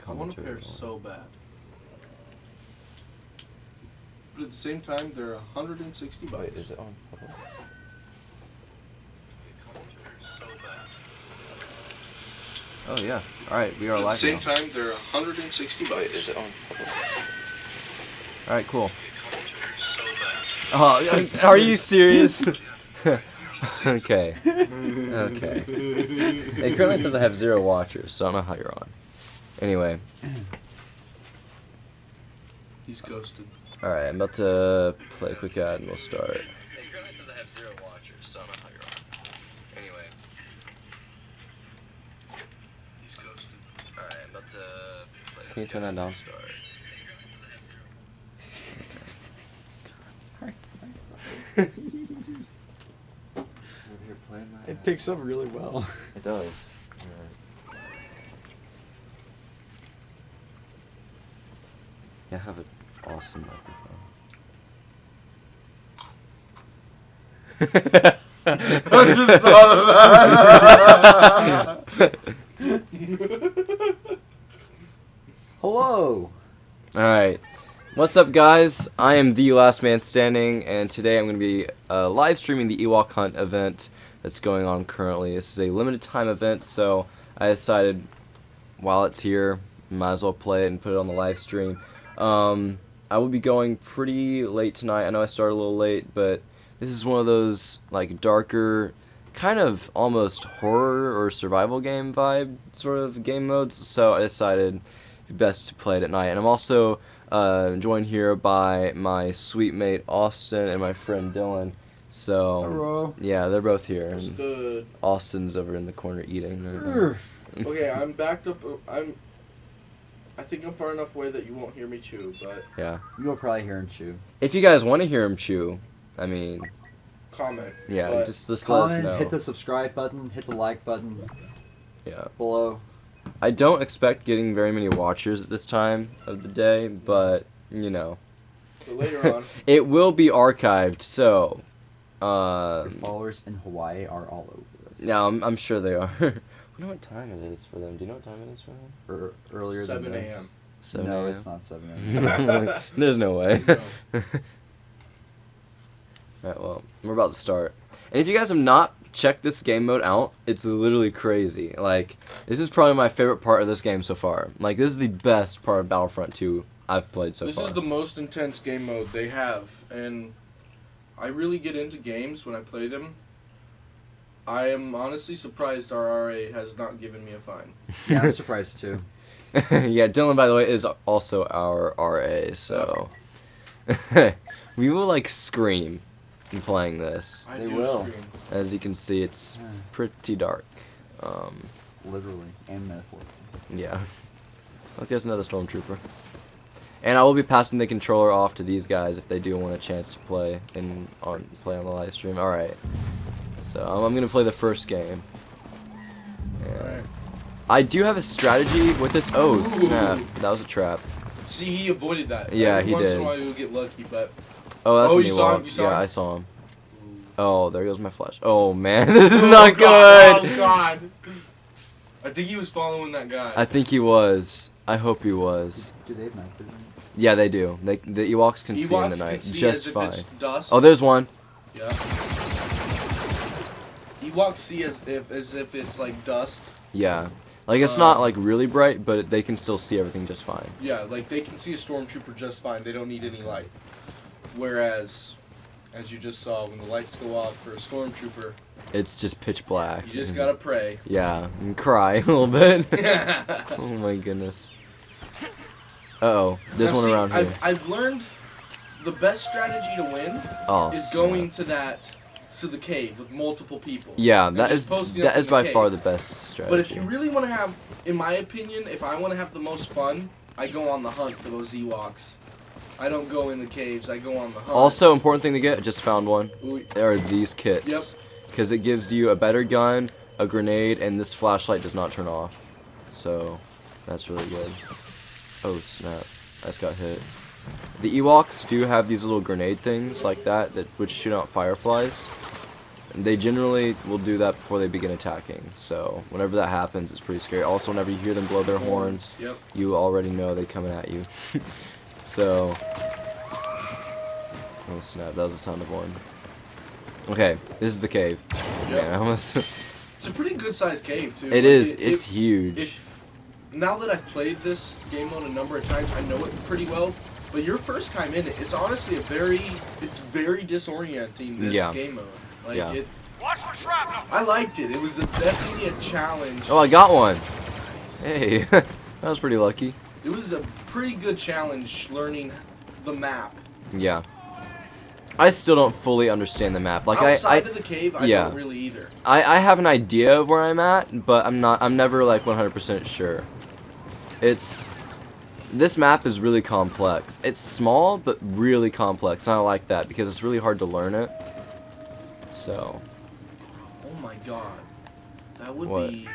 I want a commentary. pair so bad. But at the same time, they're 160 bucks. Wait, is it on? Oh yeah. Alright, we are live. At the same time, they're 160 bucks. Wait, is it on? Alright, cool. Oh, are you serious? Okay. Okay. It currently says I have 0 watchers, so I don't know how you're on. Anyway. He's ghosted. Alright, I'm about to play a quick ad and we'll start. It currently says I have 0 watchers, so I don't know how you're on. Anyway. He's ghosted. Alright, I'm about to play. Can you turn that down? Start. It picks up really well. It does. Yeah, I have an awesome microphone. I just thought of that. Hello. Alright. What's up, guys? I am the last man standing, and today I'm going to be live streaming the Ewok hunt event that's going on currently. This is a limited time event, so I decided while it's here, might as well play it and put it on the live stream. I will be going pretty late tonight. I know I started a little late, but this is one of those like darker, kind of almost horror or survival game vibe sort of game modes, so I decided it'd be best to play it at night. And I'm also joined here by my sweet mate Austin and my friend Dylan. So Hello. yeah, they're both here. What's And good? Austin's over in the corner eating. Okay, I'm backed up. I think I'm far enough away that you won't hear me chew, but Yeah. You'll probably hear him chew. If you guys want to hear him chew, I mean, comment. yeah, But just let us Comment, know. hit the subscribe button, hit the like button Yeah. below. I don't expect getting very many watchers at this time of the day, but you know, but later on, it will be archived. So, Your followers in Hawaii are all over this. yeah, I'm sure they are. I know what time it is for them. Do you know what time it is for them? Earlier 7 than this. a.m. 7 No, a.m.? it's not 7 a.m. There's no way. No. Alright, well, we're about to start. And if you guys have not checked this game mode out, it's literally crazy. Like, this is probably my favorite part of this game so far. Like, this is the best part of Battlefront 2 I've played so far. This is the most intense game mode they have, and I really get into games when I play them. I am honestly surprised our RA has not given me a fine. Yeah, I'm surprised too. Yeah, Dylan, by the way, is also our RA, so we will like scream in playing this. I They do will. scream. As you can see, it's pretty dark. Literally and metaphorically. Yeah. Look, there's another stormtrooper. And I will be passing the controller off to these guys if they do want a chance to play on the live stream. All right. So I'm gonna play the first game. And Alright. I do have a strategy with this. Oh snap! That was a trap. See, he avoided that. Yeah, Every he once did. in a while you'll get lucky, but Oh, that's Oh, an you saw him? Ewok. You saw Yeah, him? I saw him. Oh, there goes my flash. Oh man, this is not good. Oh God! I think he was following that guy. I think he was. I hope he was. Do they have night vision? Yeah, they do. The Ewoks can see in the Ewoks night can see just as if fine. it's dust. Oh, there's one. Yeah. Ewoks see as if it's like dust. Yeah. Like, it's not, like, really bright, but they can still see everything just fine. Yeah, like they can see a stormtrooper just fine. They don't need any light. Whereas, as you just saw, when the lights go off for a stormtrooper, It's just pitch black. you just gotta pray. Yeah, and cry a little bit. Oh my goodness. Uh-oh, there's Now, one see, around here. I've learned the best strategy to win Oh, is snap. going to the cave with multiple people. Yeah, and that just is posting up in the by cave. far the best strategy. But if you really want to have, in my opinion, if I want to have the most fun, I go on the hunt for those Ewoks. I don't go in the caves. I go on the hunt. Also, important thing to get, I just found one, Ooh, are these kits. Yep. Because it gives you a better gun, a grenade, and this flashlight does not turn off. So, that's really good. Oh, snap. I just got hit. The Ewoks do have these little grenade things like that which shoot out fireflies. They generally will do that before they begin attacking. So whenever that happens, it's pretty scary. Also, whenever you hear them blow their horns, Yep. you already know they're coming at you. So, oh snap! That was the sound of one. Okay, this is the cave. Yep. Man, I almost. It's a pretty good sized cave too. It is. It's huge. Now that I've played this game mode a number of times, I know it pretty well. But your first time in it, it's honestly it's very disorienting. This game mode, like Yeah. Watch for shrapnel. I liked it. It was definitely a challenge. Oh, I got one. Hey, that was pretty lucky. It was a pretty good challenge learning the map. Yeah. I still don't fully understand the map. Like Outside of the cave, I yeah. don't really either. I have an idea of where I'm at, but I'm never like 100% sure. This map is really complex. It's small, but really complex, and I like that because it's really hard to learn it. So. Oh my god. That would What? be...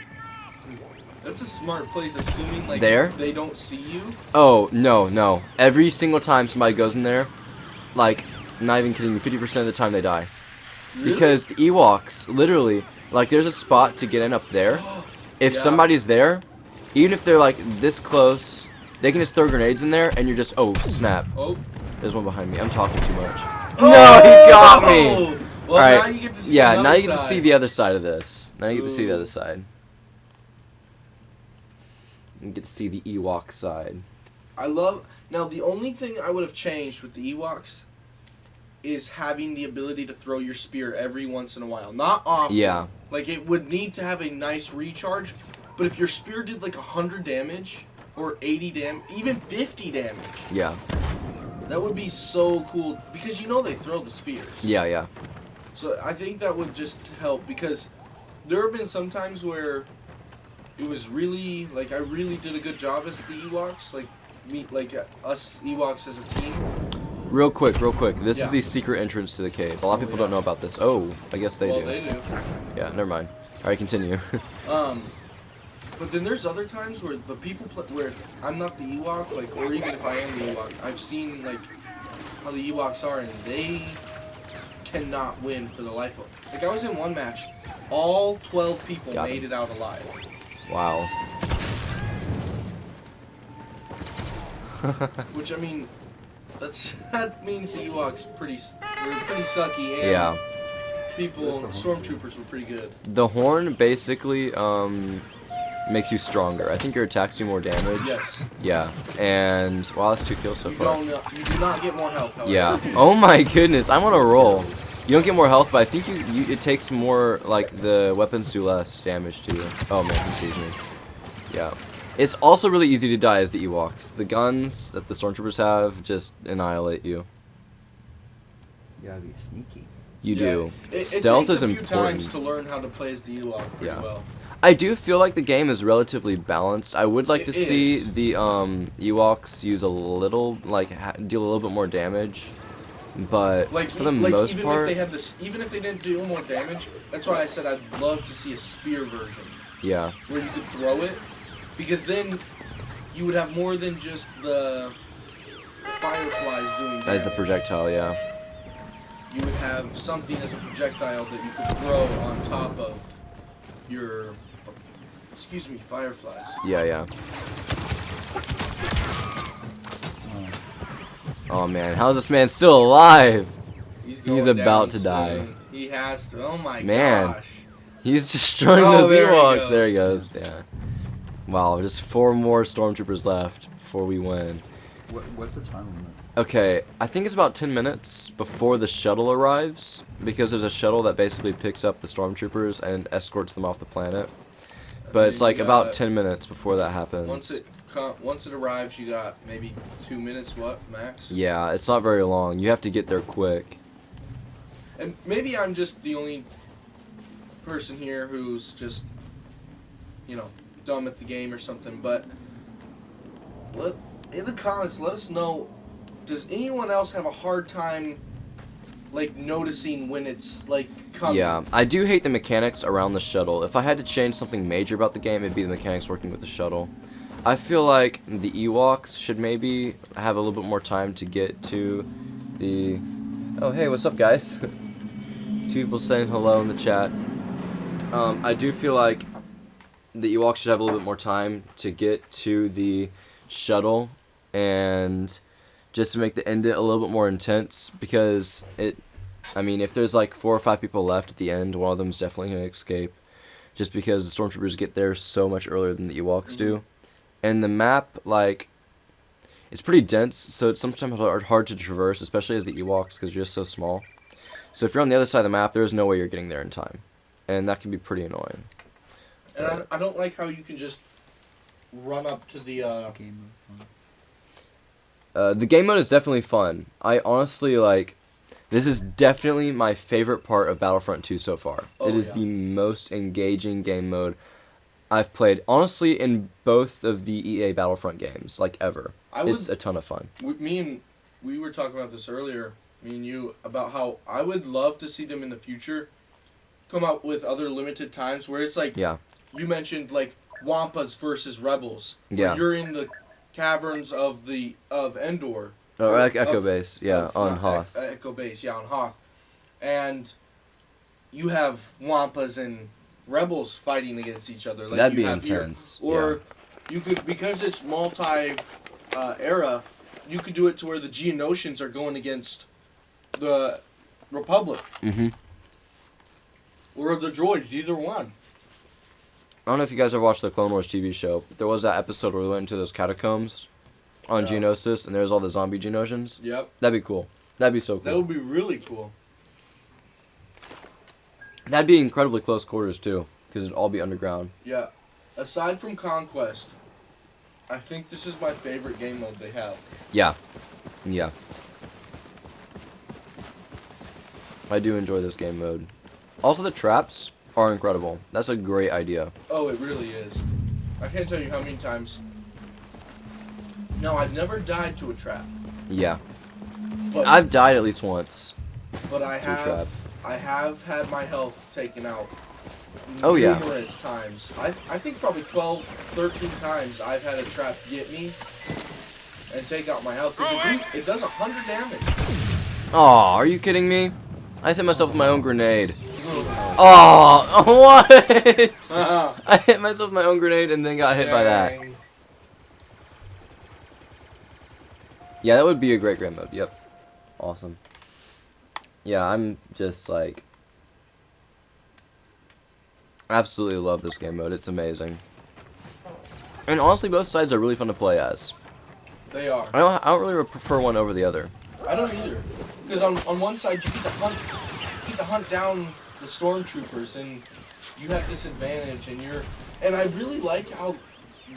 That's a smart place, assuming like There? they don't see you. Oh, no. Every single time somebody goes in there, like, not even kidding you, 50% of the time they die. Really? Because the Ewoks, literally, like, there's a spot to get in up there. If Yeah. somebody's there, even if they're, like, this close, they can just throw grenades in there, and you're just, oh, snap. Oh. There's one behind me. I'm talking too much. No, he got me! Well, Alright, now you get to see yeah, another now you get to side. see the other side of this. Now you get to see the Ooh. other side. You get to see the Ewok side. I love... Now, the only thing I would have changed with the Ewoks is having the ability to throw your spear every once in a while. Not often. Yeah. Like, it would need to have a nice recharge, but if your spear did like 100 damage, or 80 damage, even 50 damage, Yeah. that would be so cool, because you know they throw the spears. Yeah. So I think that would just help, because there have been some times where it was really, like, I really did a good job as the Ewoks, us Ewoks as a team. Real quick. This Yeah. is the secret entrance to the cave. A lot of people yeah. don't know about this. Oh, I guess they Well, do. they do. Yeah, never mind. Alright, continue. But then there's other times where the people where if I'm not the Ewok, like, or even if I am the Ewok, I've seen like how the Ewoks are, and they cannot win for the life of. Like, I was in one match, all 12 people Got made him. it out alive. Wow. Which, I mean, that means the Ewoks were pretty sucky, and Yeah. stormtroopers were pretty good. The horn basically makes you stronger. I think your attacks do more damage. Yes. Yeah. And wow, that's 2 kills so You far. you do not get more health, however. Yeah. Oh my goodness, I'm on a roll. You don't get more health, but I think it takes more, like, the weapons do less damage to you. Oh man, he sees me. Yeah. It's also really easy to die as the Ewoks. The guns that the stormtroopers have just annihilate you. You gotta be sneaky. You Yeah. do. It Stealth takes is a few important. times to learn how to play as the Ewok pretty Yeah. well. I do feel like the game is relatively balanced. I would like It to see is. the Ewoks use a little, like, deal a little bit more damage, but Like, for the like most even part, if they had this, even if they didn't do more damage, that's why I said I'd love to see a spear version yeah, where you could throw it, because then you would have more than just the fireflies doing damage. as the projectile, yeah. You would have something as a projectile that you could throw on top of your, fireflies. Yeah. Oh man, how is this man still alive? He's about down to die. soon. He has to. Oh my Man. gosh. He's destroying Oh, those there he Ewoks. goes. There he goes. Yeah. Wow, just 4 more stormtroopers left before we win. What's the time limit? Okay, I think it's about 10 minutes before the shuttle arrives, because there's a shuttle that basically picks up the stormtroopers and escorts them off the planet. But it's then like you about got- 10 minutes before that happens. Once it arrives, you got maybe 2 minutes, what, max? Yeah, it's not very long. You have to get there quick. And maybe I'm just the only person here who's just, dumb at the game or something, but in the comments, let us know, does anyone else have a hard time, like, noticing when it's, like, coming? Yeah, I do hate the mechanics around the shuttle. If I had to change something major about the game, it'd be the mechanics working with the shuttle. I feel like the Ewoks should maybe have a little bit more time to get to the... Oh, hey, what's up, guys? Two people saying hello in the chat. I do feel like the Ewoks should have a little bit more time to get to the shuttle, and just to make the end a little bit more intense, because if there's like 4 or 5 people left at the end, one of them's definitely going to escape, just because the stormtroopers get there so much earlier than the Ewoks do. And the map, like, it's pretty dense, so it's sometimes hard to traverse, especially as the Ewoks, because you're just so small. So if you're on the other side of the map, there's no way you're getting there in time, and that can be pretty annoying. And I don't like how you can just run up to the. The game mode is definitely fun. I honestly like. This is definitely my favorite part of Battlefront 2 so far. It is the most engaging game mode I've played, honestly, in both of the EA Battlefront games, like ever. It's a ton of fun. We were talking about this earlier, me and you, about how I would love to see them in the future come out with other limited times where it's like, you mentioned like Wampas versus Rebels. Yeah. You're in the caverns of Endor. Oh, Echo Base, on Hoth. Echo Base, on Hoth. And you have Wampas and Rebels fighting against each other. Like that'd be intense. Or you could, because it's multi-era, you could do it to where the Geonosians are going against the Republic. Mm-hmm. Or the droids, either one. I don't know if you guys ever watched the Clone Wars TV show, but there was that episode where we went into those catacombs on Geonosis, and there's all the zombie Geonosians. Yep. That'd be cool. That'd be so cool. That would be really cool. That'd be incredibly close quarters, too, because it'd all be underground. Yeah. Aside from Conquest, I think this is my favorite game mode they have. Yeah. Yeah. I do enjoy this game mode. Also, the traps are incredible. That's a great idea. Oh, it really is. I can't tell you how many times. No, I've never died to a trap. Yeah. But I've died at least once. But I have had my health taken out. Oh, yeah. Numerous times. I think probably 12, 13 times I've had a trap get me and take out my health. Because it does 100 damage. Aw, are you kidding me? I hit myself with my own grenade. Oh, what? I hit myself with my own grenade and then got hit by that. Yeah, that would be a great game mode. Yep. Awesome. Yeah, I'm just like... absolutely love this game mode. It's amazing. And honestly, both sides are really fun to play as. They are. I don't really prefer one over the other. I don't either. Because on one side, you get to hunt down the stormtroopers, and you have this advantage, and I really like how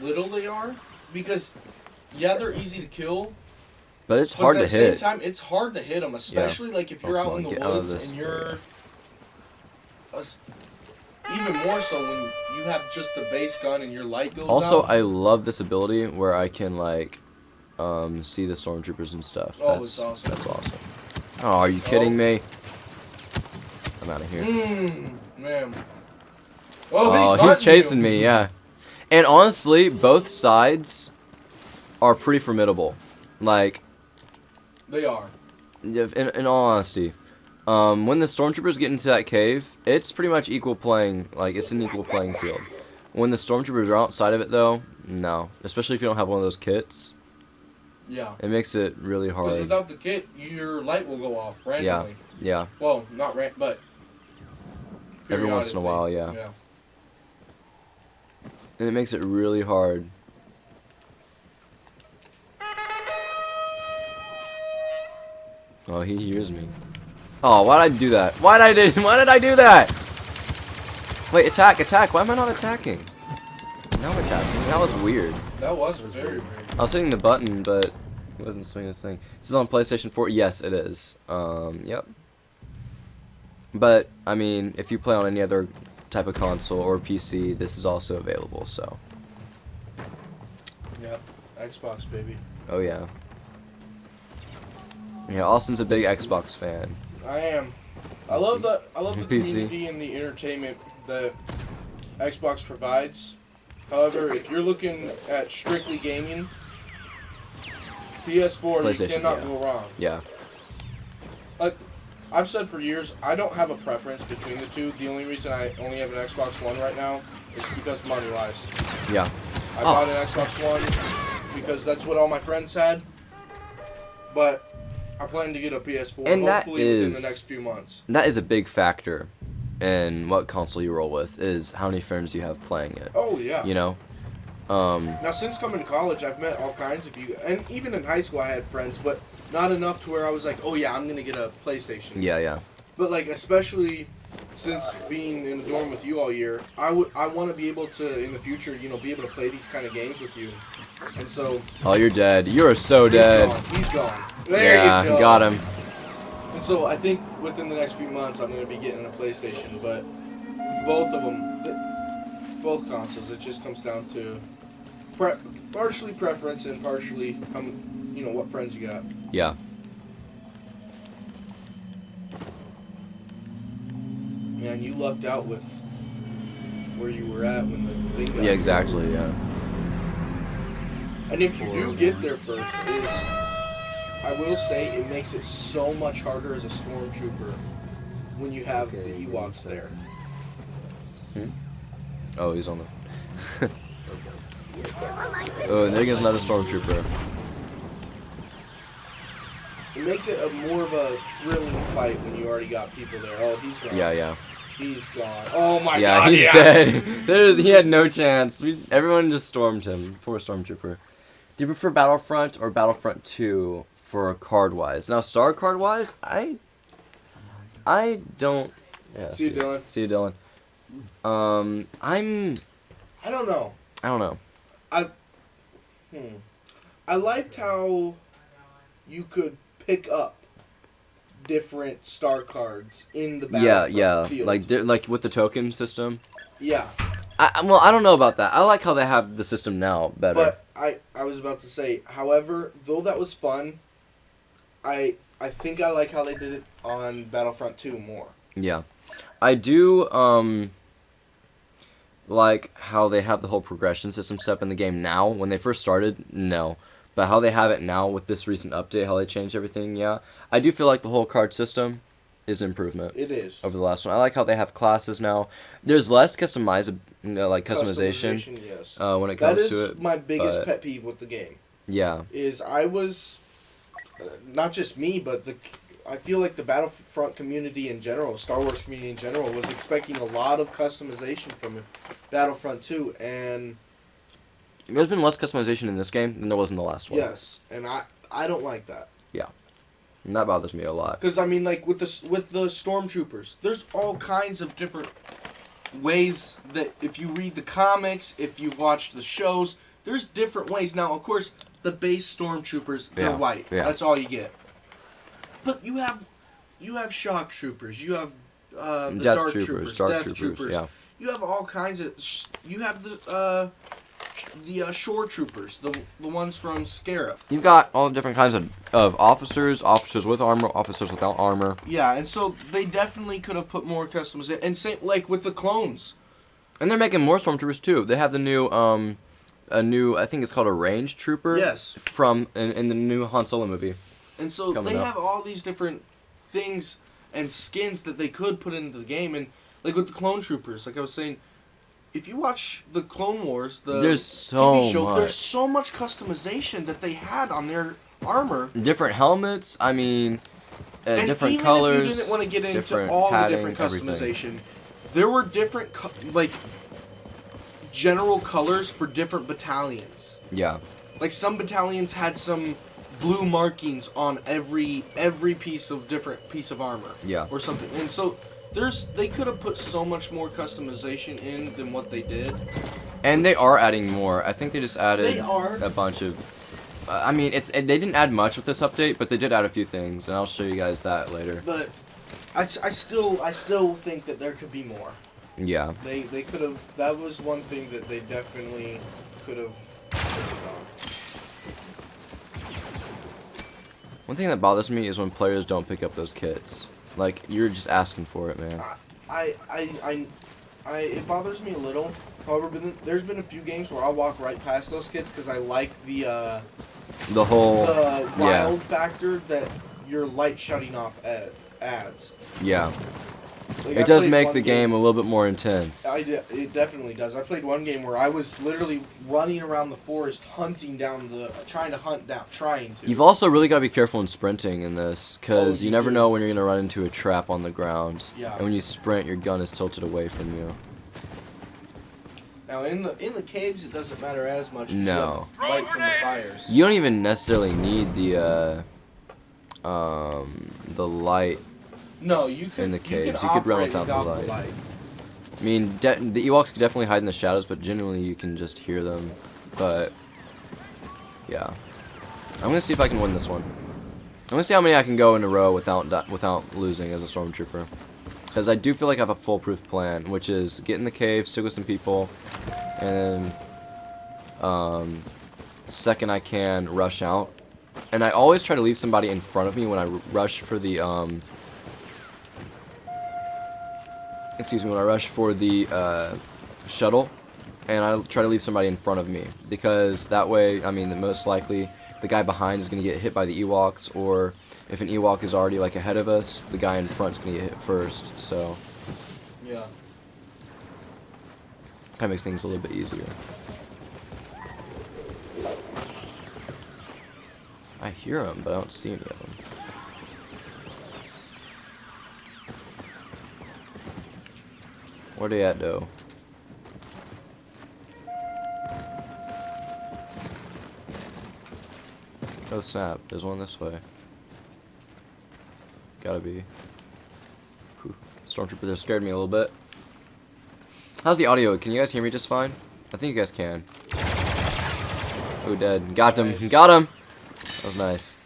little they are, because they're easy to kill, but it's hard to hit. At the same time, it's hard to hit them, especially like if you're out in the woods and you're even more so when you have just the base gun and your light goes also out. I love this ability where I can like see the stormtroopers and stuff. It's awesome. That's awesome. Oh, are you kidding me? I'm out of here. Man. Oh, he's chasing me, yeah. And honestly, both sides are pretty formidable. Like, they are. In all honesty, when the stormtroopers get into that cave, it's pretty much equal playing. Like, it's an equal playing field. When the stormtroopers are outside of it, though, no. Especially if you don't have one of those kits. Yeah. It makes it really hard. Because without the kit, your light will go off randomly. Yeah. Well, not but every once in a while, yeah. And it makes it really hard. Oh, he hears me. Oh, why did I do that? Why did I do that? Wait, attack. Why am I not attacking? Now I'm attacking. That was weird. That was very weird. I was hitting the button, but it wasn't swinging this thing. This is on PlayStation 4? Yes, it is. Yep. But, I mean, if you play on any other type of console or PC, this is also available, so. Yep. Xbox, baby. Oh, yeah. Yeah, Austin's a big Xbox fan. I am. I love the PC. community and the entertainment that Xbox provides. However, if you're looking at strictly gaming, PS4, you cannot go wrong. Yeah. Like, I've said for years, I don't have a preference between the two. The only reason I only have an Xbox One right now is because money-wise. Yeah. I bought an Xbox One because that's what all my friends had. But I plan to get a PS4 And hopefully within the next few months. That is a big factor in what console you roll with, is how many friends you have playing it. Oh, yeah. You know? Now, since coming to college, I've met all kinds of you. And even in high school, I had friends, but not enough to where I was like, oh, yeah, I'm going to get a PlayStation. Yeah, yeah. But, like, especially since being in the dorm with you all year, I want to be able to, in the future, you know, be able to play these kind of games with you. And so... Oh, you're dead. You are so dead. He's gone. There you go. Got him. And so I think within the next few months, I'm going to be getting a PlayStation. But both of them, both consoles, it just comes down to partially preference and partially, what friends you got. Yeah. Man, you lucked out with where you were at when the thing got Yeah, exactly, yeah. And if you do get there first, I will say it makes it so much harder as a stormtrooper when you have the Ewoks there. Oh, he's on the... Oh, and there goes another stormtrooper. It makes it more of a thrilling fight when you already got people there. Oh, he's gone. Yeah, yeah. He's gone. Oh my god. Yeah, he's dead. He had no chance. Everyone just stormed him. Poor stormtrooper. Do you prefer Battlefront or Battlefront 2 for card-wise? Now, star card-wise, I don't... Yeah, See you, Dylan. See you, Dylan. I don't know. I liked how you could pick up different star cards in the Battlefront field. Like with the token system. Yeah. I don't know about that. I like how they have the system now better. But I was about to say, however, though that was fun, I think I like how they did it on Battlefront 2 more. Yeah. I do like how they have the whole progression system set up in the game now. When they first started, no. But how they have it now with this recent update, how they changed everything, yeah. I do feel like the whole card system is an improvement. It is. Over the last one. I like how they have classes now. There's less customization yes. When it comes to it. That is my biggest pet peeve with the game. Yeah. Is I was, not just me, but I feel like the Battlefront community in general, Star Wars community in general, was expecting a lot of customization from Battlefront 2, and... There's been less customization in this game than there was in the last one. Yes, and I don't like that. Yeah. And that bothers me a lot. Because, I mean, like, with the Stormtroopers, there's all kinds of different ways that, if you read the comics, if you've watched the shows, there's different ways. Now, of course, the base Stormtroopers, they're white. Yeah. That's all you get. But you have shock troopers, you have the dark troopers, death troopers. Yeah. You have all kinds of. You have the shore troopers, the ones from Scarif. You've got all different kinds of officers with armor, officers without armor. Yeah, and so they definitely could have put more customization. And same like with the clones. And they're making more stormtroopers too. They have the new I think it's called a range trooper. Yes. From in the new Han Solo movie. And so they have all these different things and skins that they could put into the game. And like with the clone troopers, like I was saying, if you watch the Clone Wars, there's TV show, there's so much customization that they had on their armor. Different helmets, I mean, different colors. If you didn't want to get into all the different customization, there were different general colors for different battalions. Yeah. Like some battalions had some blue markings on every piece of armor. Yeah. Or something. And so they could have put so much more customization in than what they did. And they are adding more. I think they just added a bunch of I mean, they didn't add much with this update, but they did add a few things, and I'll show you guys that later. But I still think that there could be more. Yeah. They could have. That was one thing that they definitely could have focused on. One thing that bothers me is when players don't pick up those kits. Like, you're just asking for it, man. It bothers me a little. However, there's been a few games where I'll walk right past those kits because I like the whole wild factor that your light shutting off ads. Yeah. Like, I It does played make one the game a little bit more intense. It definitely does. I played one game where I was literally running around the forest, trying to. You've also really got to be careful in sprinting in this, because Oh, you you never do. know when you're going to run into a trap on the ground. Yeah. And when you sprint, your gun is tilted away from you. Now in the caves, it doesn't matter as much. 'cause you No. have light from the fires. You don't even necessarily need the light. No, you can. In the caves, you can could run operate without the the light. I mean, the Ewoks could definitely hide in the shadows, but generally you can just hear them. But, yeah. I'm going to see if I can win this one. I'm going to see how many I can go in a row without losing as a stormtrooper. Because I do feel like I have a foolproof plan, which is get in the cave, stick with some people, and second I can, rush out. And I always try to leave somebody in front of me when I rush for the, when I rush for the shuttle, and I try to leave somebody in front of me, because that way, I mean, most likely the guy behind is going to get hit by the Ewoks, or if an Ewok is already like ahead of us, the guy in front is going to get hit first. So Yeah. kind of makes things a little bit easier. I hear them, but I don't see any of them. Where they at, though? Oh snap, there's one this way. Gotta be. Whew. Stormtrooper there scared me a little bit. How's the audio? Can you guys hear me just fine? I think you guys can. Oh, dead. Got him. Nice. Got him! That was nice.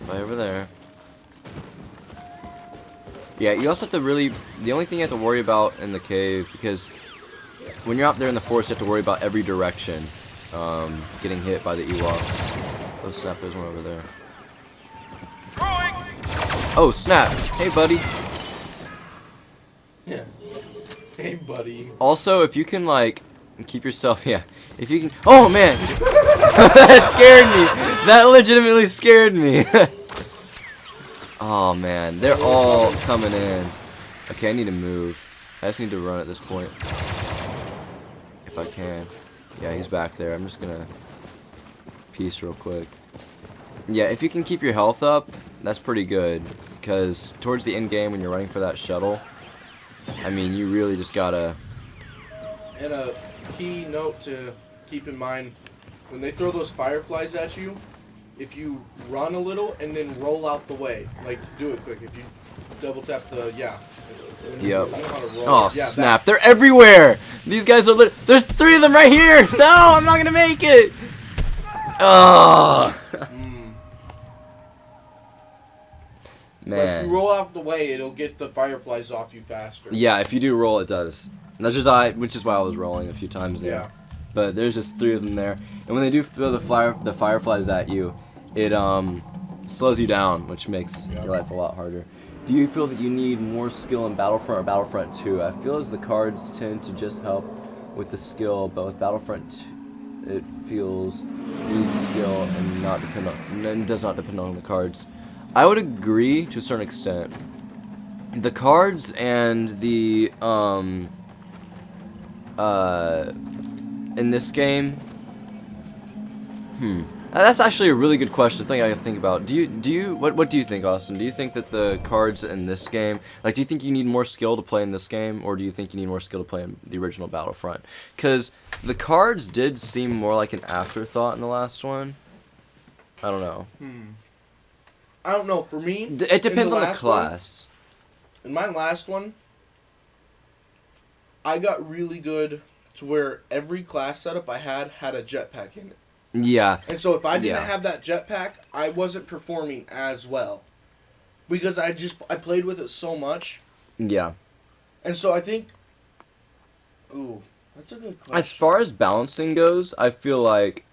Right over there. Yeah, you also have to really... The only thing you have to worry about in the cave, because when you're out there in the forest, you have to worry about every direction getting hit by the Ewoks. Oh snap, there's one over there. Oh snap! Hey buddy! Yeah. Hey, buddy. Also, if you can, like, keep yourself... Yeah, if you can... Oh man! That scared me! That legitimately scared me! Oh man, they're all coming in. Okay, I need to move. I just need to run at this point. If I can. Yeah, he's back there. I'm just gonna peace real quick. Yeah, if you can keep your health up, that's pretty good. Because towards the end game, when you're running for that shuttle, I mean, you really just gotta... And a key note to keep in mind, when they throw those fireflies at you, if you run a little and then roll out the way, like, do it quick. If you double tap the, yeah. Yep. You know how to roll. Oh, Yeah, snap. They're everywhere! These guys are There's 3 of them right here! No, I'm not gonna make it! Oh! But if Man. you roll out the way, it'll get the fireflies off you faster. Yeah, if you do roll, it does. And that's which is why I was rolling a few times there. Yeah. But there's just 3 of them there. And when they do throw the fireflies at you, it slows you down, which makes your life a lot harder. Do you feel that you need more skill in Battlefront or Battlefront 2? I feel as the cards tend to just help with the skill, but with Battlefront, it feels needs skill and does not depend on the cards. I would agree to a certain extent. The cards and the in this game, that's actually a really good question. Thing I can think about. What do you think, Austin? Do you think that the cards in this game, like, do you think you need more skill to play in this game, or do you think you need more skill to play in the original Battlefront? Because the cards did seem more like an afterthought in the last one. I don't know. I don't know. For me, It depends on the last class. In my last one, I got really good to where every class setup I had a jetpack in it. Yeah. And so if I didn't Yeah. have that jetpack, I wasn't performing as well. Because I played with it so much. Yeah. And so I think... Ooh, that's a good question. As far as balancing goes, I feel like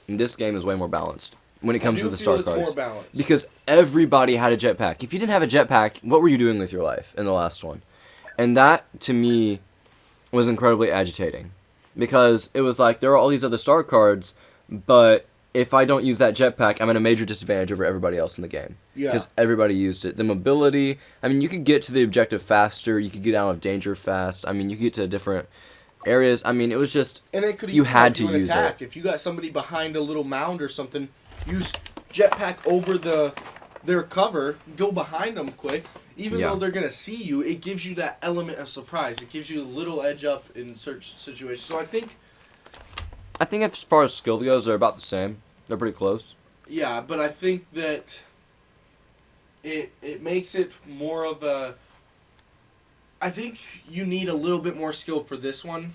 this game is way more balanced. when it comes to the feel star it's cards. more balanced. Because everybody had a jetpack. If you didn't have a jetpack, what were you doing with your life in the last one? And that, to me, was incredibly agitating. Because it was like, there are all these other star cards, but if I don't use that jetpack, I'm at a major disadvantage over everybody else in the game. Yeah. Because everybody used it. The mobility, I mean, you could get to the objective faster, you could get out of danger fast, I mean, you could get to different areas. I mean, it was just, And it could you even had help to you use attack. it. If you got somebody behind a little mound or something, use jetpack over their cover, go behind them quick. Even Yeah. though they're gonna see you, it gives you that element of surprise. It gives you a little edge up in search situations. So I think, as far as skill goes, they're about the same. They're pretty close. yeah, but I think that it makes it more of a. I think you need a little bit more skill for this one,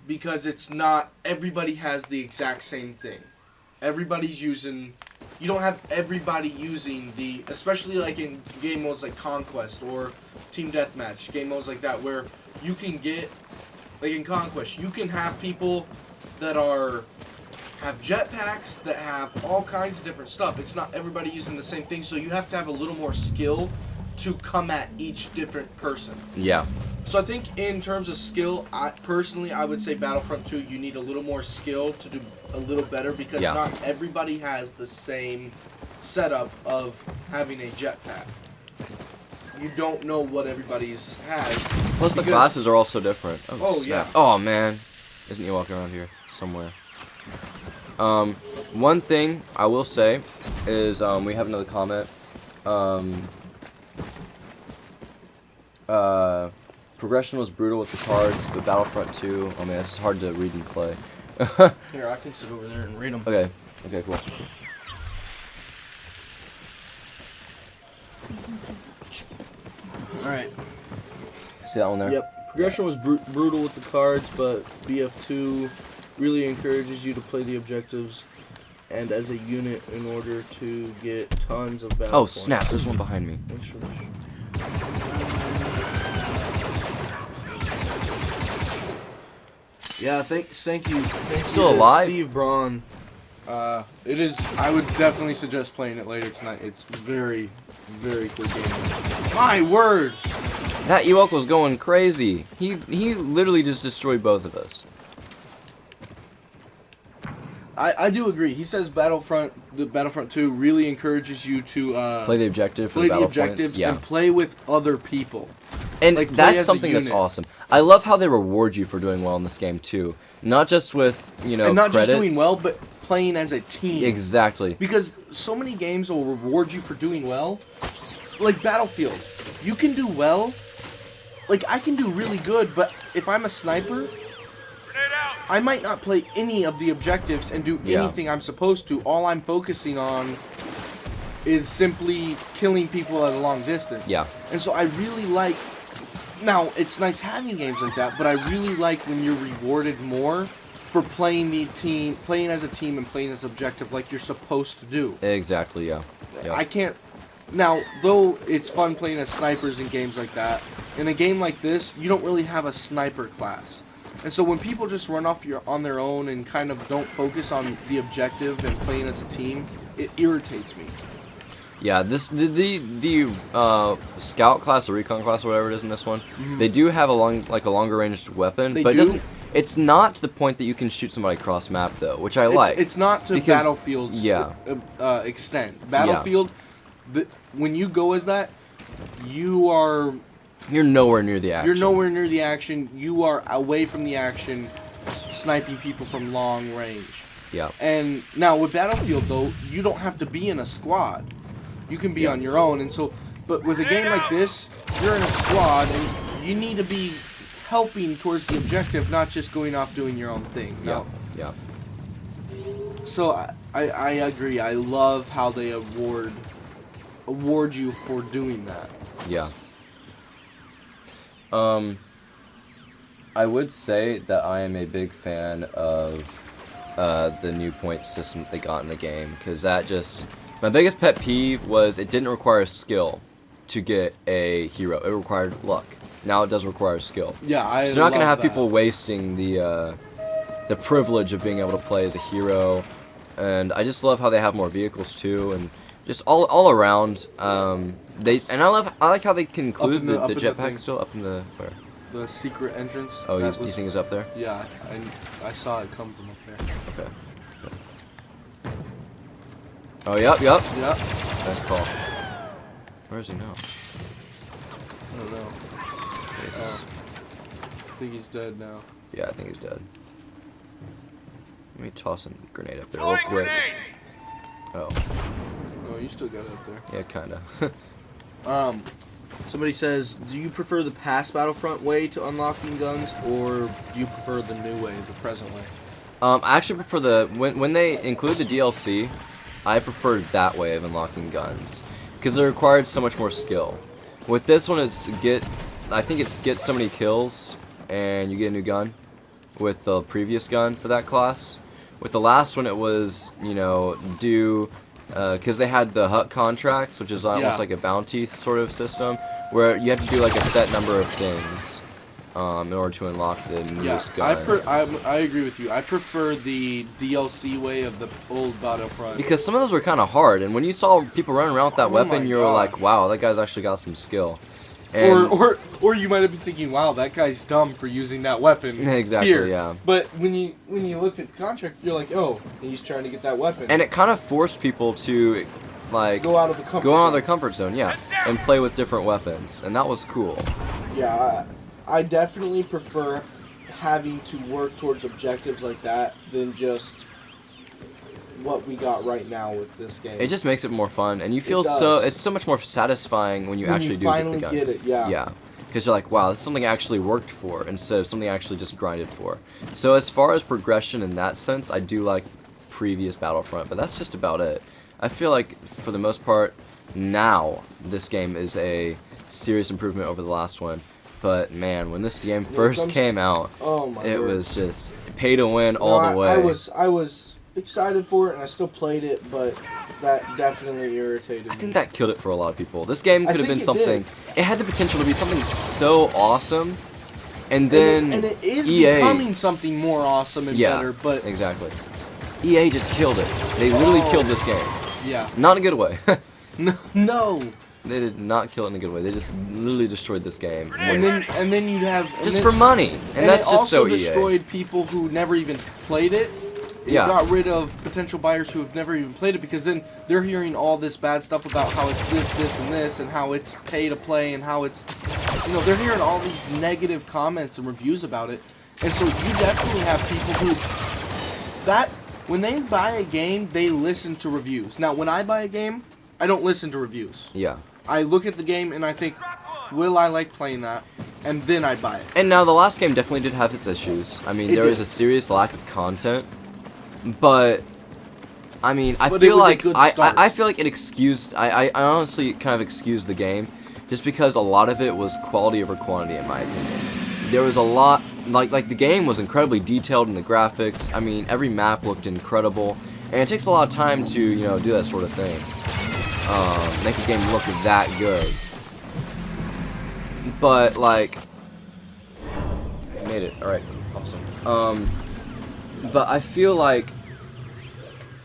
because it's not everybody has the exact same thing. Everybody's using. You don't have everybody using especially like in game modes like Conquest or Team Deathmatch, game modes like that, where you can get, like in Conquest, you can have people that have jetpacks, that have all kinds of different stuff. It's not everybody using the same thing, so you have to have a little more skill to come at each different person. Yeah. So I think in terms of skill, I would say Battlefront 2, you need a little more skill to do a little better, because Yeah. not everybody has the same setup of having a jetpack. You don't know what everybody's has. Plus, the because- classes are also different. Oh, snap. yeah. Oh, man. Isn't Ewok around here somewhere? One thing I will say is, we have another comment. Progression was brutal with the cards, but Battlefront 2, oh man, this is hard to read and play. Here, I can sit over there and read them. Okay, cool. Alright. See that one there? Yep. Progression was brutal with the cards, but BF2 really encourages you to play the objectives and as a unit in order to get tons of battle Oh, points. snap, there's one behind me. Yeah, thank you. Still alive? Steve Braun. It is. I would definitely suggest playing it later tonight. It's very, very cool game. My word! That Ewok was going crazy. He literally just destroyed both of us. I do agree. He says Battlefront 2 really encourages you to Play the objective for play the the battle objectives points. Yeah. and play with other people. And Like, play that's as a something that's unit. awesome. I love how they reward you for doing well in this game too. Not just with, And not credits. just doing well, but playing as a team. Exactly. Because so many games will reward you for doing well. Like Battlefield. You can do well. Like, I can do really good, but if I'm a sniper, I might not play any of the objectives and do Yeah. anything I'm supposed to. All I'm focusing on is simply killing people at a long distance. Yeah. And so I really like... Now, it's nice having games like that, but I really like when you're rewarded more for playing as a team and playing as objective like you're supposed to do. Exactly, yeah. I can't... Now, though it's fun playing as snipers in games like that, in a game like this, you don't really have a sniper class. And so when people just run off on their own and kind of don't focus on the objective and playing as a team, it irritates me. Yeah, the scout class or recon class or whatever it is in this one, they do have a longer ranged weapon, They but do? it doesn't. It's not to the point that you can shoot somebody across map though, which I like. It's not to because- Battlefield's yeah. extent. Battlefield, when you go as that, you're nowhere near the action. You're nowhere near the action. You are away from the action, sniping people from long range. Yeah. And now with Battlefield though, you don't have to be in a squad. You can be on your own, and so. But with a game like this, you're in a squad, and you need to be helping towards the objective, not just going off doing your own thing. No. Yeah. So I agree. I love how they award you for doing that. Yeah. I would say that I am a big fan of the new point system that they got in the game, because that just... My biggest pet peeve was it didn't require skill to get a hero. It required luck. Now it does require skill. Yeah, I So you're not going to love have that. people wasting the privilege of being able to play as a hero and I just love how they have more vehicles too, and just all around. I like how they can include the jetpack still up in the where? The secret entrance. Oh, you think it's up there? Yeah, I saw it come from up there. Okay. Oh, yep. Yep. Nice call. Where is he now? I don't know. Jesus. I think he's dead now. Yeah, I think he's dead. Let me toss a grenade up there real quick. Oh. No, you still got it up there. Yeah, kinda. Somebody says, do you prefer the past Battlefront way to unlocking guns, or Do you prefer the new way, the present way? I actually prefer when they include the DLC, I prefer that way of unlocking guns, because it required so much more skill. With this one, I think it's get so many kills, and you get a new gun with the previous gun for that class. With the last one, it was, because they had the hut contracts, which is almost like a bounty sort of system, where you have to do like a set number of things in order to unlock the newest gun. I agree with you. I prefer the DLC way of the old Battlefront. Because some of those were kind of hard, and when you saw people running around with that weapon, you were like, wow, that guy's actually got some skill. And or you might have been thinking, wow, that guy's dumb for using that weapon. Exactly, here. yeah. But when you looked at the contract, you're like, oh, he's trying to get that weapon. And it kind of forced people to, like, go out of their comfort zone, yeah, and play with different weapons, and that was cool. Yeah, I definitely prefer having to work towards objectives like that than just what we got right now with this game. It just makes it more fun, and you feel it's so much more satisfying when you actually finally get the gun. get it, yeah. Yeah, because you're like, wow, this is something I actually worked for instead of something I actually just grinded for. So as far as progression in that sense, I do like previous Battlefront, but that's just about it. I feel like for the most part, now this game is a serious improvement over the last one. But man, when this game first came out, it was just pay to win all the way. I was excited for it, and I still played it, but that definitely irritated me. I think that killed it for a lot of people. This game could have been something. It had the potential to be something so awesome, and then and it is EA, becoming something more awesome and better. But exactly, EA just killed it. They literally killed this game. Yeah, not in a good way. No. They did not kill it in a good way. They just literally destroyed this game. And then you'd have just for money, and that's just so EA. It also destroyed people who never even played it. It got rid of potential buyers who have never even played it, because then they're hearing all this bad stuff about how it's this, and this, and how it's pay to play, and how it's, they're hearing all these negative comments and reviews about it. And so you definitely have people when they buy a game, they listen to reviews. Now, when I buy a game, I don't listen to reviews. Yeah. I look at the game and I think, will I like playing that? And then I buy it. And now the last game definitely did have its issues. I mean, there was a serious lack of content. But I mean, I feel like it excused. I honestly kind of excused the game, just because a lot of it was quality over quantity, in my opinion. There was a lot, like the game was incredibly detailed in the graphics. I mean, every map looked incredible, and it takes a lot of time to do that sort of thing, make a game look that good. But like, I made it. All right, awesome. But I feel like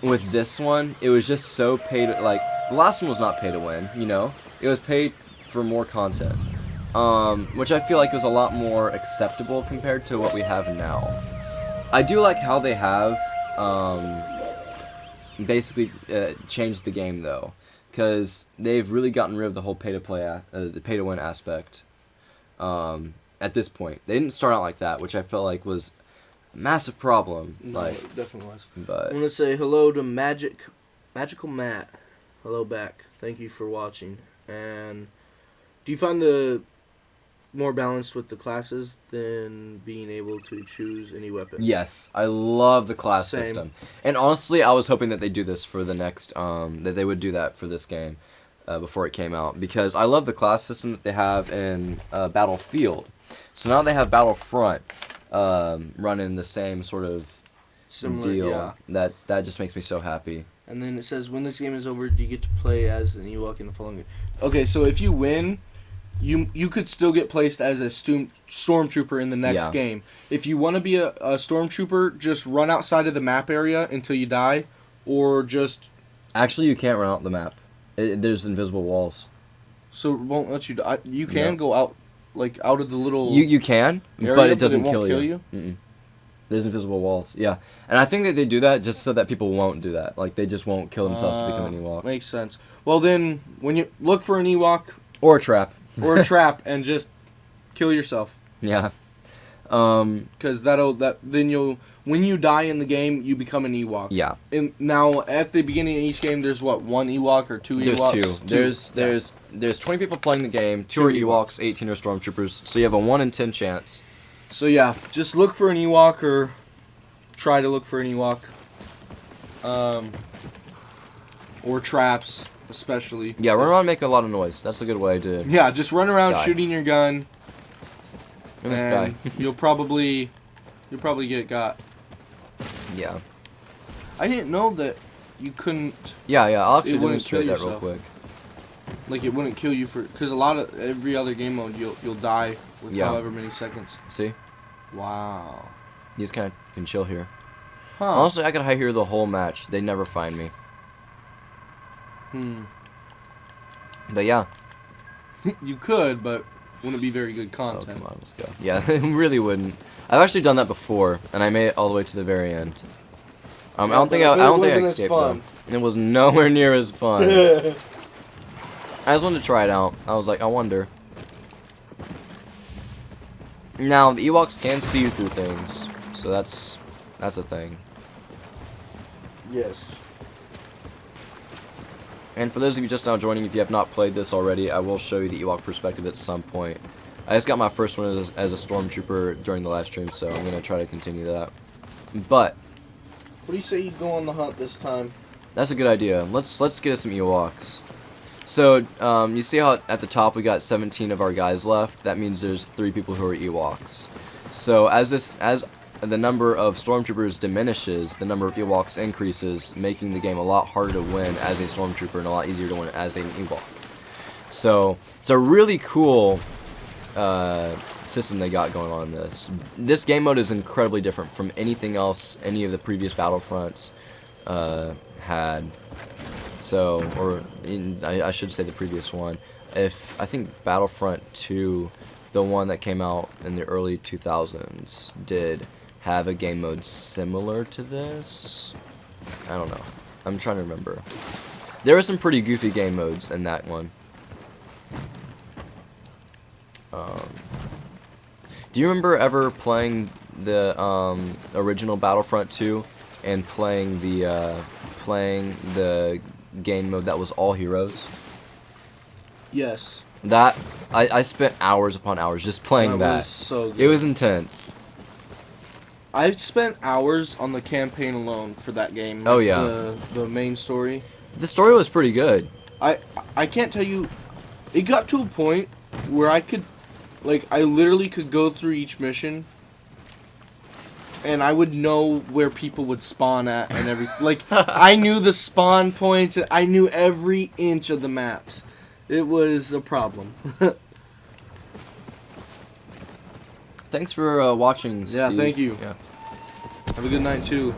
with this one, it was just so pay to, like, the last one was not pay to win, it was pay for more content, which I feel like was a lot more acceptable compared to what we have now. I do like how they have basically changed the game though, because they've really gotten rid of the whole pay to win aspect. At this point, they didn't start out like that, which I felt like was massive problem. No, it definitely was. But I want to say hello to Magical Matt. Hello back. Thank you for watching. And do you find the more balanced with the classes than being able to choose any weapon? yes, I love the class system. And honestly, I was hoping that they do this for the next that they would do that for this game before it came out, because I love the class system that they have in Battlefield. So now they have Battlefront running the same sort of Similar deal. yeah. That just makes me so happy. And then it says, when this game is over, do you get to play as an Ewok in the following game? Okay, so if you win, you could still get placed as a stormtrooper in the next game. If you want to be a stormtrooper, just run outside of the map area until you die, or just Actually, you can't run out the map. There's invisible walls. so it won't let you? You can go out, like out of the little. You can, area, but it doesn't won't kill you. Mm-mm. There's invisible walls. Yeah, and I think that they do that just so that people won't do that. Like they just won't kill themselves to become an Ewok. Makes sense. Well, then when you look for an Ewok Or a trap. or a trap and just kill yourself. Yeah. Because when you die in the game, you become an Ewok. Yeah. And now at the beginning of each game, there's what, one Ewok or two Ewoks? There's two. There's 20 people playing the game. 2 are Ewoks, 18 are Stormtroopers. So you have a 1 in 10 chance. So yeah, just look for an Ewok or try to look for an Ewok. Or traps, especially. Yeah, run around and make a lot of noise. That's a good way to... Yeah, just run around die. shooting your gun. In the sky. you'll probably get got. Yeah. I didn't know that you couldn't. Yeah, I'll actually It wouldn't demonstrate kill that real yourself. quick. Like it wouldn't kill you because a lot of every other game mode you'll die with however many seconds. See? Wow. You just kind of can chill here. Huh. Honestly, I could hide here the whole match. They never find me. But yeah. You could, but wouldn't be very good Oh, content. come on, let's go. Yeah, it really wouldn't. I've actually done that before, and I made it all the way to the very end. I don't think I escaped though. It was nowhere near as fun. I just wanted to try it out. I was like, I wonder. Now the Ewoks can see you through things, so that's a thing. Yes. And for those of you just now joining, if you have not played this already, I will show you the Ewok perspective at some point. I just got my first one as a Stormtrooper during the live stream, so I'm going to try to continue that. But What do you say you go on the hunt this time? that's a good idea. Let's get us some Ewoks. So, you see how at the top we got 17 of our guys left? That means there's 3 people who are Ewoks. So as the number of Stormtroopers diminishes, the number of Ewoks increases, making the game a lot harder to win as a Stormtrooper and a lot easier to win as an Ewok. So it's a really cool system they got going on in this. This game mode is incredibly different from anything else any of the previous Battlefronts had. So, I should say the previous one. I think Battlefront 2, the one that came out in the early 2000s, did have a game mode similar to this. I don't know. I'm trying to remember. There were some pretty goofy game modes in that one. Do you remember ever playing the original Battlefront 2 and playing the game mode that was all heroes? Yes. That I spent hours upon hours just playing that. Was so good. It was intense. I've spent hours on the campaign alone for that game. Oh, yeah. The main story. The story was pretty good. I can't tell you. It got to a point where I literally could go through each mission, and I would know where people would spawn at and everything. Like, I knew the spawn points, and I knew every inch of the maps. It was a problem. Thanks for watching, Steve. Yeah, thank you. Yeah. Have a good night, too.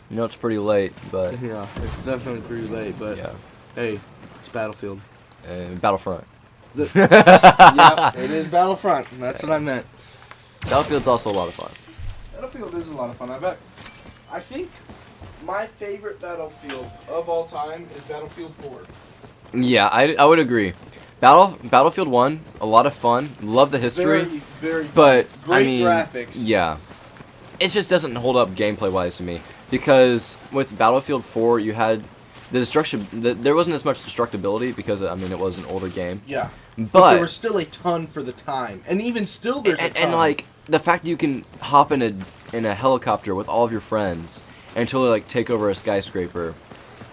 You know it's pretty late, but Yeah, it's definitely pretty late, but yeah. hey, it's Battlefield. Battlefront. Yeah, it is Battlefront. That's what I meant. Battlefield's also a lot of fun. Battlefield is a lot of fun, I bet. I think my favorite Battlefield of all time is Battlefield 4. Yeah, I would agree. Battlefield 1, a lot of fun. Love the history. Very, very but fun. Great I mean, graphics. Yeah. It just doesn't hold up gameplay-wise to me. Because with Battlefield 4, you had the destruction. There wasn't as much destructibility because, I mean, it was an older game. Yeah. But there was still a ton for the time. And even still there's a ton. And like, the fact that you can hop in a helicopter with all of your friends until they, like, take over a skyscraper.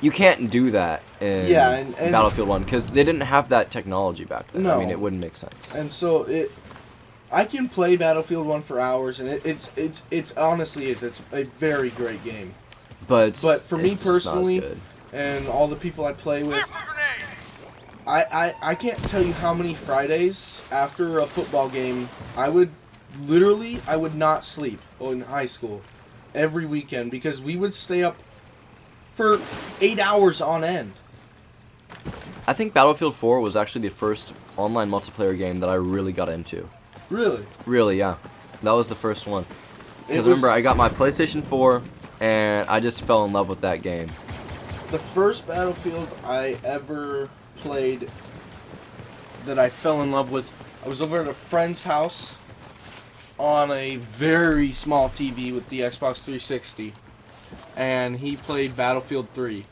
You can't do that in and Battlefield 1 because they didn't have that technology back then. No. I mean, it wouldn't make sense. And so I can play Battlefield 1 for hours, and it's honestly it's a very great game. But for me it's just not as personally, good. and all the people I play with, I can't tell you how many Fridays after a football game I would not sleep in high school every weekend because we would stay up for 8 hours on end. I think Battlefield 4 was actually the first online multiplayer game that I really got into. Really? Really, yeah. That was the first one. Because It was- remember, I got my PlayStation 4, and I just fell in love with that game. The first Battlefield I ever played that I fell in love with, I was over at a friend's house on a very small TV with the Xbox 360, and he played Battlefield 3.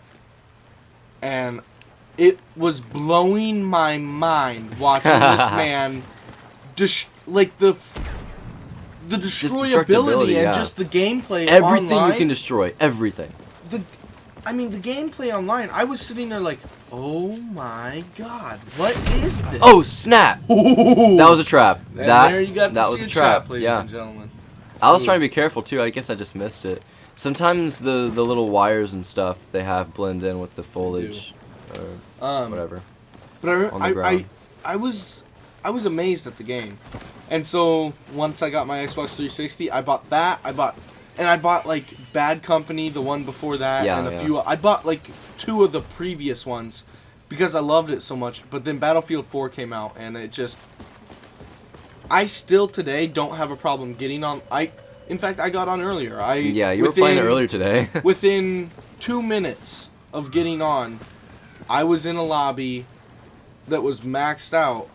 And it was blowing my mind watching this man, like the destroyability destructibility, and yeah. just the gameplay Everything online. you can destroy. Everything. The gameplay online, I was sitting there like, oh my god, what is this? Oh, snap! That was a trap. And That, there you got to that see was a a trap, ladies yeah. and gentlemen. I was Ooh. trying to be careful, too. I guess I just missed it. Sometimes the little wires and stuff they have blend in with the foliage. Or whatever. But on the ground. I was amazed at the game. And so, once I got my Xbox 360, I bought that, I bought like Bad Company, the one before that, Yeah, and a yeah. few. I bought like 2 of the previous ones because I loved it so much. But then Battlefield 4 came out, and it just. I still today don't have a problem getting on. In fact, I got on earlier. Yeah, you were playing it earlier today. Within 2 minutes of getting on, I was in a lobby that was maxed out,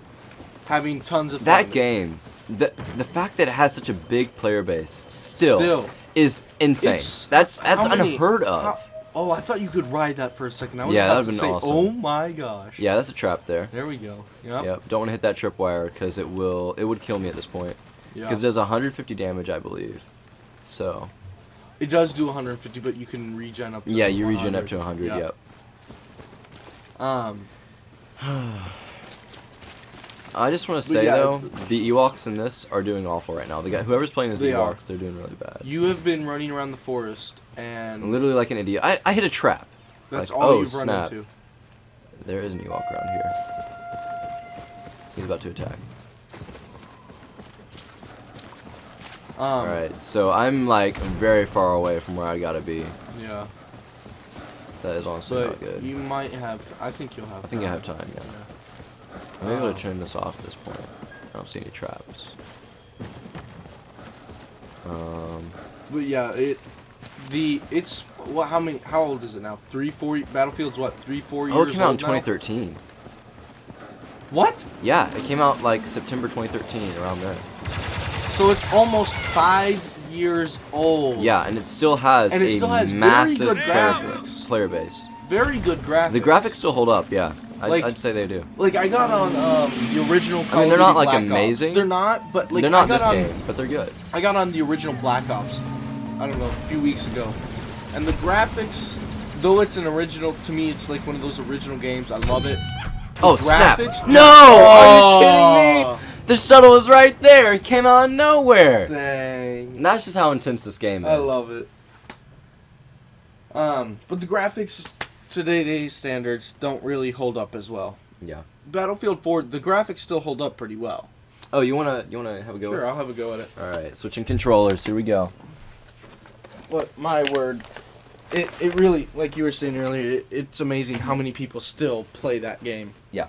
having tons of fun. That game, the fact that it has such a big player base still. Is insane. That's how many- unheard of. Oh, I thought you could ride that for a second. I was Yeah, about that'd to been say, awesome. oh my gosh. Yeah, that's a trap there. There we go. Yep. Yep. Don't want to hit that tripwire because it would kill me at this point. Yeah. Because it does 150 damage, I believe. So. It does do 150, but you can regen up to Yeah, you regen up to 100. Yeah. Yep. I just want to But say yeah, though, the Ewoks in this are doing awful right now. The guy, whoever's playing as the They are. Ewoks, they're doing really bad. You have been running around the forest, and Literally like an idiot. I hit a trap. that's like, all oh, you've run snap. into. There is an Ewok around here. He's about to attack. Alright, so I'm like very far away from where I gotta be. Yeah. That is honestly But not good. you might have. I think you'll have. I think I have time, yeah. I'm able to turn this off at this point. I don't see any traps. But yeah, it's what? How many? How old is it now? 3, 4. Battlefield's what? 3, 4 years Oh, it came out in old now? 2013. What? Yeah, it came out like September 2013, around there. So it's almost 5 years old. Yeah, and it still has And it a still has very massive good player, graphics. player base. Very good graphics. The graphics still hold up, yeah. Like- I'd say they do. Like I got on the original. Call I mean, they're of not Duty like Black Ops. amazing. They're not, but like They're not I got this on, game, but they're good. I got on the original Black Ops. I don't know, a few weeks ago, and the graphics, though it's an original, to me it's like one of those original games. I love it. The Oh, snap. graphics No! Oh. Are you kidding me? The shuttle was right there. It came out of nowhere. Dang. And that's just how intense this game is. I love it. But the graphics to today's standards don't really hold up as well. Yeah. Battlefield 4, the graphics still hold up pretty well. Oh, you wanna have a go? Sure, I'll have a go at it. All right, switching controllers. Here we go. But my word, it really, like you were saying earlier, it's amazing how many people still play that game. Yeah.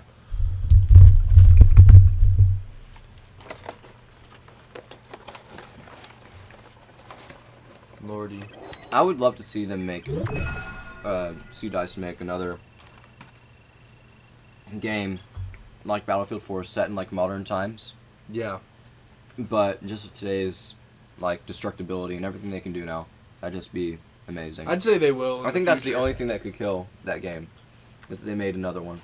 Lordy. I would love to see them make, see DICE make another game like Battlefield 4 set in like modern times, Yeah. but just with today's like destructibility and everything they can do now, that'd just be amazing. I'd say they will. I think that's the only thing that could kill that game, is that they made another one.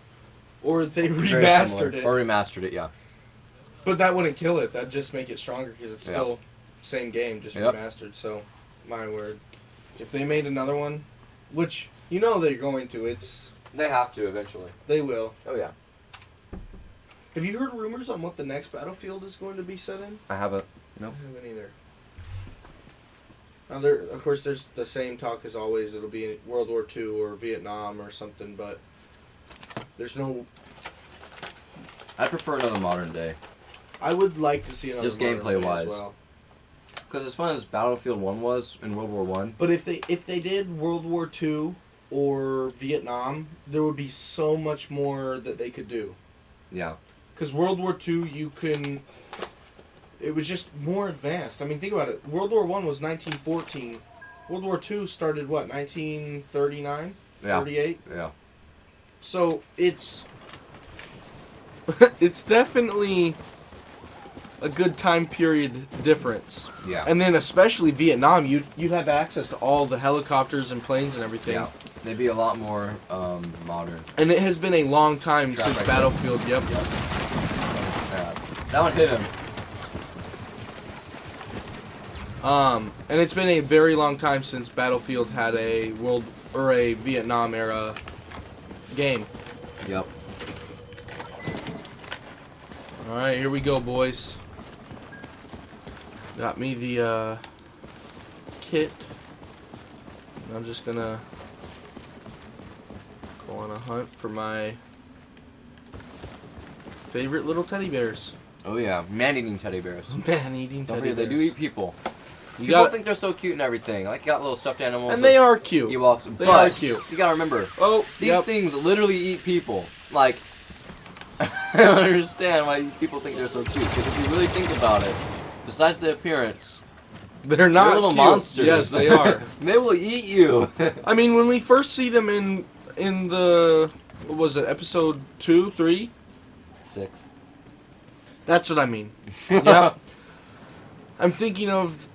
Or they Very remastered similar. it. Or remastered it, yeah. But that wouldn't kill it. That'd just make it stronger because it's Yeah. still same game, just Yep. remastered. So, my word. If they made another one, which you know they're going to, They have to eventually. they will. Oh yeah. Have you heard rumors on what the next Battlefield is going to be set in? I haven't. Nope. I haven't either. Now, of course, there's the same talk as always. It'll be World War II or Vietnam or something, but there's no. I prefer another modern day. I would like to see another. Just modern gameplay day wise. as well. Because as fun as Battlefield 1 was in World War 1, But if they did World War II or Vietnam, there would be so much more that they could do. Yeah. Because World War II, it was just more advanced. I mean, think about it. World War I was 1914. World War II started, what, 1939? Yeah. 38? Yeah. So, it's definitely a good time period difference. Yeah. And then especially Vietnam, you'd have access to all the helicopters and planes and everything. Yeah. They'd be a lot more modern. And it has been a long time Trap since right Battlefield. Yep. That was sad. That one hit him. And it's been a very long time since Battlefield had a Vietnam era game. Yep. All right, here we go, boys. Got me the kit. I'm just gonna go on a hunt for my favorite little teddy bears. Oh yeah, man-eating teddy bears. Man-eating Don't teddy forget, bears. they do eat people. You People got, think they're so cute and everything. Like, got little stuffed animals. and they are cute. Ewoks. They But are cute. you gotta remember, Oh, these yep. things literally eat people. Like, I don't understand why people think they're so cute. Because if you really think about it, besides the appearance, They're not they're little cute. monsters. Yes, they are. They will eat you. I mean, when we first see them in the, what was it, episode 2, 3? 6. That's what I mean. Yep. I'm thinking of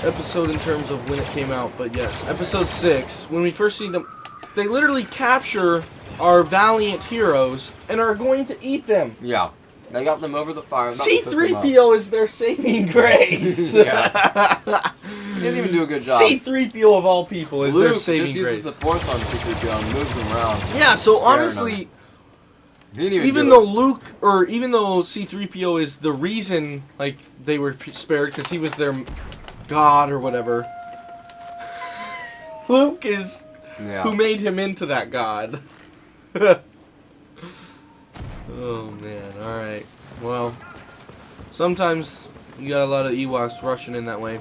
episode in terms of when it came out, but yes, episode 6. When we first see them, they literally capture our valiant heroes and are going to eat them. Yeah. They got them over the fire. not to cook them up. C-3PO is their saving grace. Yeah. He doesn't even do a good job. C-3PO of all people is their Luke saving just grace. uses the force on C-3PO and moves him around. Yeah, so Staring honestly, at him. He didn't even even do though even though C-3PO is the reason, like, they were spared because he was their god or whatever, Luke is Yeah. who made him into that god. Oh man, alright. Well, sometimes you got a lot of Ewoks rushing in that way.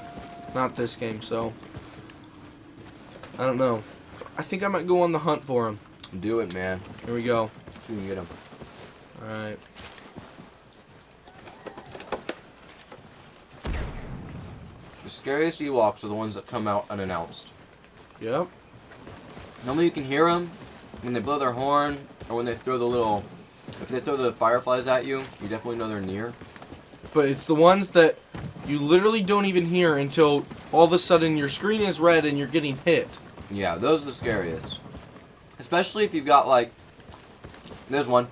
Not this game, so I don't know. I think I might go on the hunt for him. Do it, man. Here we go. See if you can get him. Alright. The scariest Ewoks are the ones that come out unannounced. Yep. Normally you can hear them when they blow their horn or when they throw the little... If they throw the fireflies at you, you definitely know they're near. But it's the ones that you literally don't even hear until all of a sudden your screen is red and you're getting hit. Yeah, those are the scariest. Especially if you've got, like... There's one.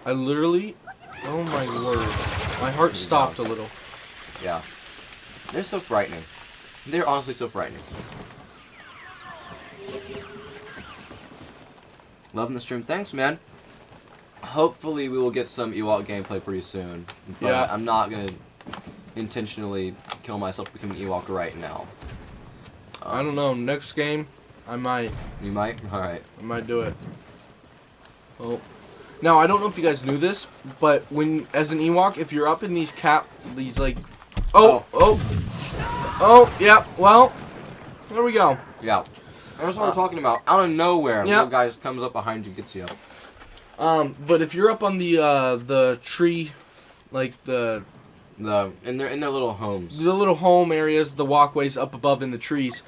I literally... Oh my word. My heart stopped a little. Yeah. They're so frightening. They're honestly so frightening. Loving the stream. Thanks, man. Hopefully we will get some Ewok gameplay pretty soon. But Yeah. I'm not going to intentionally kill myself to become an Ewok right now. I don't know. Next game, I might. You might? Alright. I might do it. Oh. Now, I don't know if you guys knew this, but when, as an Ewok, if you're up in these like... Oh, yeah, well, there we go. Yeah. That's what we're talking about. Out of nowhere, Yep. little guy comes up behind you, gets you. But if you're up on the tree, like in their little homes. the little home areas, the walkways up above in the trees,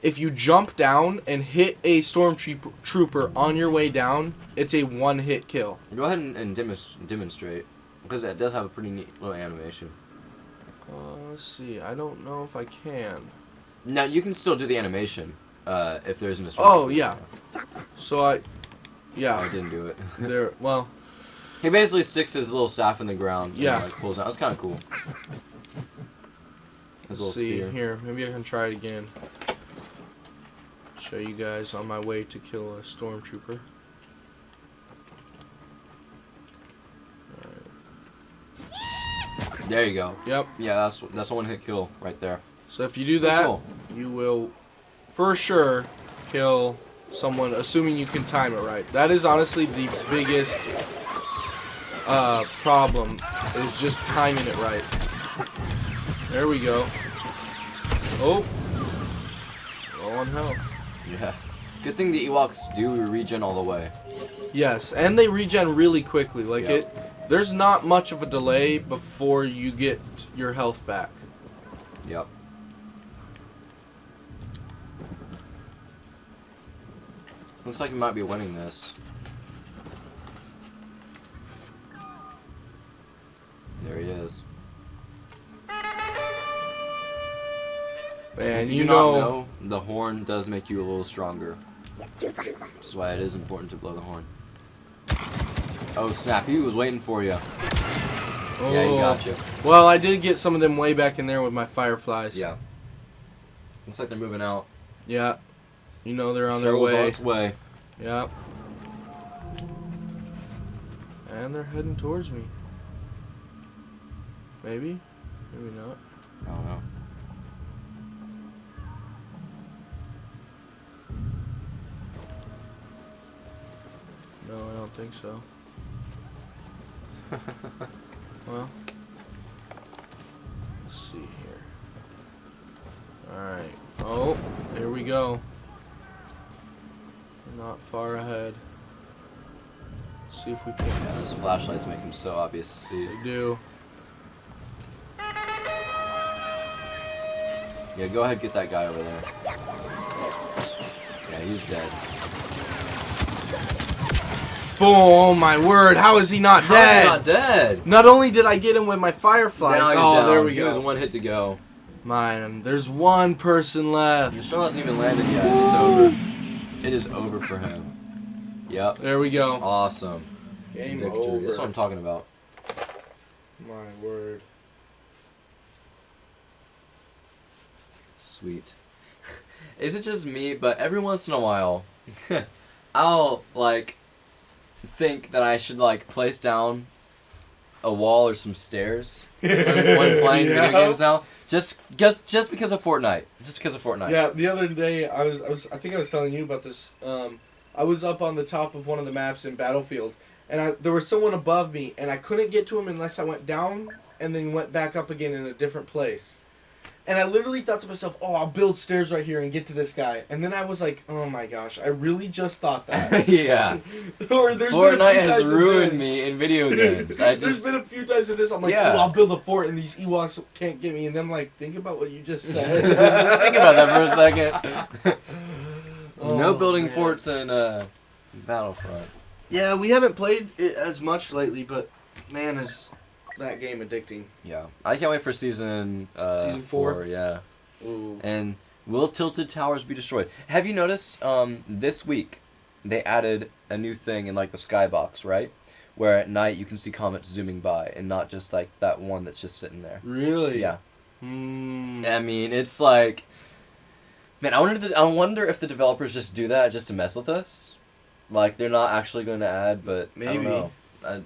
if you jump down and hit a stormtrooper on your way down, it's a one-hit kill. Go ahead and demonstrate, because it does have a pretty neat little animation. Let's see. I don't know if I can. Now you can still do the animation if there isn't a. Oh yeah. So I didn't do it. there. Well, He basically sticks his little staff in the ground. Yeah. And, like, pulls out. That's kind of cool. His little let's see spear. here. Maybe I can try it again. Show you guys on my way to kill a stormtrooper. There you go. Yep. Yeah, that's a one-hit kill right there. So if you do that, Cool. you will, for sure, kill someone, assuming you can time it right. That is honestly the biggest problem, is just timing it right. There we go. Oh. Low on health. Yeah. Good thing the Ewoks do regen all the way. Yes, and they regen really quickly. Like Yep. there's not much of a delay before you get your health back. Yep. Looks like we might be winning this. There he is. And If you do know, not know, the horn does make you a little stronger. Which is why it is important to blow the horn. Oh snap, he was waiting for you. Yeah, he got you. Well, I did get some of them way back in there with my fireflies. Yeah. Looks like they're moving out. Yeah. You know they're on their Show's way. on its way. Yep. And they're heading towards me. Maybe? Maybe not. I don't know. No, I don't think so. Well, let's see here. Alright. Oh, here we go. We're not far ahead. Let's see if we can. Yeah, those flashlights make them so obvious to see. They do. Yeah, go ahead, get that guy over there. Yeah, he's dead. Boom! Oh my word! How is he not How is dead? he not dead? Not only did I get him with my fireflies. Now he's Oh, down. there we He go. was one hit to go. Mine. There's one person left. The show hasn't even landed yet. It's over. It is over for him. Yep. There we go. Awesome. Game Victory. over. That's what I'm talking about. My word. Sweet. Is it just me? But every once in a while, I'll like think that I should like place down a wall or some stairs when playing video games now. Just because of Fortnite. Just because of Fortnite. Yeah, the other day I think I was telling you about this. I was up on the top of one of the maps in Battlefield, and there was someone above me, and I couldn't get to him unless I went down and then went back up again in a different place. And I literally thought to myself, "Oh, I'll build stairs right here and get to this guy." And then I was like, "Oh my gosh, I really just thought that." Yeah. Or there's Fortnite been a few has times ruined of this. me in video games. There's been a few times of this. I'm like, Yeah. "Oh, I'll build a fort, and these Ewoks can't get me." And then I'm like, think about what you just said. Think about that for a second. No Oh, building man. forts in Battlefront. Yeah, we haven't played it as much lately, but man, is that game addicting. Yeah. I can't wait for season Season 4? Yeah. Ooh. And will Tilted Towers be destroyed? Have you noticed this week they added a new thing in like the skybox, right? Where at night you can see comets zooming by and not just like that one that's just sitting there. Really? Yeah. Hmm. I mean, it's like, man, I wonder if the developers just do that just to mess with us. Like they're not actually going to add, but I Maybe. don't know.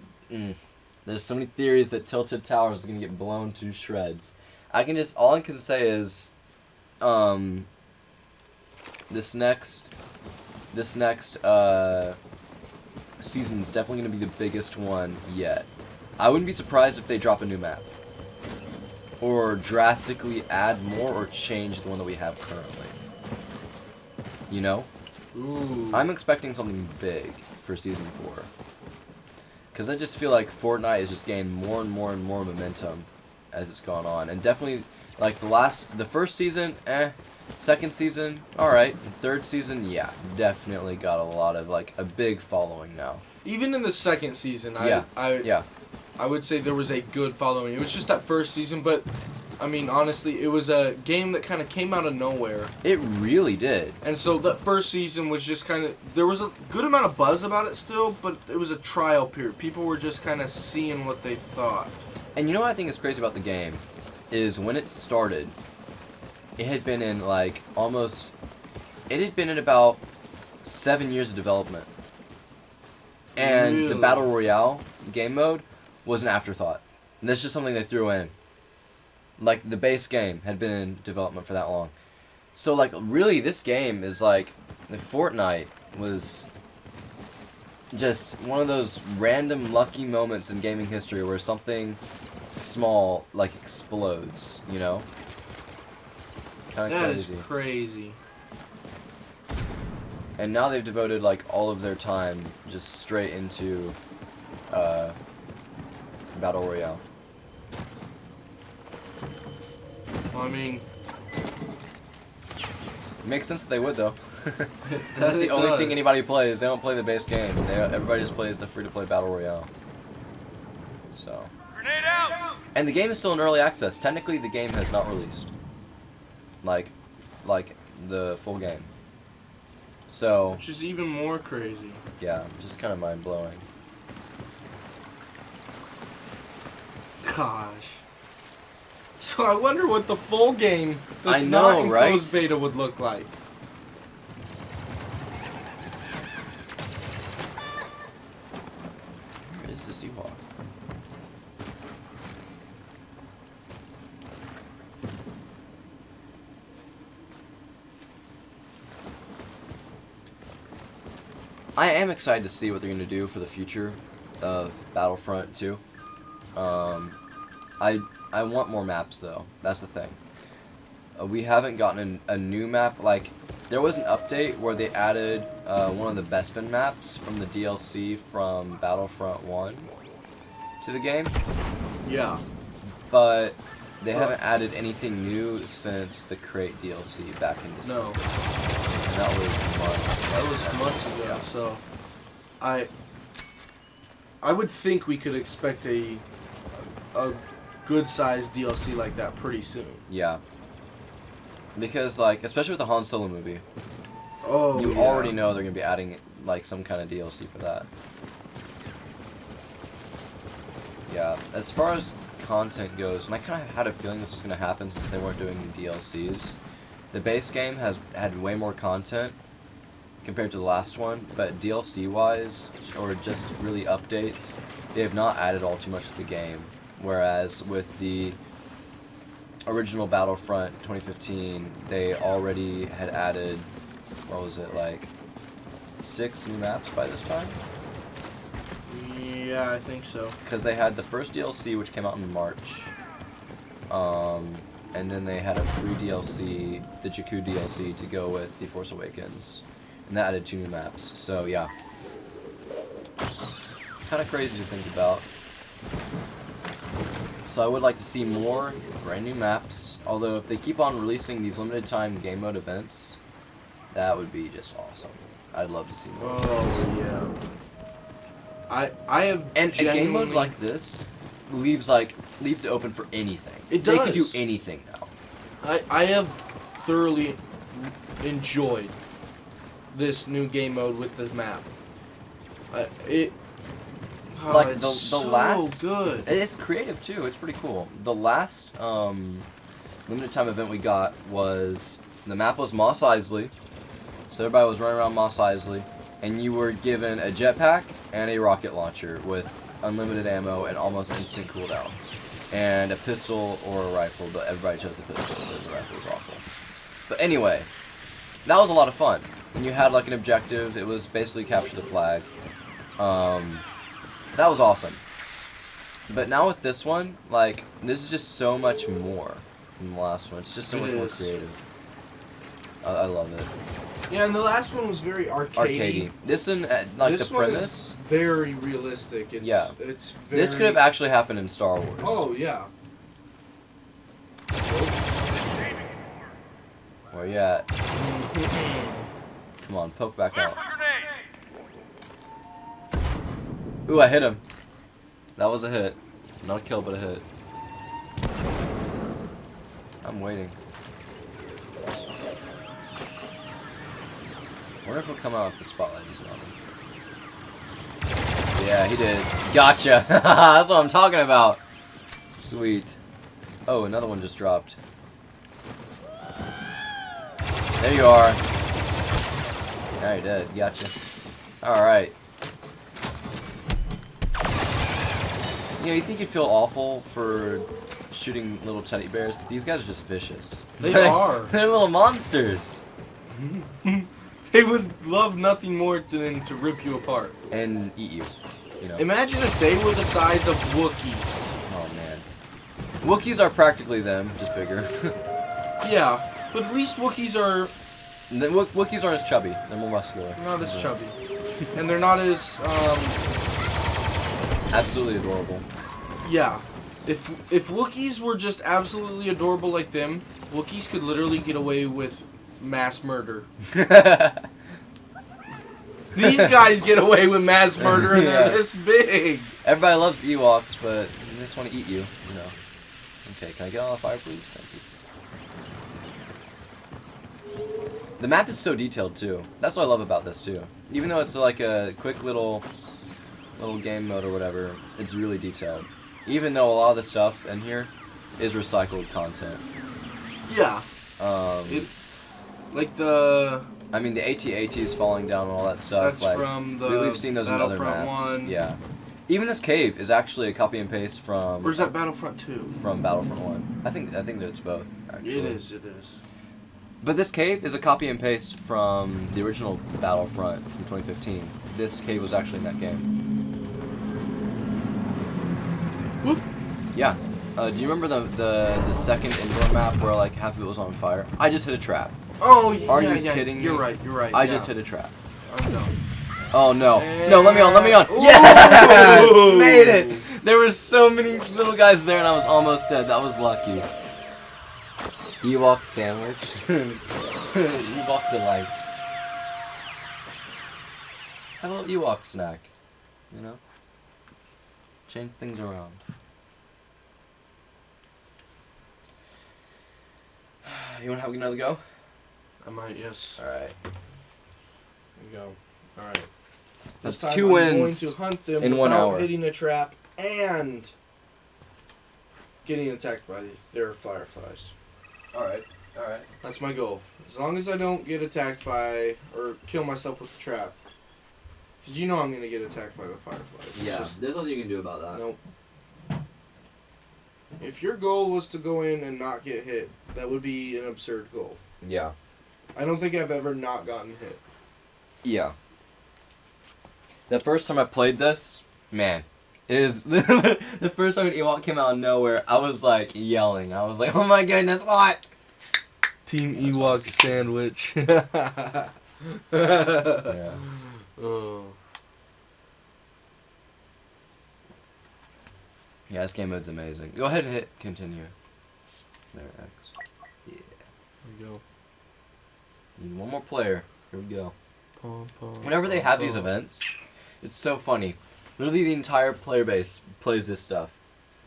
There's so many theories that Tilted Towers is going to get blown to shreds. All I can say is, this next season is definitely going to be the biggest one yet. I wouldn't be surprised if they drop a new map. Or drastically add more or change the one that we have currently. You know? Ooh. I'm expecting something big for season 4. Because I just feel like Fortnite is just gaining more and more and more momentum as it's gone on. And definitely, like the first season, second season, alright. Third season, yeah, definitely got a lot of, like, a big following now. Even in the second season, Yeah. I would say there was a good following. It was just that first season, but I mean, honestly, it was a game that kind of came out of nowhere. It really did. And so that first season was just kind of, there was a good amount of buzz about it still, but it was a trial period. People were just kind of seeing what they thought. And you know what I think is crazy about the game? Is when it started, it had been in like about 7 years of development. And the Really? Battle Royale game mode was an afterthought. And that's just something they threw in. Like, the base game had been in development for that long. So, like, really, this game is like, the Fortnite was just one of those random lucky moments in gaming history where something small, like, explodes, you know? Kinda That crazy. is crazy. And now they've devoted like all of their time just straight into Battle Royale. Well, I mean, Makes sense that they would though. That That's the it only does. thing anybody plays. They don't play the base game. Everybody just plays the free-to-play Battle Royale. So. Grenade out! And the game is still in early access. Technically, the game has not released. Like the full game. So, which is even more crazy. yeah, just kind of mind-blowing. Gosh. So I wonder what the full game that's I know, not in right? closed beta would look like. Where is this Ewok? I am excited to see what they're going to do for the future of Battlefront 2. I want more maps though. That's the thing. We haven't gotten a new map. Like, there was an update where they added one of the Bespin maps from the DLC from Battlefront 1 to the game, Yeah. but they haven't added anything new since the Crate DLC back in December. No. And that was months. That was months ago. So I would think we could expect a good sized DLC like that pretty soon. Yeah. Because, like, especially with the Han Solo movie, Oh, you yeah. already know they're going to be adding, like, some kind of DLC for that. Yeah, as far as content goes, and I kind of had a feeling this was going to happen since they weren't doing DLCs, the base game has had way more content compared to the last one, but DLC-wise, or just really updates, they have not added all too much to the game. Whereas with the original Battlefront 2015, they already had added, what was it, like 6 new maps by this time? Yeah, I think so. Because they had the first DLC, which came out in March, and then they had a free DLC, the Jakku DLC, to go with The Force Awakens, and that added 2 new maps. So yeah, kind of crazy to think about. So I would like to see more brand new maps, although if they keep on releasing these limited time game mode events, that would be just awesome. I'd love to see more. Oh yeah. I have And a game mode genuinely- like this leaves it open for anything. It They could do does. anything now. I have thoroughly enjoyed this new game mode with the map. Like, it's the so last- good. It's creative too. It's pretty cool. The last limited time event we got was the map was Mos Eisley, so everybody was running around Mos Eisley, and you were given a jetpack and a rocket launcher with unlimited ammo and almost instant cooldown, and a pistol or a rifle. But everybody chose the pistol because the rifle was awful. But anyway, that was a lot of fun. And you had like an objective. It was basically capture the flag. That was awesome. But now with this one, like, this is just so much more than the last one. It's just so It much more is. creative. I love it. Yeah, and the last one was very arcadey. Arcadey. This one, like, This the one premise, is very realistic. It's, Yeah. It's very... this could have actually happened in Star Wars. Oh yeah. Where you at? Come on, poke back Clear out. for grenade! Ooh, I hit him. That was a hit. Not a kill, but a hit. I'm waiting. Wonder if he'll come out with the spotlight he's on him. Yeah, he did. Gotcha! That's what I'm talking about! Sweet. Oh, another one just dropped. There you are. Now you're dead. Gotcha. Alright. You know, you think you'd feel awful for shooting little teddy bears, but these guys are just vicious. They are. They're little monsters. They would love nothing more than to rip you apart. And eat you. You know. Imagine if they were the size of Wookiees. Oh man. Wookiees are practically them, just bigger. Yeah, but at least Wookiees are The Wookiees aren't as chubby. They're more muscular. Not as chubby. And they're not as, Absolutely adorable. yeah. If Wookiees were just absolutely adorable like them, Wookiees could literally get away with mass murder. These guys get away with mass murder and they're this big. Everybody loves Ewoks, but they just want to eat you, you know. Okay, can I get on the fire, please? Thank you. The map is so detailed, too. That's what I love about this, too. Even though it's like a quick little game mode or whatever, it's really detailed. Even though a lot of the stuff in here is recycled content. Yeah. Like the... I mean, the AT-ATs falling down and all that stuff. That's like, from the we've seen those in other Battlefront maps. 1. Yeah. Even this cave is actually a copy and paste from... Where's that Battlefront 2? From Battlefront 1. I think that it's both, actually. It is. But this cave is a copy and paste from the original Battlefront from 2015. This cave was actually in that game. Whoop. Yeah. Do you remember the second indoor map where like half of it was on fire? I just hit a trap. Oh, yeah. Are you kidding me? You're right. I just hit a trap. I'm done. Oh no. And... No, let me on. Ooh. Yes! Made it! There were so many little guys there and I was almost dead. That was lucky. Ewok sandwich. Ewok delight. Have a little Ewok snack. You know? Change things around. You wanna have another go? I might, yes. Alright. Here we go. Alright. That's This time 2 I'm wins going to hunt them in 1 without hour. hitting a trap and getting attacked by their fireflies. Alright. That's my goal. As long as I don't get attacked by or kill myself with the trap. Because you know I'm going to get attacked by the fireflies. It's just- there's nothing you can do about that. Nope. If your goal was to go in and not get hit, that would be an absurd goal. Yeah. I don't think I've ever not gotten hit. Yeah. The first time I played this, man, is the first time an Ewok came out of nowhere, I was like yelling. I was like, oh my goodness, what? Team Ewok sandwich. Yeah. Oh. Yeah, this game mode's amazing. Go ahead and hit continue. There, X. Yeah. There we go. Need one more player. Here we go. Pom, pom, Whenever they pom, have these pom. events, it's so funny. Literally the entire player base plays this stuff.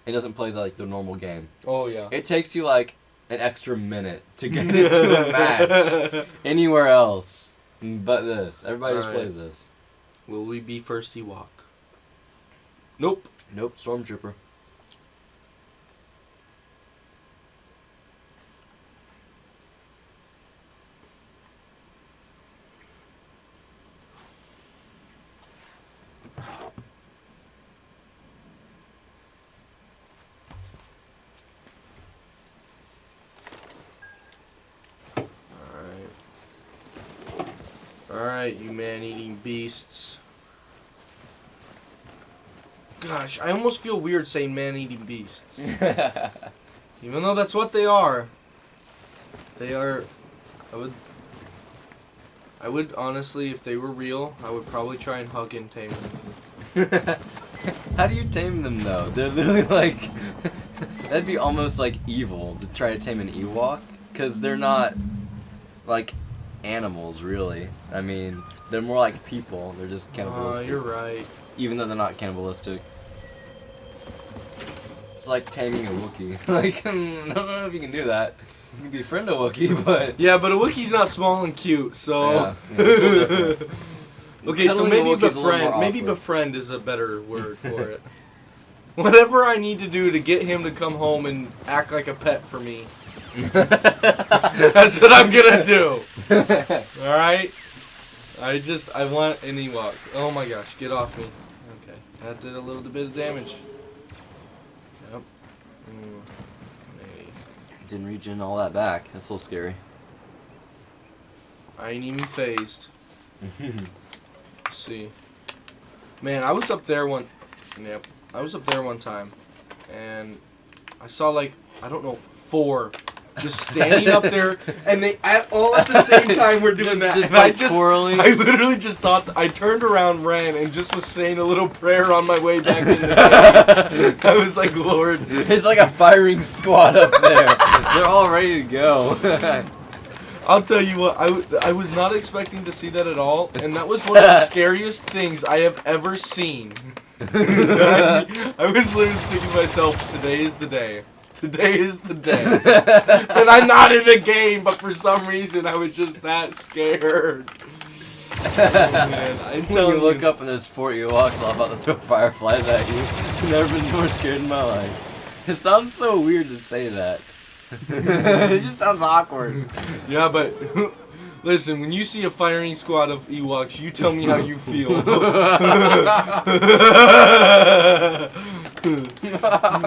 It doesn't play the normal game. Oh, yeah. It takes you like an extra minute to get into a match anywhere else but this. Everybody just Alright. plays this. Will we be first Ewok? Nope. Nope, Stormtrooper. Alright, you man-eating beasts. Gosh, I almost feel weird saying man-eating beasts. Even though that's what they are. They are... I would honestly, if they were real, I would probably try and hug and tame them. How do you tame them though? They're literally like... that'd be almost like evil to try to tame an Ewok. Because they're not like animals really. I mean, they're more like people. They're just cannibalistic. You're right. Even though they're not cannibalistic. It's like taming a Wookiee. Like, I don't know if you can do that. You can befriend a Wookiee, but... Yeah, but a Wookiee's not small and cute, so... Yeah, it's a little different. Okay, so Cuddling a maybe Wookiee's a little befriend. more Maybe awkward. befriend is a better word for it. Whatever I need to do to get him to come home and act like a pet for me. That's what I'm gonna do. Alright? I want an Ewok. Oh my gosh, get off me. Okay, that did a little bit of damage. Yep. Maybe. Didn't regen all that back. That's a little scary. I ain't even phased. Let's see. Man, I was up there one... Yep. I was up there one time, and I saw, like, I don't know, 4 just standing up there, and they all at the same time were doing that. Just And like twirling. I literally just thought, I turned around, ran, and just was saying a little prayer on my way back in the cave. I was like, Lord. It's like a firing squad up there. They're all ready to go. I'll tell you what, I was not expecting to see that at all, and that was one of the scariest things I have ever seen. I was literally thinking to myself, today is the day. Today is the day. And I'm not in the game, but for some reason I was just that scared. Oh, man. When you look up and there's 4 Ewoks all about to throw fireflies at you. I've never been more scared in my life. It sounds so weird to say that. It just sounds awkward. Yeah, but listen, when you see a firing squad of Ewoks, you tell me how you feel.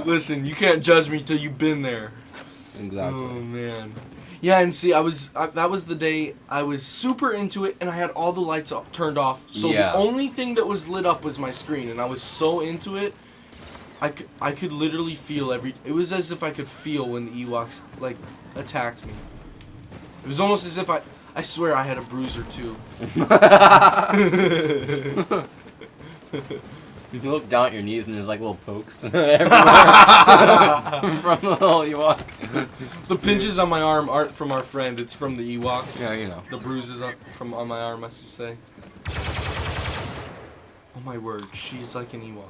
Listen, you can't judge me till you've been there. Exactly. Oh man. Yeah, and see, that was the day I was super into it, and I had all the lights turned off. So Yeah. the only thing that was lit up was my screen, and I was so into it. I could literally feel it was as if I could feel when the Ewoks, like, attacked me. It was almost as if I swear I had a bruise or two. You look down at your knees and there's like little pokes everywhere from the little Ewok. The pinches on my arm aren't from our friend, it's from the Ewoks. Yeah, you know. The bruises on my arm, I should say. Oh my word, she's like an Ewok.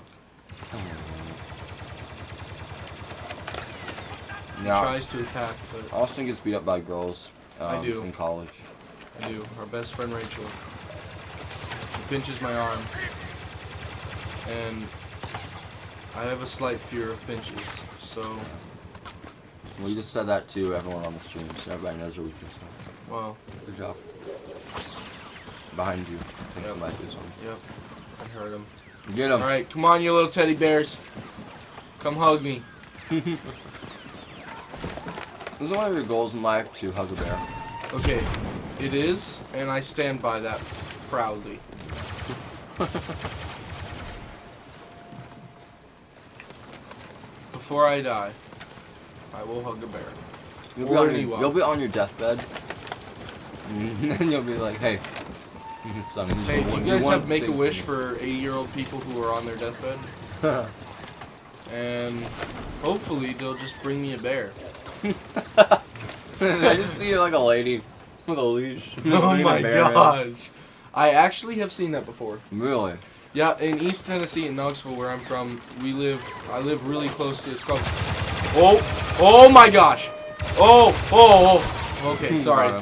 Yeah. Tries to attack, but Austin gets beat up by girls I do. in college. I do. Our best friend Rachel. She pinches my arm. And I have a slight fear of pinches, so... Well, you just said that to everyone on the stream, so everybody knows your weakness. Wow. Good job. Behind you. I think Yep. somebody did something. Yep. I heard him. Get him. Alright, come on, you little teddy bears. Come hug me. Isn't one of your goals in life to hug a bear? Okay, it is, and I stand by that proudly. Before I die, I will hug a bear. Or an Ewok. You'll be on your deathbed, and then you'll be like, "Hey, son, Hey, do you guys have Make-A-Wish for 80-year-old people who are on their deathbed? And hopefully they'll just bring me a bear. I just see like a lady with a leash. Oh bringing a my bear in. gosh. I actually have seen that before. Really? Yeah, in East Tennessee, in Knoxville, where I'm from, I live really close to, it's called, oh my gosh. Okay, sorry.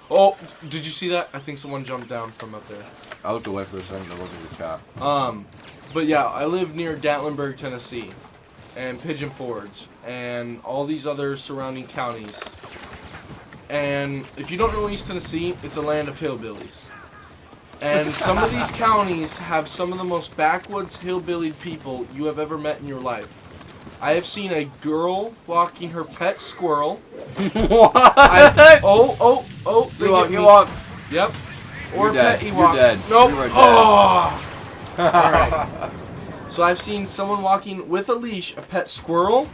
Oh, did you see that? I think someone jumped down from up there. I looked away for a second to look at the chat. But yeah, I live near Gatlinburg, Tennessee, and Pigeon Forge, and all these other surrounding counties. And if you don't know East Tennessee, it's a land of hillbillies. And some of these counties have some of the most backwoods hillbilly people you have ever met in your life. I have seen a girl walking her pet squirrel. What? You walk. Yep. Or You're dead. pet Ewok. You're dead. Nope. You are dead. Oh. Alright. So I've seen someone walking with a leash, a pet squirrel,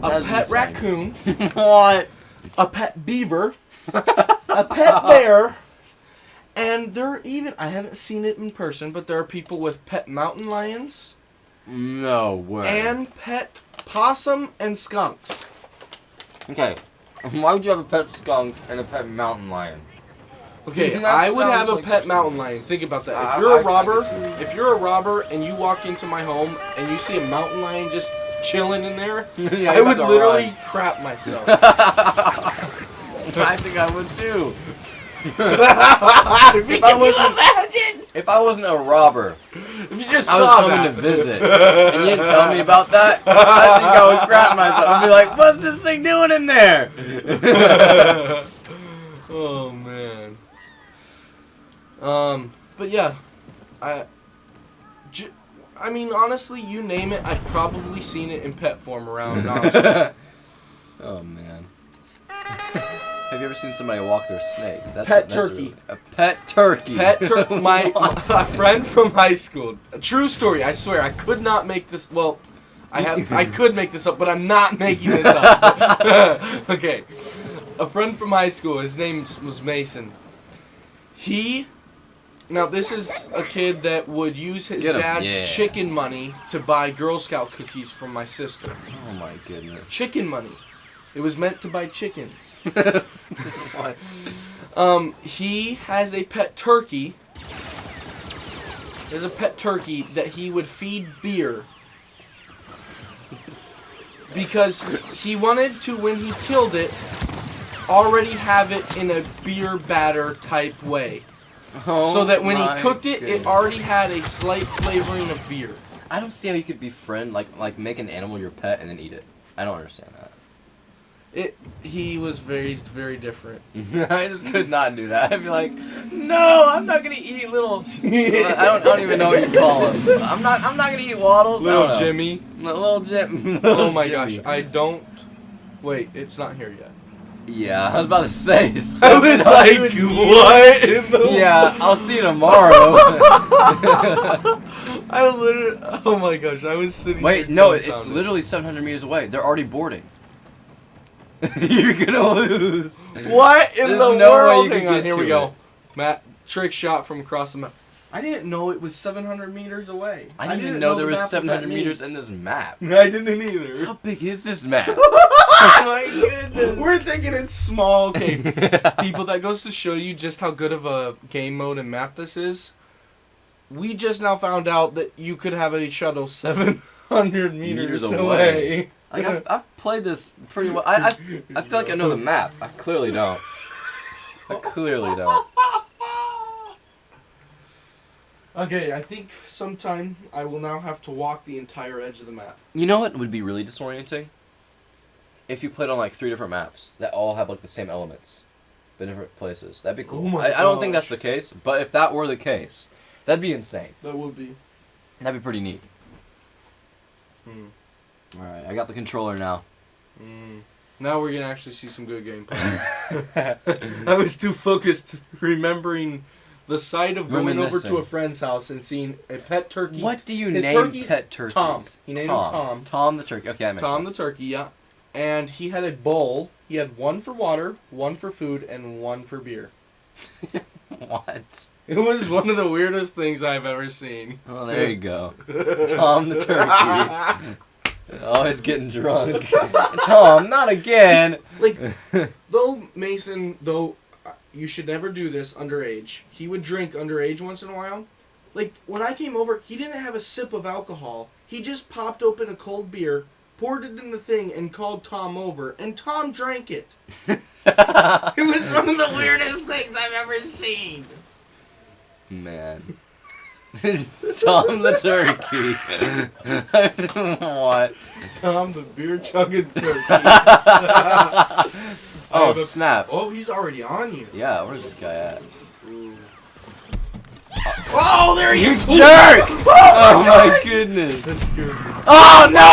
a That's pet insane. raccoon, What? a pet beaver, a pet bear, and there are even, I haven't seen it in person, but there are people with pet mountain lions No way. and pet possum and skunks. Okay. Why would you have a pet skunk and a pet mountain lion? Okay, That I would sounds have a like pet such a- mountain lion. Think about that. I- If you're a I robber, get you. if you're a robber and you walk into my home and you see a mountain lion just chilling in there, Yeah, I you're would about to literally run. crap myself. I think I would too. Imagine If I wasn't a robber, if you just I was saw coming that. to visit, and you didn't tell me about that, I think I would crap myself. I'd be like, what's this thing doing in there? Oh man. But yeah, I mean, honestly, you name it, I've probably seen it in pet form around Knoxville. Oh man. Have you ever seen somebody walk their snake? Pet turkey. A pet turkey. My friend from high school. A true story, I swear. I could not make this. Well, I could make this up, but I'm not making this up. Okay. A friend from high school, his name was Mason. Now this is a kid that would use his dad's chicken money to buy Girl Scout cookies from my sister. Oh my goodness. Chicken money. It was meant to buy chickens. What? He has a pet turkey. There's a pet turkey that he would feed beer. Because he wanted to, when he killed it, already have it in a beer batter type way. Oh, so that when he my cooked it, goodness. it already had a slight flavoring of beer. I don't see how you could befriend, like make an animal your pet and then eat it. I don't understand that. He was raised very different. I just could not do that. I'd be like, no, I'm not gonna eat little. I don't even know what you call him. I'm not gonna eat waddles. Little Jimmy. Little Jim. Oh my gosh, I don't. Wait, it's not here yet. Yeah, I was about to say. I was like, what in the Yeah, I'll see you tomorrow. I literally. Oh my gosh, I was sitting. Wait, there no, it's dumbfounded. literally 700 meters away. They're already boarding. You're gonna lose. What in There's the no way world? you can Hang on, get here to we go. it. Matt, trick shot from across the map. I didn't know it was 700 meters away. I didn't even know there the was map 700 that neat. meters in this map. I didn't either. How big is this map? Oh my goodness. We're thinking it's small. Okay, people, that goes to show you just how good of a game mode and map this is. We just now found out that you could have a shuttle 700 meters away. Like I've played this pretty well. I feel like I know the map. I clearly don't. I clearly don't. Okay, I think sometime I will now have to walk the entire edge of the map. You know what would be really disorienting? If you played on like 3 different maps that all have like the same elements, but different places. That'd be cool. Oh my I don't think gosh. that's the case, but if that were the case, that'd be insane. That would be. That'd be pretty neat. Alright, I got the controller now. Now we're gonna actually see some good gameplay. I was too focused remembering the sight of going over to a friend's house and seeing a pet turkey. What do you His name turkey? pet turkeys? Tom. He named him Tom. Tom the turkey. Okay, that makes Tom sense. the turkey, yeah. And he had a bowl. He had one for water, one for food, and one for beer. What? It was one of the weirdest things I've ever seen. Oh, there you go. Tom the turkey. Always getting drunk. Tom, not again. Like, though Mason, you should never do this underage. He would drink underage once in a while. Like, when I came over, he didn't have a sip of alcohol. He just popped open a cold beer, poured it in the thing, and called Tom over. And Tom drank it. It was one of the weirdest things I've ever seen. Man. Tom the turkey. What? Tom the beer chugging turkey. Oh, snap. Oh, he's already on you. Yeah, where's this guy at? Oh, there he is! Jerk! Oh my goodness. That scared me. Oh no!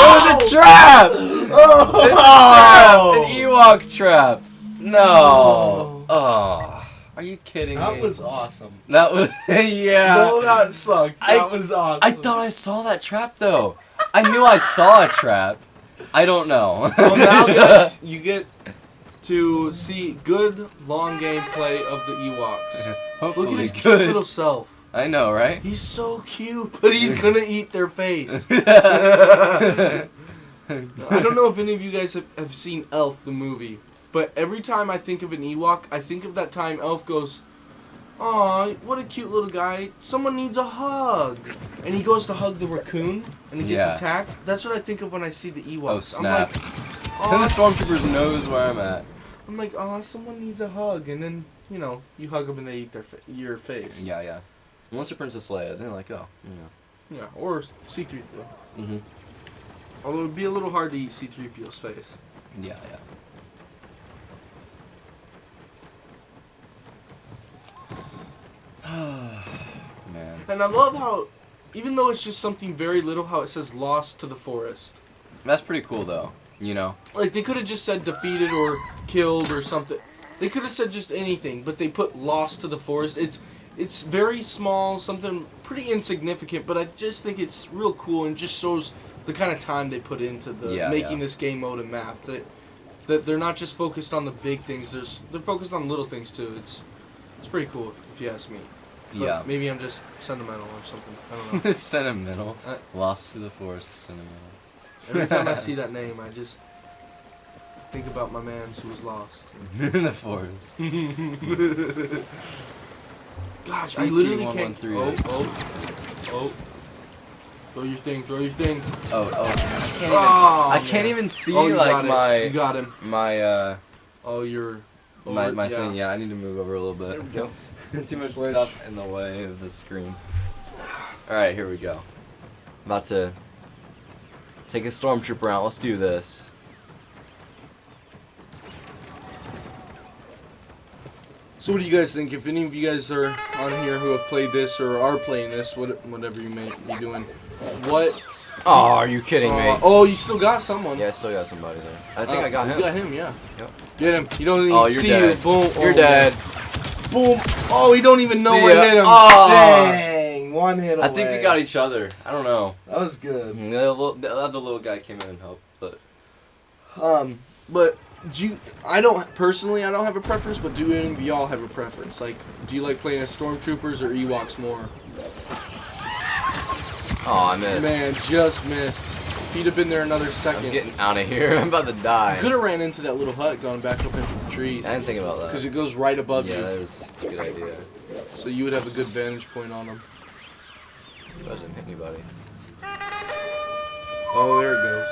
It was a trap! Oh! An Ewok trap. No. Oh. Are you kidding me? That was awesome. That was yeah. No, that sucked. That was awesome. I thought I saw that trap though. I knew I saw a trap. I don't know. Well, now guys, you get to see good long gameplay of the Ewoks. Hopefully Look at his cute good. little self. I know, right? He's so cute, but he's gonna eat their face. I don't know if any of you guys have seen Elf, the movie, but every time I think of an Ewok, I think of that time Elf goes, "Aw, what a cute little guy. Someone needs a hug." And he goes to hug the raccoon, and he gets attacked. That's what I think of when I see the Ewoks. Oh, snap. I'm like, The Stormtroopers knows where I'm at. I'm like, "Aw, someone needs a hug." And then, you know, you hug them and they eat your face. Yeah, yeah. Unless you're Princess Leia, then like, oh, yeah. Yeah, or C-3PO. Mm-hmm. Although it would be a little hard to eat C-3PO's face. Yeah, yeah. Man. And I love how, even though it's just something very little, how it says "lost to the forest." That's pretty cool, though. You know? Like, they could have just said defeated or killed or something. They could have said just anything, but they put "lost to the forest." it's very small, something pretty insignificant, but I just think it's real cool and just shows the kind of time they put into making this game mode and map. That they're not just focused on the big things. They're focused on little things too. It's pretty cool if you ask me. But Yeah. maybe I'm just sentimental or something. I don't know. Sentimental. Lost to the forest is sentimental. Every time I see that name, I just think about my man who was lost. In the forest. Gosh, I literally can't. 113. Oh. Throw your thing. Oh. I can't even see Oh, you like got it. You got him. my Oh, you're. my thing. Yeah, I need to move over a little bit. There we go. Too much Switch. stuff in the way of the screen. All right, here we go. About to take a stormtrooper out. Let's do this. So what do you guys think? If any of you guys are on here who have played this or are playing this, whatever you may be doing, what? Oh, are you kidding me? Oh, you still got someone. Yeah, I still got somebody there. I think I got him. You got him, yeah. Yep. Get him. You don't even Oh, you're see dead. you. Boom. You're dead. Boom. Oh, he don't even know See where ya. to hit him. Oh. Dang. One hit away. I think we got each other. I don't know. That was good. The other little guy came in and helped, but But I don't have a preference, but do any of y'all have a preference? Like, do you like playing as Stormtroopers or Ewoks more? oh, I missed. Man, just missed. If he'd have been there another second. I'm getting out of here. I'm about to die. Could have ran into that little hut going back up into the trees. I didn't think about that. Because it goes right above Yeah, you. that was a good idea. So you would have a good vantage point on them. Doesn't hit anybody. Oh, there it goes.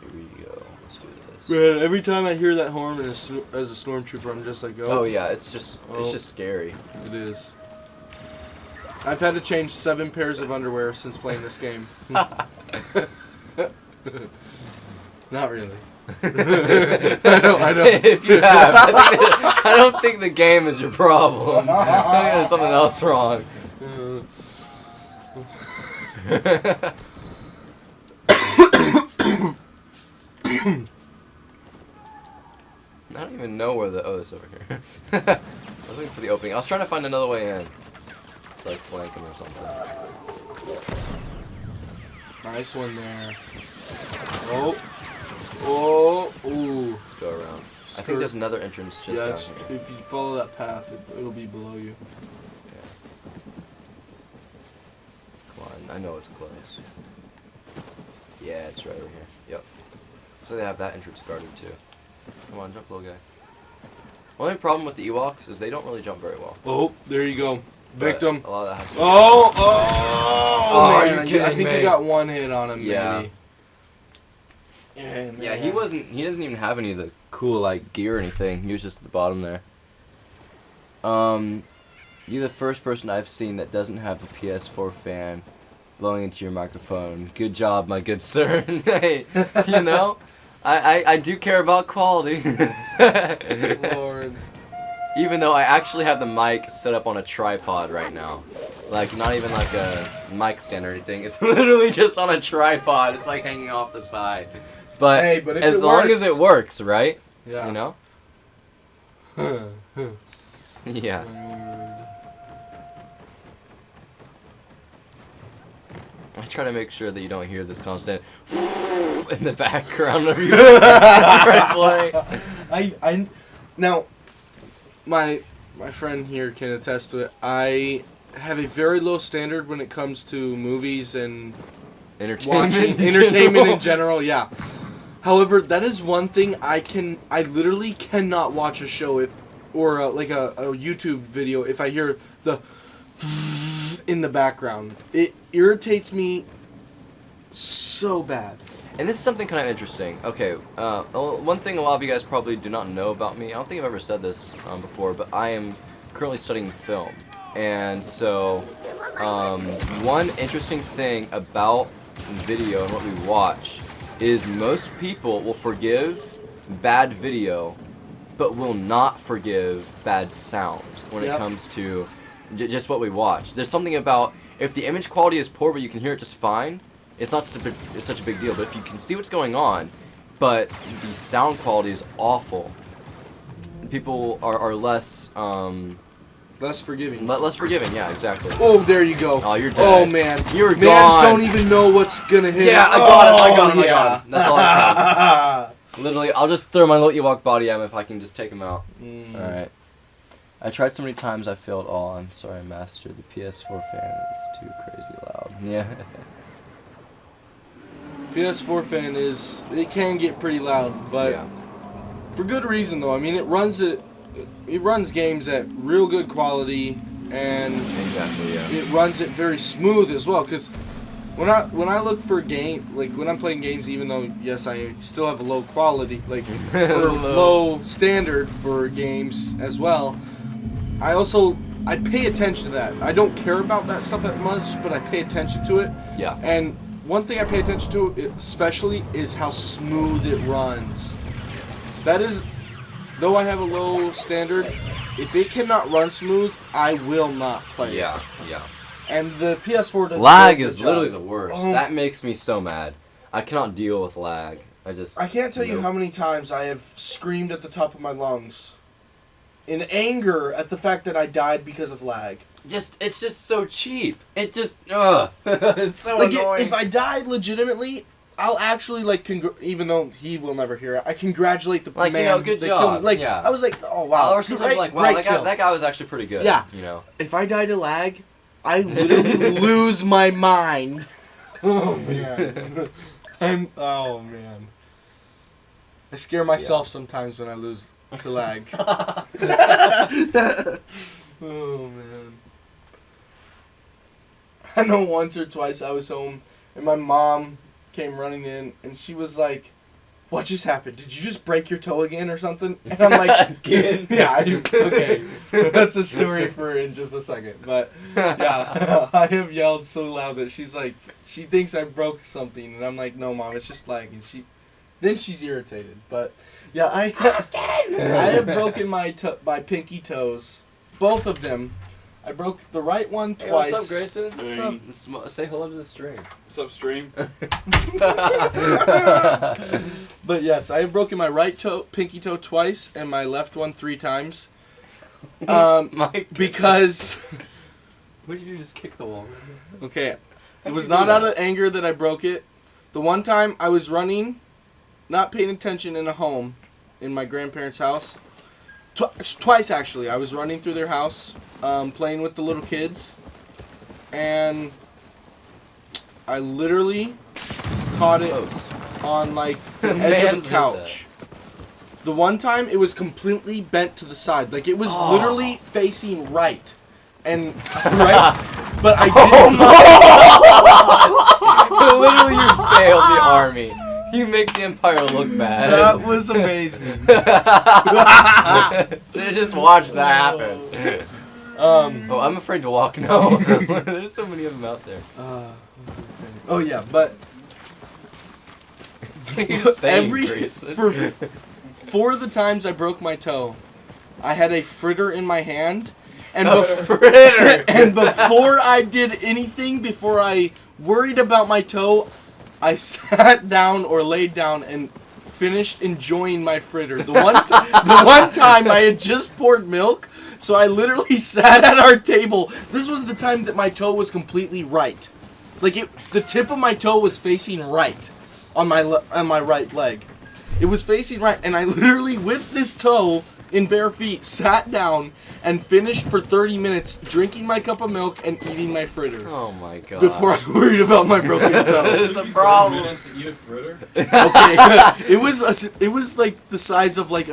Here we go. Let's do this. Man, every time I hear that horn as a Stormtrooper, I'm just like, Oh yeah, it's just scary. It is. I've had to change 7 pairs of underwear since playing this game. Not really. I don't. If you have, I don't think the game is your problem. I think there's something else wrong. I don't even know where it's over here. I was looking for the opening. I was trying to find another way in. It's like flank him or something. Nice one there. Oh, ooh. Let's go around. I think there's another entrance just down here. If you follow that path, it'll be below you. Yeah. Come on, I know it's close. Yeah, it's right over here. Yep. So they have that entrance guarded too. Come on, jump, little guy. Only problem with the Ewoks is they don't really jump very well. Oh, there you go. But Victim. a lot of that has to Oh, are man. you kidding I think me? you got one hit on him, Yeah. maybe. Yeah, man. Yeah, he doesn't even have any of the cool, like, gear or anything. He was just at the bottom there. You're the first person I've seen that doesn't have a PS4 fan blowing into your microphone. Good job, my good sir. Hey, you know, I do care about quality. Lord. Even though I actually have the mic set up on a tripod right now. Like, not even like a mic stand or anything. It's literally just on a tripod. It's like hanging off the side. But, Hey, but if as it long works. as it works, right? Yeah. You know? Yeah. I try to make sure that you don't hear this constant in the background whenever you play. Now, my friend here can attest to it. I have a very low standard when it comes to movies and Entertainment in general. Yeah. However, that is one thing I literally cannot watch a show or a YouTube video if I hear the in the background. It irritates me so bad. And this is something kind of interesting. Okay, one thing a lot of you guys probably do not know about me, I don't think I've ever said this before, but I am currently studying film. And so, one interesting thing about video and what we watch is most people will forgive bad video, but will not forgive bad sound when it comes to just what we watch. There's something about, if the image quality is poor but you can hear it just fine, it's not such a big deal. But if you can see what's going on, but the sound quality is awful, people are less Less forgiving. Less forgiving, yeah, exactly. Oh, there you go. Oh, you're dead. Oh, man. You're Mans gone. don't even know what's gonna hit. Yeah, I got him. That's all that counts. Yeah. Literally, I'll just throw my little Ewok body at him if I can just take him out. Mm. Alright. I tried so many times I failed all. I'm sorry, Master. The PS4 fan is too crazy loud. Yeah. PS4 fan it can get pretty loud, but yeah. for good reason though. I mean, it runs games at real good quality, and Exactly, yeah. it runs it very smooth as well. Because when I look for when I'm playing games, even though yes I still have a low quality or low standard for games as well, I pay attention to that. I don't care about that stuff that much, but I pay attention to it. Yeah. And one thing I pay attention to especially is how smooth it runs. That is, though I have a low standard, if it cannot run smooth, I will not play it. Yeah, yeah. And the PS4 does Lag a is good literally job. the worst. That makes me so mad. I cannot deal with lag. I can't tell you how many times I have screamed at the top of my lungs in anger at the fact that I died because of lag. It's just so cheap. It just it's so Like annoying. if I died legitimately, I'll actually even though he will never hear it, I congratulate the man. Good that killed job. me. Yeah. I was like, oh wow. or sometimes great, wow, great kill. that guy was actually pretty good. Yeah. You know. If I die to lag, I literally lose my mind. Oh man. Oh man. I scare myself sometimes when I lose to lag. Oh man. I know once or twice I was home and my mom came running in and she was like, "What just happened? Did you just break your toe again or something?" And I'm like, Again? "Yeah, okay." That's a story for in just a second. But yeah, I have yelled so loud that she's like, she thinks I broke something, and I'm like, "No, Mom, it's just lag." And she's irritated. But yeah, I have broken my pinky toes, both of them. I broke the right one twice. Hey, what's up, Grayson? What's up? Say hello to the stream. What's up, stream? But yes, I have broken my right pinky toe twice, and my left one 3 times. Because. What did you just kick the wall? Okay, it was not out of anger that I broke it. The one time I was running, not paying attention in a home, in my grandparents' house. Twice actually, I was running through their house, playing with the little kids, and I literally caught it on like the edge of the couch. The one time it was completely bent to the side, like it was literally facing right, and right, but I didn't. Literally, you failed the army. You make the Empire look bad. That was amazing. Just watch that happen. Oh, I'm afraid to walk now. There's so many of them out there. Oh yeah, but What are you saying, Grayson? for the times I broke my toe, I had a fritter in my hand, and fritter. and before I did anything, before I worried about my toe, I sat down or laid down and finished enjoying my fritter. The one time I had just poured milk, so I literally sat at our table. This was the time that my toe was completely right. Like the tip of my toe was facing right on my right leg. It was facing right, and I literally, with this toe in bare feet, sat down and finished for 30 minutes drinking my cup of milk and eating my fritter. Oh my god. Before I worried about my broken toe. It's a problem. To eat a fritter? Okay, it was like the size of like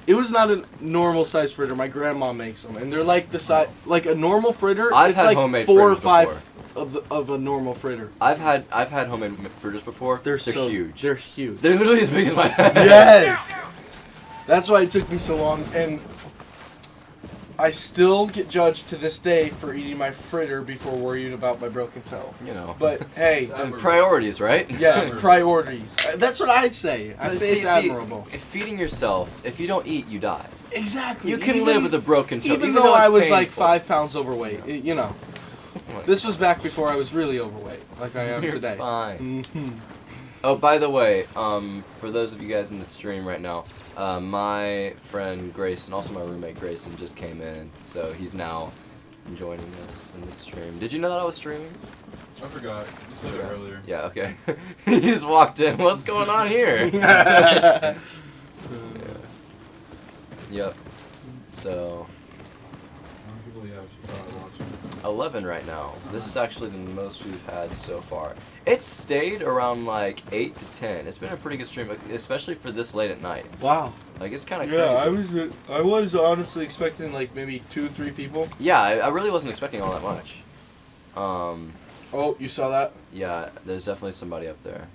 it was not a normal size fritter. My grandma makes them, and they're like the size like a normal fritter. I've it's had like homemade 4 or fritters 5 of a normal fritter. I've had homemade fritters before. They're so huge. They're huge. They're literally as big as my head. Yes. That's why it took me so long, and I still get judged to this day for eating my fritter before worrying about my broken toe. You know. But hey, Priorities, right? yes, priorities. That's what I say. I say it's admirable. If feeding yourself, if you don't eat, you die. Exactly. You can live with a broken toe. Even though I it's was like painful. 5 pounds overweight, you know. This was back before I was really overweight, like I am You're today. fine. Mhm. Oh, by the way, for those of you guys in the stream right now, my friend Grayson, also my roommate Grayson, just came in, so he's now joining us in the stream. Did you know that I was streaming? I forgot. You said it earlier. Yeah, okay. He just walked in. What's going on here? Yeah. Yep. So, How many people do you have watching? 11 right now. This is actually the most we've had so far. It's stayed around like 8 to 10. It's been a pretty good stream, especially for this late at night. Wow. Like, it's kind of Yeah, crazy. I was honestly expecting like maybe 2-3 people. Yeah, I really wasn't expecting all that much. Oh, you saw that? Yeah, there's definitely somebody up there.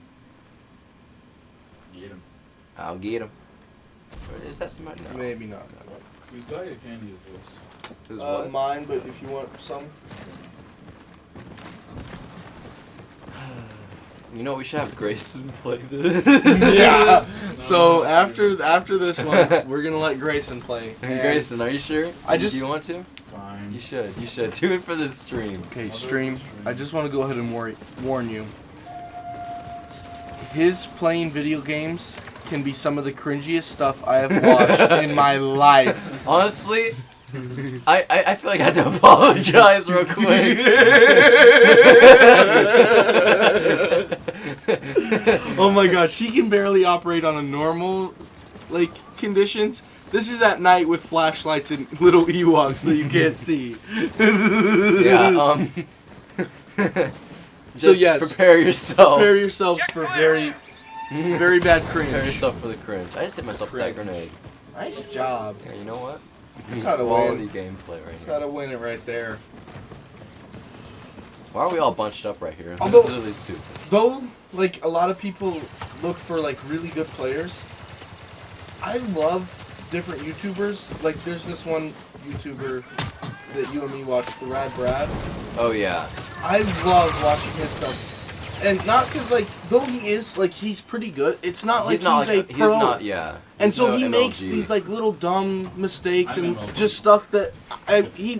Get him. I'll get him. Is that somebody? No. Maybe not. Whose bag of candy is this? Who's what? Mine, but if you want some. You know, we should have Grayson play this. Yeah. So after this one, we're gonna let Grayson play. And Grayson, are you sure? Do you want to? Fine. You should. You should. Do it for this stream. Okay, stream. I just want to go ahead and warn you. His playing video games can be some of the cringiest stuff I have watched in my life. Honestly, I feel like I have to apologize real quick. Oh my gosh, he can barely operate on a normal, like, conditions. This is at night with flashlights and little Ewoks that you can't see. Yeah, So just yes, prepare yourself. prepare yourselves for very, very bad cringe. Prepare yourself for the cringe. I just hit myself with that grenade. Nice job. Yeah, you know what? That's how to Quality win. gameplay right Just here. gotta win it right there. Why are we all bunched up right here? Although- This is really stupid. Though, like, a lot of people look for, like, really good players, I love different YouTubers. Like, there's this one YouTuber that you and me watch, the Rad Brad. Oh yeah. I love watching his stuff. And not because, like, though he is, like, he's pretty good, it's not like he's a pro. He's not. Yeah. And He's so no he makes MLG. these, like, little dumb mistakes I'm and MLG. just stuff that he's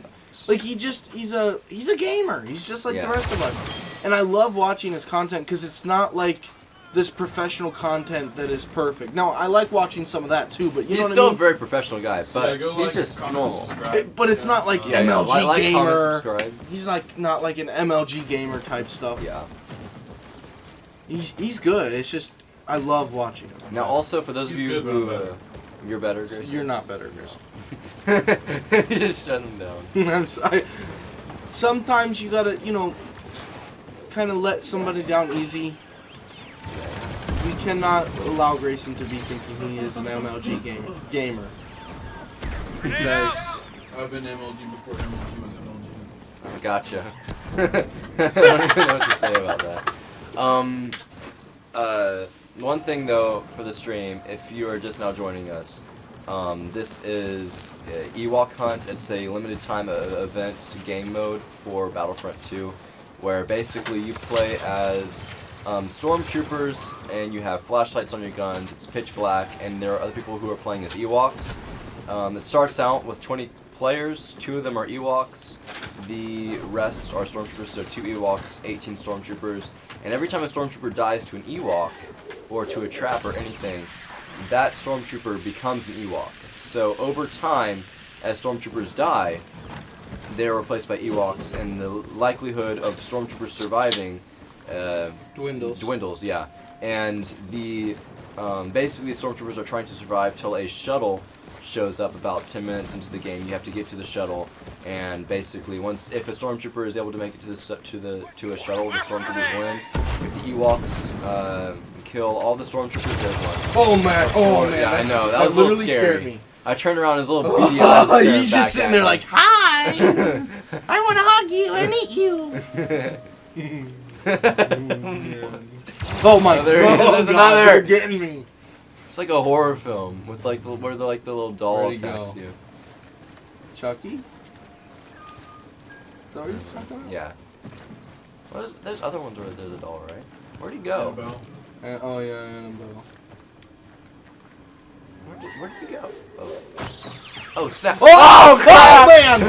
a gamer. He's just like Yeah. the rest of us. And I love watching his content because it's not like this professional content that is perfect. Now, I like watching some of that too, but you know He's what still I a mean? very professional guy, So but yeah, go he's like, just comment, normal. subscribe. But it's not like Yeah, MLG yeah. Like, comment, gamer. subscribe. He's like not like an MLG gamer type stuff. Yeah. He's good. It's just I love watching him. Now, also for those of He's you good, but who I'm better. you're better, Grayson. You're not better, Grayson. You just shut him down. I'm sorry. Sometimes you gotta, kind of let somebody down easy. We cannot allow Grayson to be thinking he is an MLG gamer. Because I've been MLG before MLG was MLG. Gotcha. I don't even know what to say about that. One thing though for the stream, if you are just now joining us, this is Ewok Hunt. It's a limited time event game mode for Battlefront 2, where basically you play as stormtroopers and you have flashlights on your guns. It's pitch black, and there are other people who are playing as Ewoks. It starts out with 20 players. 2 of them are Ewoks. The rest are stormtroopers, so 2 Ewoks, 18 stormtroopers. And every time a stormtrooper dies to an Ewok, or to a trap or anything, that stormtrooper becomes an Ewok. So over time, as stormtroopers die, they're replaced by Ewoks, and the likelihood of stormtroopers surviving dwindles, yeah. And the basically, stormtroopers are trying to survive till a shuttle shows up about 10 minutes into the game. You have to get to the shuttle, and basically, if a stormtrooper is able to make it to a shuttle, the stormtroopers win. If the Ewoks kill all the stormtroopers, there's one. oh man, Yeah, I know, that was a little literally scary. scared me. I turned around, his little beady eyes staring He's back just sitting at there me. like, hi, I want to hug you and eat you. Oh my Oh, there he is. God, There's God, another. they're getting me. It's like a horror film with like where the little doll Where'd he attacks go? you. Chucky? Is that what you're talking about? Yeah. Well, there's other ones where there's a doll, right? Where'd he go? Annabelle. Oh yeah, Annabelle. Where'd he go? Oh snap! Oh crap! man!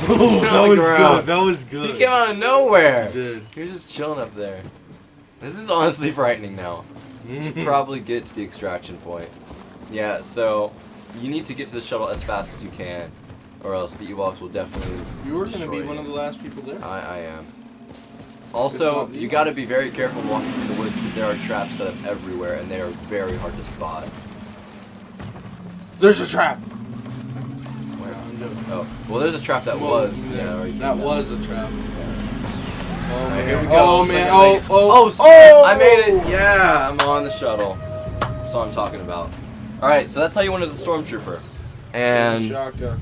That was good. That was good. He came out of nowhere. He did. He was just chilling up there. This is honestly frightening now. You should probably get to the extraction point. Yeah, so you need to get to the shuttle as fast as you can, or else the Ewoks will definitely You were gonna destroy be one you. of the last people there. I am. Also, you gotta be very careful walking through the woods because there are traps set up everywhere and they are very hard to spot. There's a trap. Where? I'm joking. Oh, well, there's a trap that was. Yeah, where you that came down. was a trap. Oh Alright, man! here we go. Oh Looks man! like I made it. Oh! Snap! I made it! Yeah, I'm on the shuttle. That's what I'm talking about. Alright, so that's how you win as a stormtrooper. And Shaka.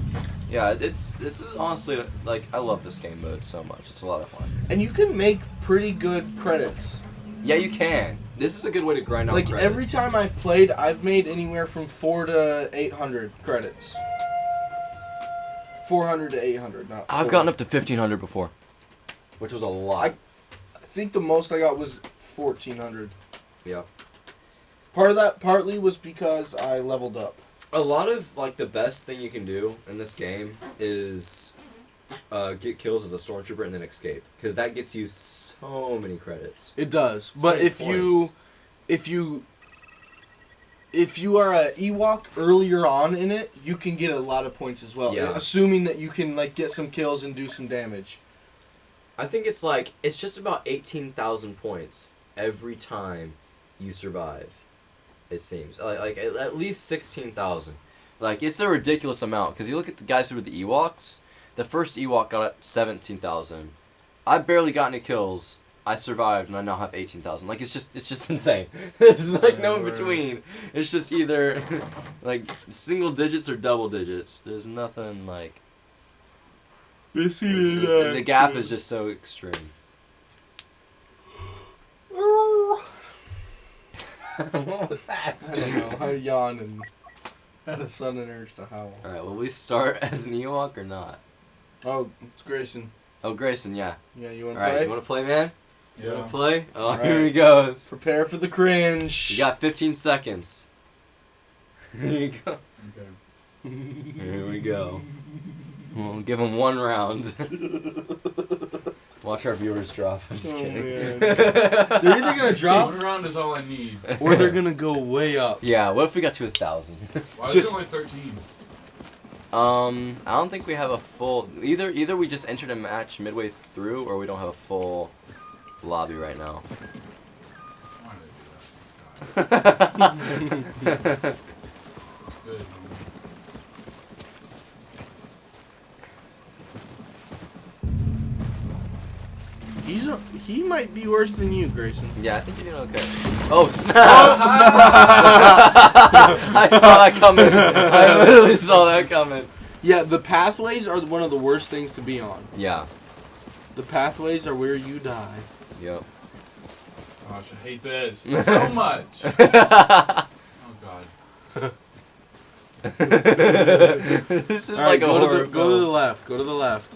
yeah, this is honestly, like, I love this game mode so much. It's a lot of fun. And you can make pretty good credits. Yeah, you can. This is a good way to grind out Like credits. every time I've played, I've made anywhere from 400 to 800 credits. 400 to 800. Not. I've 400. gotten up to 1,500 before, which was a lot. I think the most I got was 1,400. Yeah. Part of that partly was because I leveled up. A lot of, like, the best thing you can do in this game is get kills as a stormtrooper and then escape, because that gets you so many credits. It does, but Save if you are a Ewok earlier on in it, you can get a lot of points as well. Yeah. Assuming that you can like get some kills and do some damage. I think it's just about 18,000 points every time you survive. It seems like at least 16,000. Like, it's a ridiculous amount because you look at the guys who were the Ewoks. The first Ewok got 17,000. I barely got any kills. I survived and I now have 18,000. Like, it's just insane. There's like no in between. It's just either like single digits or double digits. There's nothing like. The gap is just so extreme. What was that? I don't know. I yawned and had a sudden urge to howl. Alright, will we start as an Ewok or not? Oh, it's Grayson. Oh, Grayson, yeah. Yeah, you want to Alright, play? you want to play, man? You Yeah. want to play? Oh, Alright. here he goes. Prepare for the cringe. You got 15 seconds. Here you go. Okay. Here we go. We'll give him one round. Watch our viewers drop. I'm just Oh, kidding. man. They're either gonna drop One round is all I need. or they're gonna go way up. Yeah, what if we got to 1,000? Why is Just- it only 13? I don't think we have a full. Either we just entered a match midway through, or we don't have a full lobby right now. Why did I do that? God. Good. He might be worse than you, Grayson. Yeah, I think you're doing okay. Oh, snap! I saw that coming. I literally saw that coming. Yeah, the pathways are one of the worst things to be on. Yeah. The pathways are where you die. Yep. Gosh, I hate this so much. Oh God. This is All like right, a go horror to the film. left. Go to the left.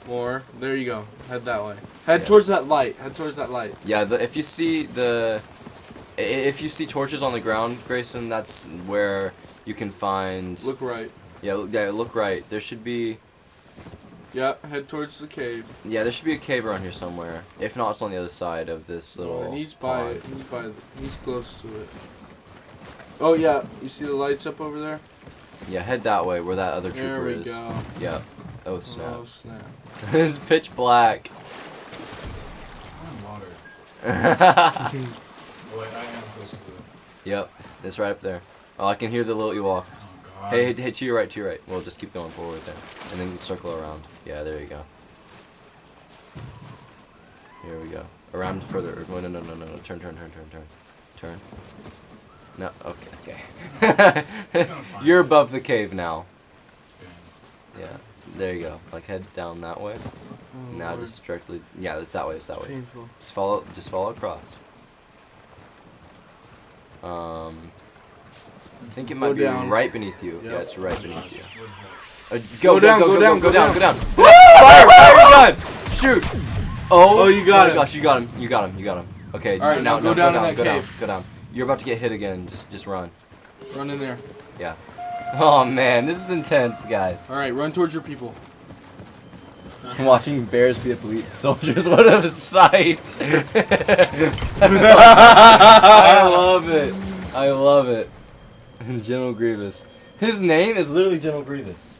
More. There you go. Head that way. Head Yeah. towards that light. Head towards that light. Yeah, if you see torches on the ground, Grayson, that's where you can find. Look right. Yeah, look right. There should be. Yep. Head towards the cave. Yeah, there should be a cave around here somewhere. If not, it's on the other side of this little. And he's by pond. it. He's close to it. Oh yeah. You see the lights up over there? Yeah, head that way where that other trooper There we is. go. Yeah. Oh snap. Oh snap. It's pitch black. I'm in water. Yep, Oh wait, I am close to the. it's right up there. Oh, I can hear the little Ewoks. Oh God. Hey, to your right, to your right. Well, just keep going forward there. And then circle around. Yeah, there you go. Here we go. Around further. No. Turn. No, okay. You're above the cave now. Okay. Yeah, there you go. Like, head down that way. Oh, Now Lord. just directly. Yeah, it's that way. It's that It's way. painful. Just follow across. I think it might Go be down. right beneath you. Yep. Yeah, it's right beneath you. What is Go down. Go down. Go down. Fire your gun! Shoot! Oh, you got my him. gosh, you got him. Okay, All right, now go down in that go cave. down. You're about to get hit again. Just run. Run in there. Yeah. Oh man, this is intense, guys. All right. Run towards your people. Watching bears be elite soldiers, what a sight! I love it. I love it. General Grievous. His name is literally General Grievous.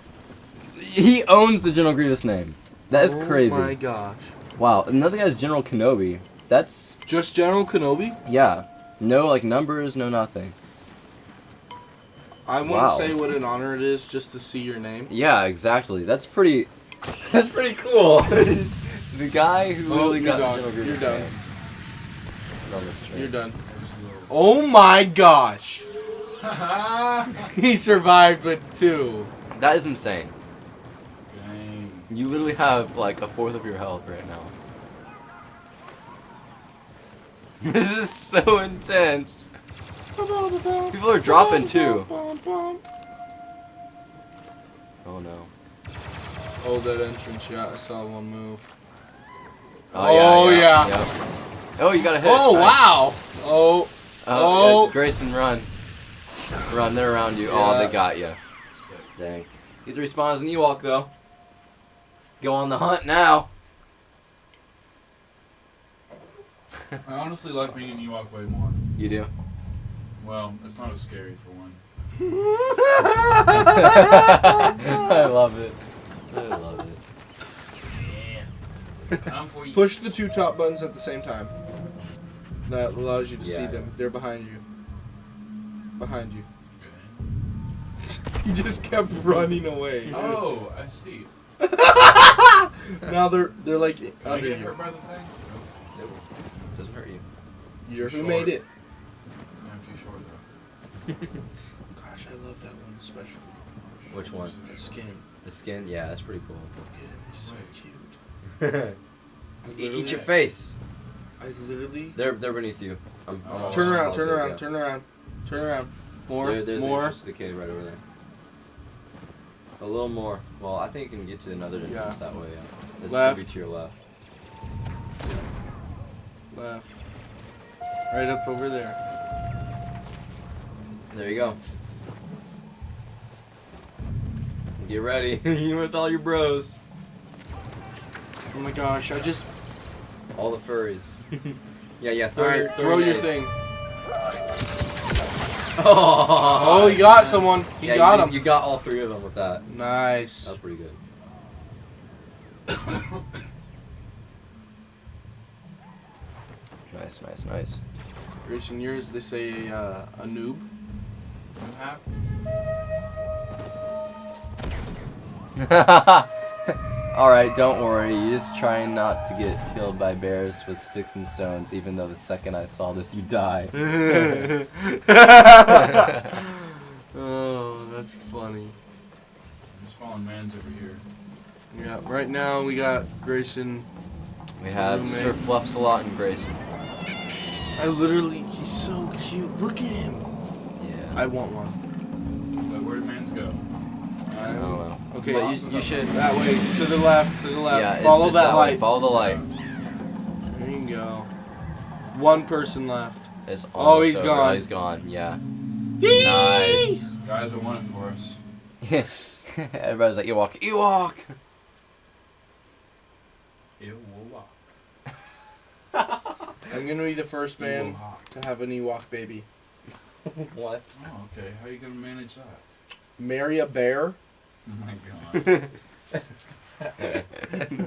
He owns the General Grievous name. That is crazy. Oh my gosh. Wow. Another guy's General Kenobi. That's Just General Kenobi? yeah. No like numbers, no nothing. I want Wow. to say what an honor it is just to see your name. Yeah, exactly. That's pretty. That's pretty cool. The guy who Oh, literally you're got done. General You're Grievous done. name. On this train. You're done. Oh my gosh. He survived with 2. That is insane. Dang. You literally have like a fourth of your health right now. This is so intense. People are dropping too. Oh no. Oh, that entrance, yeah, I saw one move. Oh yeah. Yep. Oh, you got a hit. Oh, Nice. wow. Oh, Oh, Oh. yeah, Grayson, run. Run, they're around you. Yeah. Oh, they got you. Sick. Dang. He respawns an Ewok, though. Go on the hunt now. I honestly like being an Ewok way more. You do? Well, it's not as scary for one. I love it. I love it. I'm for you. push the 2 top buttons at the same time. That allows you to see Yeah. them. They're behind you. Behind you. Okay. He just kept running away. Oh, I see. Now they're like Can I under get you. hurt by the thing? Nope. Doesn't hurt you. You're who Short. made it. Yeah, I'm too short though. Gosh, I love that one especially. Which one? The skin. The skin? Yeah, that's pretty cool. Look at him. He's so cute. Eat your face. I literally. They're beneath you. I'm almost Turn around, almost turn there, around, yeah. turn around, turn around. More, There's more. the entrance to the cave right over there. A little more. Well, I think you can get to another entrance Yeah. that way. Yeah. This Left. should be to your left. Left. Right up over there. There you go. Get ready. You with all your bros. Oh my gosh, I just. All the furries. Yeah. Throw Alright, throw your nades. thing. Oh, Oh, you got someone. You yeah, got him. You got all 3 of them with that. Nice. That was pretty good. Nice. Grayson, yours, they say a noob. What happened? Alright, don't worry. You're just trying not to get killed by bears with sticks and stones, even though the second I saw this, you die. Oh, that's funny. There's fallen man's over here. Yeah, right now we got Grayson. We have Roommate. Sir Fluffsalot and Grayson. He's so cute. Look at him. Yeah. I want one. But where did man's go? I don't know. Okay, But you should. that way, to the left, to the left. Yeah, Follow it's that way. light. Follow the light. There you go. One person left. It's Oh, almost he's over. gone. Oh, he's gone. Yeah. Nice. Guys, I won it for us. Yes. Everybody's like Ewok. Ewok. Ewok. I'm gonna be the first man Ewok. to have an Ewok baby. What? Oh, okay. How are you gonna manage that? Marry a bear. Oh my god.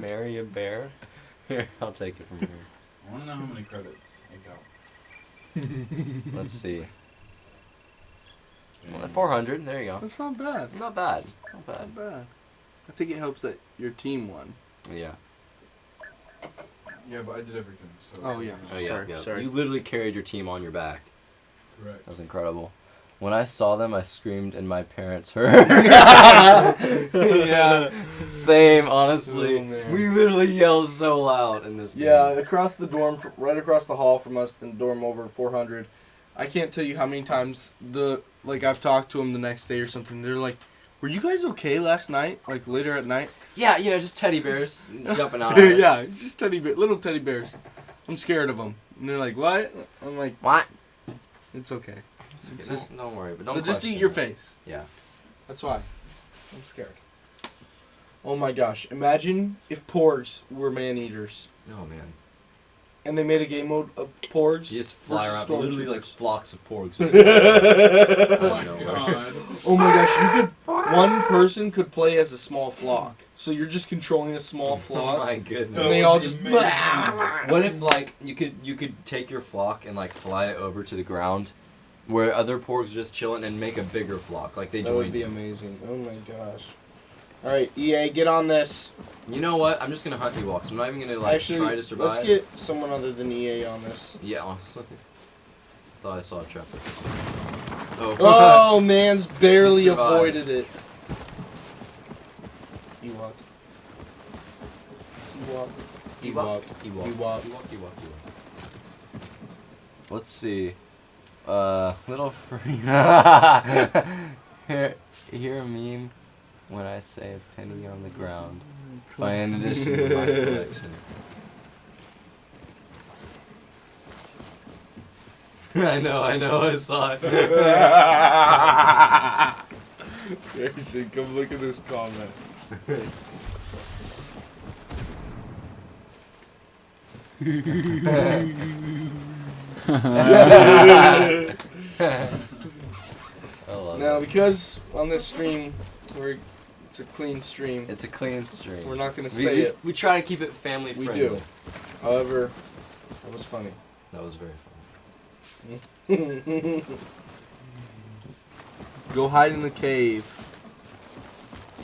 Marry a bear? Here, I'll take it from here. I wanna know how many credits I got. Let's see. Well, 400. There you go. That's not bad. Not bad. Not bad. Not bad. I think it helps that your team won. Yeah. Yeah, but I did everything. So. Oh, yeah. Oh yeah. Sorry, yeah. sorry. You literally carried your team on your back. Correct. That was incredible. When I saw them, I screamed and my parents heard. Yeah. Same, honestly. Oh, man. We literally yelled so loud in this game. Yeah, across the dorm, right across the hall from us, the dorm over 400. I can't tell you how many times I've talked to them the next day or something. They're like, "Were you guys okay last night? Like later at night?" Yeah, just teddy bears jumping out. At us. Yeah, just little teddy bears. I'm scared of them. And they're like, "What?" I'm like, What? "It's okay. It's okay. Just- Don't worry, but don't. They'll just question eat your it. face. Yeah. That's why. I'm scared." Oh my gosh! Imagine if porgs were man-eaters, Oh man. and they made a game mode of porgs. You just fly versus around literally like stormtroopers. flocks of porgs. Oh my know, god. Oh my gosh! You could. One person could play as a small flock, so you're just controlling a small Oh flock. my goodness. And they That all would be just. amazing. What if like you could take your flock and like fly it over to the ground, where other porgs are just chilling and make a bigger flock, like they That would join be you. amazing. Oh my gosh! All right, EA, get on this. You know what? I'm just gonna hunt Ewoks. I'm not even gonna like Actually, try to survive. let's get someone other than EA on this. Yeah, honestly. I thought I saw a trap. Oh. Oh, man's barely He survived. avoided it. Ewok. Ewok. Ewok. Ewok. Ewok. Let's see. Little free. Hear a meme when I say a penny on the ground. Find an addition to my collection. I know, I saw it. Grayson, come look at this comment. I love Now, it. because on this stream, it's a clean stream, It's a clean stream. we're not going to We, say we, it. we try to keep it family We friendly. do. However, that was funny. That was very funny. Go hide in the cave.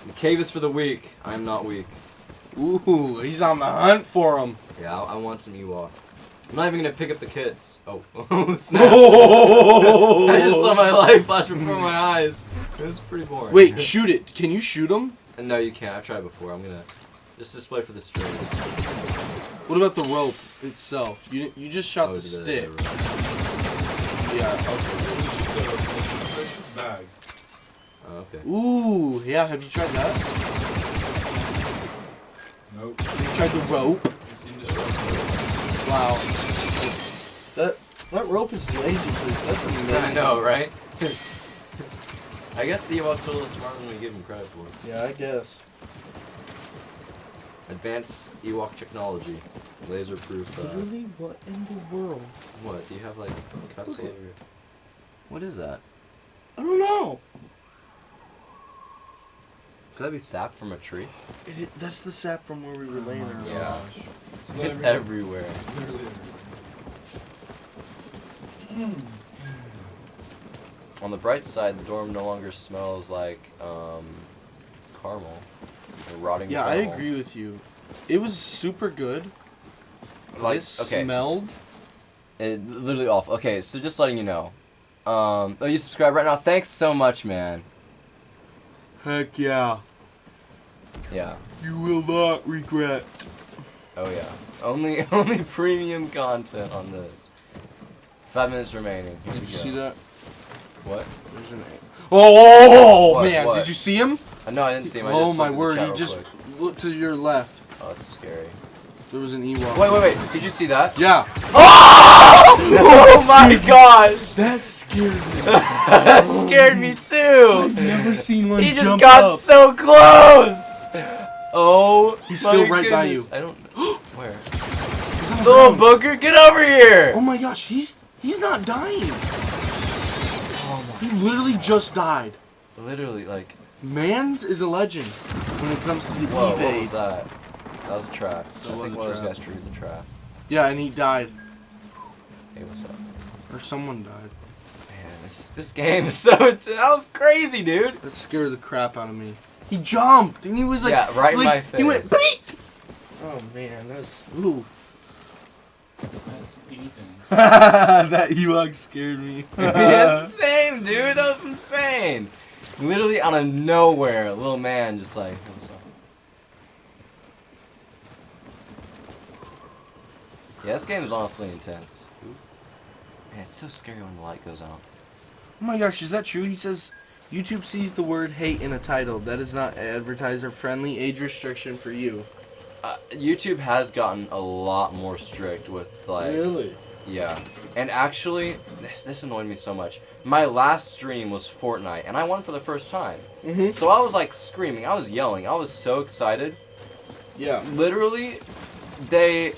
The cave is for the weak. I'm not weak. Ooh, he's on the hunt for him. Yeah, I want some Ewok. I'm not even gonna pick up the kids. Oh, oh snap! I just saw my life flash before my eyes. It was pretty boring. Wait, shoot it. Can you shoot him? No, you can't. I've tried before. I'm gonna just display for the stream. What about the rope itself? You just shot Oh, the stick. Yeah, Bag. Oh, okay. okay. Ooh, yeah, have you tried that? Nope. Have you tried the rope? It's indestructible. Wow. That rope is laser proof. That's amazing. I know, right? I guess the Ewoks are a little smarter than we give them credit for. Yeah, I guess. Advanced Ewok technology, laser-proof. Literally, what in the world? What? Do you have like cuts all over your... What is that? I don't know. Could that be sap from a tree? That's the sap from where we were laying Oh my there. Yeah. gosh. It's everywhere. Literally everywhere. On the bright side, the dorm no longer smells like caramel. Or rotting Yeah, I caramel. agree with you. It was super good. Like, It okay, smelled. literally awful. Okay, so just letting you know. Oh, you subscribe right now? Thanks so much, man. Heck yeah. Yeah. You will not regret. Oh yeah. Only premium content on this. 5 minutes remaining. Here Did we you go. see that? What? There's an Oh, What, man, what? did you see him? No, I didn't see him. I Oh just my looked at the word, chat he real just quick. looked to your left. Oh, that's scary. There was an Ewok. Wait. Did you see that? Yeah. Oh my gosh! That scared me. That scared me too! Never seen one He just jump got up. so close! Oh, He's my still right by goodness. you. I don't. Where? He's on the Little ground. booger, get over here! Oh my gosh, he's not dying. He literally just died. Literally, like. Mans is a legend when it comes to the Whoa, what evade. was that? That was a trap. That I was think a one of those trap. guys triggered the trap. Yeah, and he died. Hey, what's up? Or someone died. Man, this game is so intense. That was crazy, dude. That scared the crap out of me. He jumped and he was like, Yeah, right in like, my He went, face. beep! Oh man, that's ooh. That's Ethan. That Ewok scared me. Yeah, same, dude. That was insane. Literally out of nowhere, a little man just like. What's up? Yeah, this game is honestly intense. Man, it's so scary when the light goes out. Oh my gosh, is that true? He says YouTube sees the word hate in a title. That is not advertiser friendly. Age restriction for you. YouTube has gotten a lot more strict with like. Really? Yeah. And actually, this annoyed me so much. My last stream was Fortnite, and I won for the first time. Mm-hmm. So I was like screaming, I was yelling, I was so excited. Yeah. Literally, they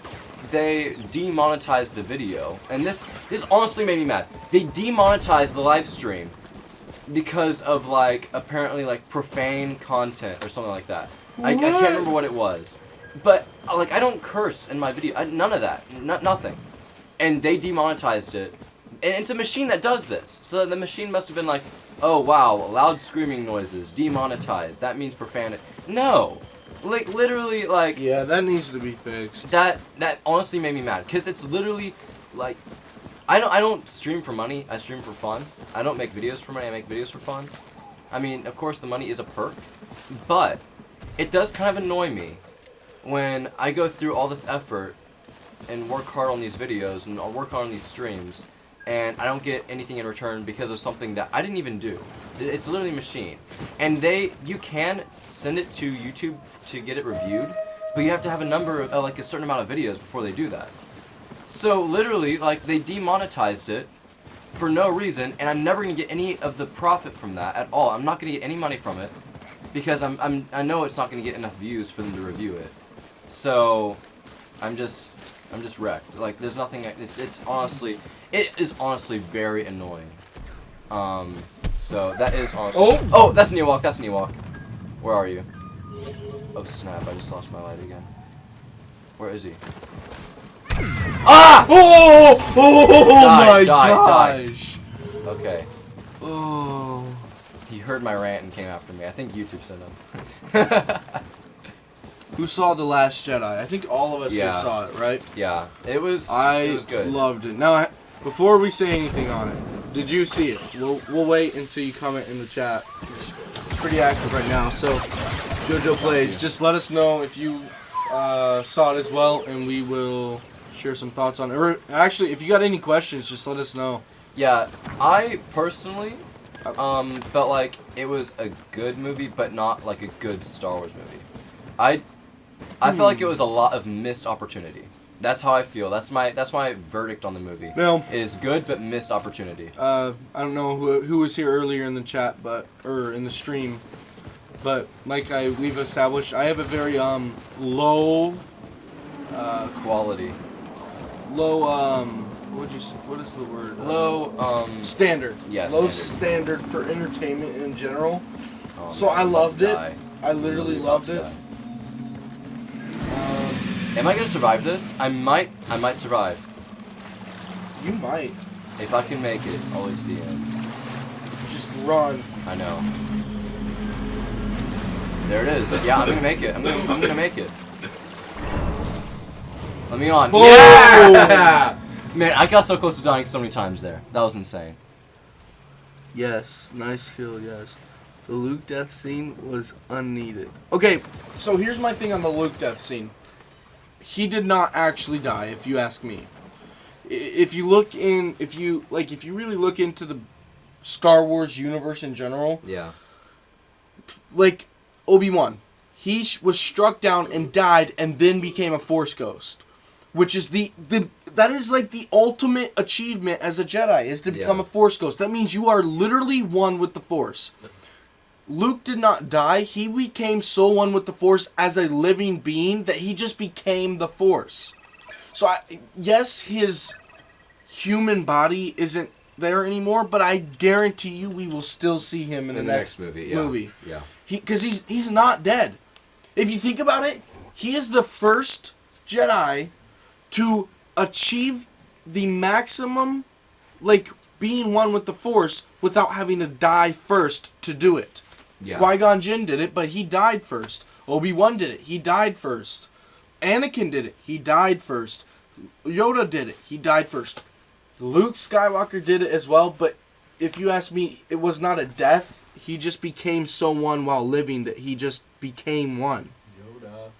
demonetized the video, and this honestly made me mad. They demonetized the live stream because of like apparently like profane content or something like that. I can't remember what it was, but like I don't curse in my video, none of that, nothing, and they demonetized it. And it's a machine that does this, so the machine must have been like, oh wow, loud screaming noises demonetized. That means profanity. No. Like literally, like Yeah, that needs to be fixed. that honestly made me mad because it's literally like I don't stream for money. I stream for fun. I don't make videos for money. I make videos for fun. I mean, of course, the money is a perk, but it does kind of annoy me when I go through all this effort and work hard on these videos and I'll work hard on these streams, and I don't get anything in return because of something that I didn't even do. It's literally a machine. And you can send it to YouTube to get it reviewed, but you have to have a number of, like a certain amount of videos before they do that. So literally, like, they demonetized it for no reason, and I'm never gonna get any of the profit from that at all. I'm not gonna get any money from it because I know it's not gonna get enough views for them to review it. So I'm just wrecked. Like, there's nothing. It is honestly very annoying. So that is honestly. Oh, that's an Ewok. That's an Ewok. Where are you? Oh snap! I just lost my light again. Where is he? Ah! Oh Die. my gosh. Okay. Oh. He heard my rant and came after me. I think YouTube sent him. Who saw The Last Jedi? I think all of us here saw it, right? Yeah. It was good. Loved it. Now, before we say anything on it, did you see it? We'll wait until you comment in the chat. It's pretty active right now. So, JoJo Plays, just let us know if you saw it as well, and we will share some thoughts on it. Or actually, if you got any questions, just let us know. Yeah, I personally felt like it was a good movie, but not like a good Star Wars movie. I felt like it was a lot of missed opportunity. That's how I feel. That's my verdict on the movie. Well, is good but missed opportunity. I don't know who was here earlier in the chat, or in the stream, but like we've established, I have a very low quality. Low what is the word? Low standard. Yeah, low standard. standard for entertainment in general. Oh, so man, I loved it. die. I literally loved it. Am I gonna survive this? I might survive. You might. If I can make it all the way to the end. Just run. I know. There it is. Yeah, I'm gonna make it. I'm gonna make it. Let me on. Whoa! Yeah! Man, I got so close to dying so many times there. That was insane. Yes, nice kill, yes. The Luke death scene was unneeded. Okay, so here's my thing on the Luke death scene. He did not actually die, if you ask me. If you really look into the Star Wars universe in general, Yeah. like Obi-Wan, he was struck down and died and then became a Force ghost, which is that is like the ultimate achievement as a Jedi, is to become a Force ghost. That means you are literally one with the Force. Luke did not die. He became so one with the Force as a living being that he just became the Force. So, yes, his human body isn't there anymore, but I guarantee you we will still see him in the next movie. Yeah. Because he's not dead. If you think about it, he is the first Jedi to achieve the maximum, like, being one with the Force without having to die first to do it. Yeah. Qui-Gon Jinn did it, but he died first. Obi-Wan did it. He died first. Anakin did it. He died first. Yoda did it. He died first. Luke Skywalker did it as well, but if you ask me, it was not a death. He just became so one while living that he just became one. Yoda.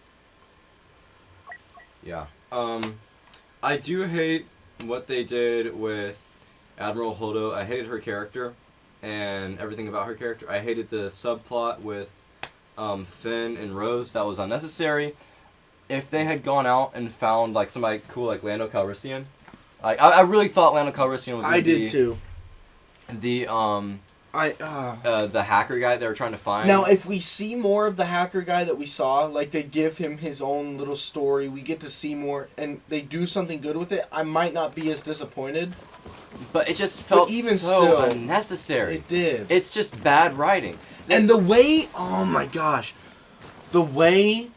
Yeah. I do hate what they did with Admiral Holdo. I hated her character and everything about her character. I hated the subplot with Finn and Rose. That was unnecessary. If they had gone out and found like somebody cool like Lando Calrissian, Like I really thought Lando Calrissian was. I did too. The the hacker guy they were trying to find. Now, if we see more of the hacker guy that we saw, like they give him his own little story, we get to see more, and they do something good with it, I might not be as disappointed. But it just felt even so still, unnecessary. It did. It's just bad writing. And the way, oh my gosh, the way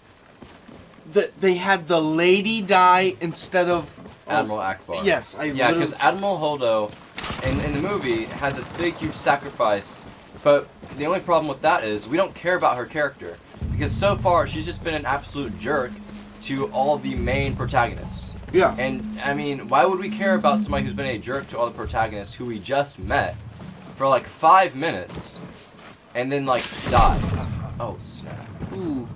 that they had the lady die instead of Admiral Akbar. Yes, yeah, because Admiral Holdo in the movie has this big, huge sacrifice, but the only problem with that is we don't care about her character because so far she's just been an absolute jerk to all the main protagonists. Yeah. And I mean, why would we care about somebody who's been a jerk to all the protagonists who we just met for like 5 minutes and then like dies? Oh snap! Ooh.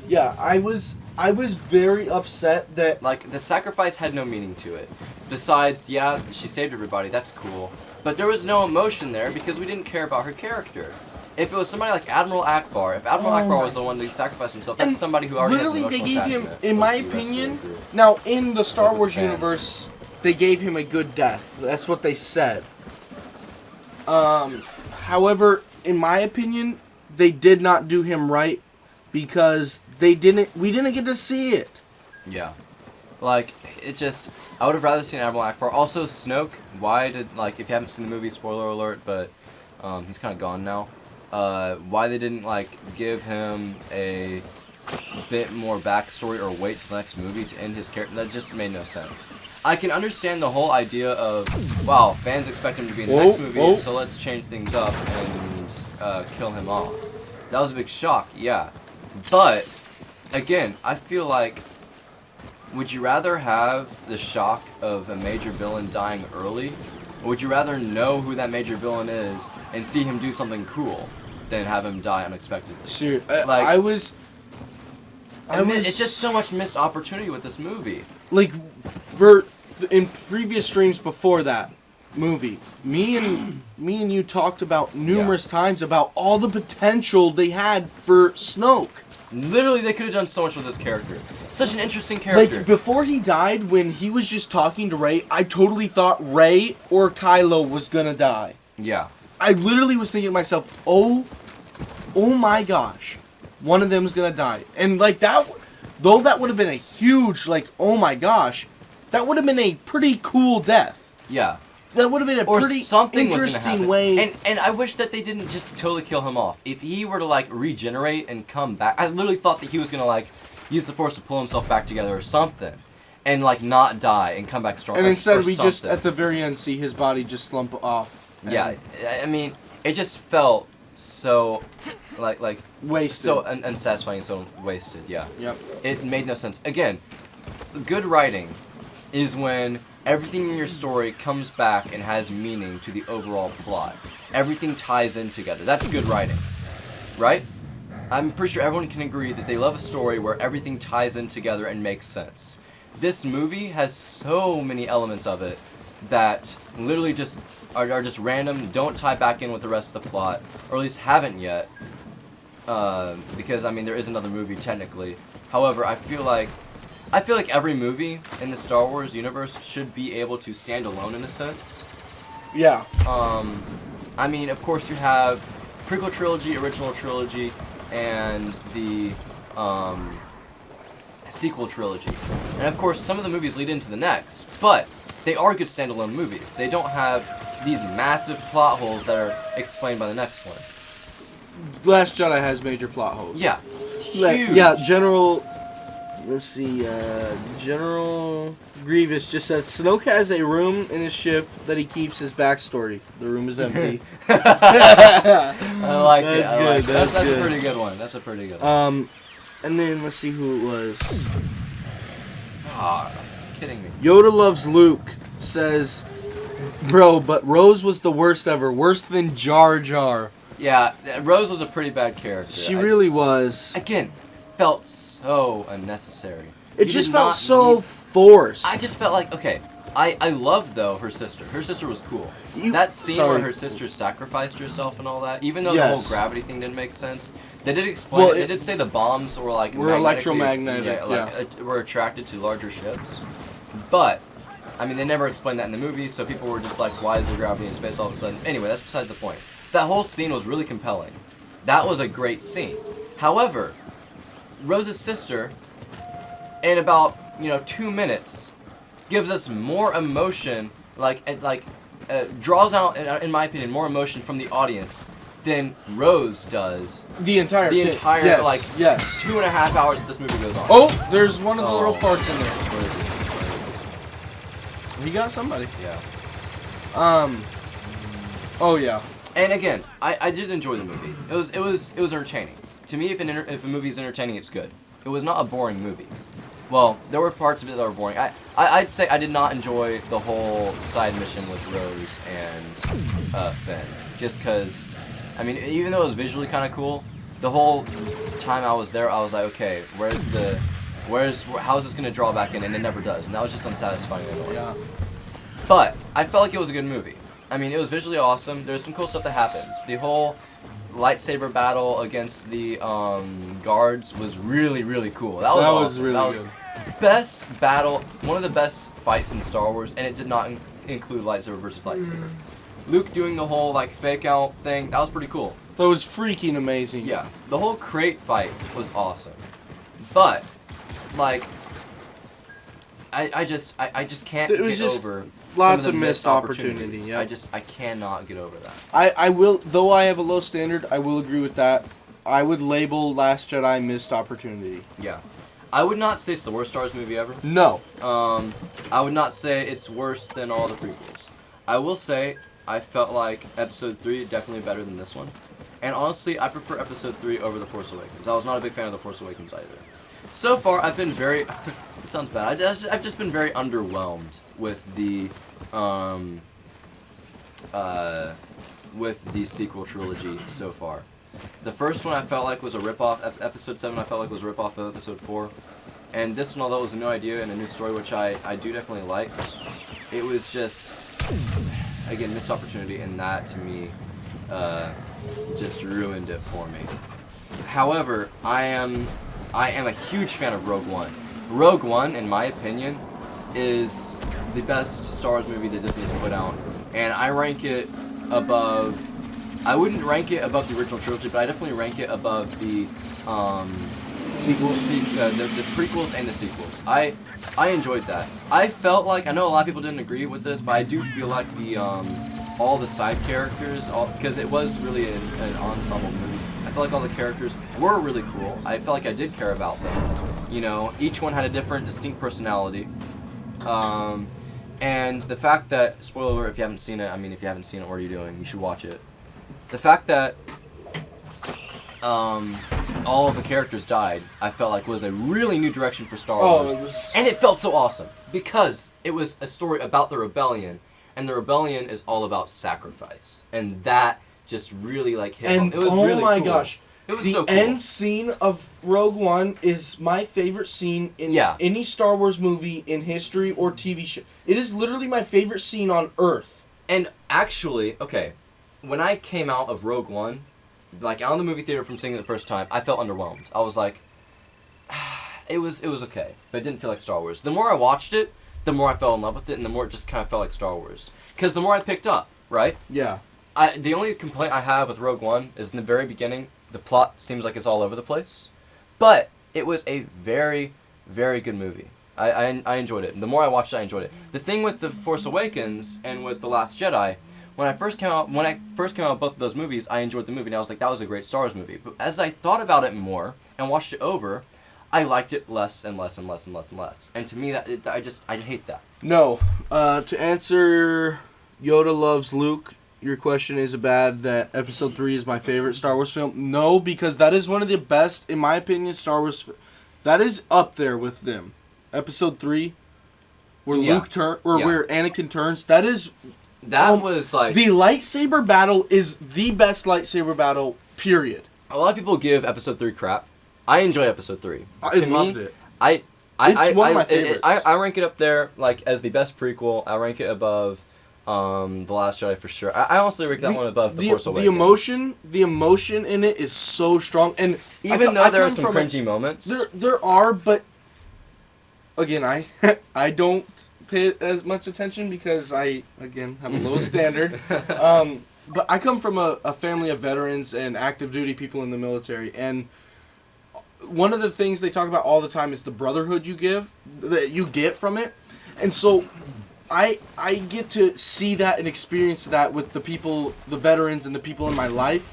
Yeah, I was very upset that like the sacrifice had no meaning to it. Besides, yeah, she saved everybody. That's cool, but there was no emotion there because we didn't care about her character. If it was somebody like Admiral Akbar, if Admiral Akbar was the one to sacrifice himself, that's somebody who already literally has an they gave him, attachment in my with the rest of the opinion. group. Now in the Star With Wars fans. universe, they gave him a good death. That's what they said. However, in my opinion, they did not do him right because we didn't get to see it. Yeah. Like, it just... I would have rather seen Admiral Akbar. Also, Snoke, why did... Like, if you haven't seen the movie, spoiler alert, but he's kind of gone now. Why they didn't, like, give him a bit more backstory or wait till the next movie to end his character, that just made no sense. I can understand the whole idea of, wow, fans expect him to be in the next movie, so let's change things up and kill him off. That was a big shock, yeah. But, again, I feel like, would you rather have the shock of a major villain dying early, or would you rather know who that major villain is and see him do something cool than have him die unexpectedly? Seriously, Like, it's it's just so much missed opportunity with this movie. Like, in previous streams before that movie, me and you talked about numerous times about all the potential they had for Snoke. Literally, they could have done so much with this character. Such an interesting character. Like, before he died, when he was just talking to Rey, I totally thought Rey or Kylo was gonna die. Yeah. I literally was thinking to myself, oh my gosh, one of them is gonna die. And like that, though that would have been a huge, like, oh my gosh, that would have been a pretty cool death. Yeah. That would have been a Or pretty something was gonna interesting happen. way. And I wish that they didn't just totally kill him off. If he were to like regenerate and come back, I literally thought that he was gonna like use the Force to pull himself back together or something, and like not die and come back strong. And instead, we just something. at the very end see his body just slump off. Yeah, I mean, it just felt so like Wasted. so unsatisfying, so wasted. Yeah. Yep. It made no sense. Again, good writing is when everything in your story comes back and has meaning to the overall plot. Everything ties in together. That's good writing, right? I'm pretty sure everyone can agree that they love a story where everything ties in together and makes sense. This movie has so many elements of it that literally just are just random, don't tie back in with the rest of the plot, or at least haven't yet. Because I mean, there is another movie technically. However, I feel like every movie in the Star Wars universe should be able to stand alone in a sense. Yeah. I mean, of course you have prequel trilogy, original trilogy, and the sequel trilogy. And of course, some of the movies lead into the next, but they are good standalone movies. They don't have these massive plot holes that are explained by the next one. Last Jedi has major plot holes. Yeah. Like, Huge. yeah, General Grievous just says Snoke has a room in his ship that he keeps his backstory. The room is empty. I like it. That's I like good, it. that's That's a good. pretty good one. That's a pretty good one. And then let's see who it was. Ah, kidding me. Yoda loves Luke says, bro, but Rose was the worst ever. Worse than Jar Jar. Yeah, Rose was a pretty bad character. She really was. Again, felt so unnecessary. It You just did felt not so need- forced. I just felt like, okay, I loved, though, her sister. Her sister was cool. You- That scene sorry. where her sister sacrificed herself and all that, even though the Yes. whole gravity thing didn't make sense, they did explain Well, it. They did say the bombs were like Were magnetically- electromagnetic, were attracted to larger ships. But I mean, they never explained that in the movie, so people were just like, why is there gravity in space all of a sudden? Anyway, that's beside the point. That whole scene was really compelling. That was a great scene. However, Rose's sister, in about, 2 minutes, gives us more emotion, draws out, in my opinion, more emotion from the audience than Rose does. The entire yes. 2.5 hours that this movie goes on. Oh, there's one of the little Oh. farts in there. Where is it? He got somebody. Yeah. Oh yeah. And again, I did enjoy the movie. It was entertaining. To me, if a movie is entertaining, it's good. It was not a boring movie. Well, there were parts of it that were boring. I'd say I did not enjoy the whole side mission with Rose and Finn. Just because, I mean, even though it was visually kind of cool, the whole time I was there, I was like, okay, how is this going to draw back in? And it never does. And that was just unsatisfying. Yeah. But I felt like it was a good movie. I mean, it was visually awesome. There's some cool stuff that happens. The whole lightsaber battle against the guards was really, really cool. That was awesome. Really good. Best battle, one of the best fights in Star Wars, and it did not include lightsaber versus lightsaber. Luke doing the whole fake out thing, that was pretty cool. That was freaking amazing. Yeah, the whole crate fight was awesome. But I just can't It was get just over lots some of missed opportunity, yeah. I cannot get over that. I will, though I have a low standard, I will agree with that. I would label Last Jedi missed opportunity. Yeah. I would not say it's the worst Star Wars movie ever. No. I would not say it's worse than all the prequels. I will say I felt like Episode 3 definitely better than this one. And honestly, I prefer Episode 3 over The Force Awakens. I was not a big fan of The Force Awakens either. So far, I've been very... it sounds bad. I've just been very underwhelmed with the sequel trilogy so far. The first one I felt like was a ripoff. Episode 7 I felt like was a ripoff of Episode 4. And this one, although it was a new idea and a new story, which I do definitely like, it was just, again, missed opportunity, and that, to me, just ruined it for me. However, I am a huge fan of Rogue One. Rogue One, in my opinion, is the best Star Wars movie that Disney's put out, and I rank it above... I wouldn't rank it above the original trilogy, but I definitely rank it above the Sequels? the prequels and the sequels. I enjoyed that. I felt like, I know a lot of people didn't agree with this, but I do feel like the all the side characters, because it was really an ensemble movie, I felt like all the characters were really cool. I felt like I did care about them. Each one had a different, distinct personality. And the fact that, spoiler alert if you haven't seen it, I mean, if you haven't seen it, what are you doing? You should watch it. The fact that all of the characters died, I felt like was a really new direction for Star Wars. And it felt so awesome because it was a story about the rebellion, and the rebellion is all about sacrifice. And that just really hit home. And It was oh really my cool. gosh, It was the so cool. end scene of Rogue One is my favorite scene in any Star Wars movie in history or TV show. It is literally my favorite scene on Earth. And actually, okay, when I came out of Rogue One, out in the movie theater from seeing it the first time, I felt underwhelmed. I was like, it was okay, but it didn't feel like Star Wars. The more I watched it, the more I fell in love with it, and the more it just kind of felt like Star Wars. Because the more I picked up, right? Yeah. The only complaint I have with Rogue One is in the very beginning, the plot seems like it's all over the place. But it was a very, very good movie. I enjoyed it. The more I watched it, I enjoyed it. The thing with The Force Awakens and with The Last Jedi, when I first came out with both of those movies, I enjoyed the movie, and I was like, that was a great Star Wars movie. But as I thought about it more and watched it over, I liked it less and less and less and less and less. And to me, I hate that. No. To answer Yoda loves Luke, your question is bad that Episode 3 is my favorite Star Wars film. No, because that is one of the best, in my opinion, Star Wars... That is up there with them. Episode 3, where where Anakin turns, that is... That was like... The lightsaber battle is the best lightsaber battle, period. A lot of people give Episode 3 crap. I enjoy Episode 3. I loved it. It's one of my favorites. I rank it up there as the best prequel. I rank it above The Last Jedi for sure. I honestly rank that one above The Force Awakens. The emotion in it is so strong, and even though there are some cringy moments, there are, but again, I don't pay as much attention because I, again, have a low standard. But I come from a family of veterans and active duty people in the military, and one of the things they talk about all the time is the brotherhood you get from it. And so I get to see that and experience that with the people, the veterans and the people in my life.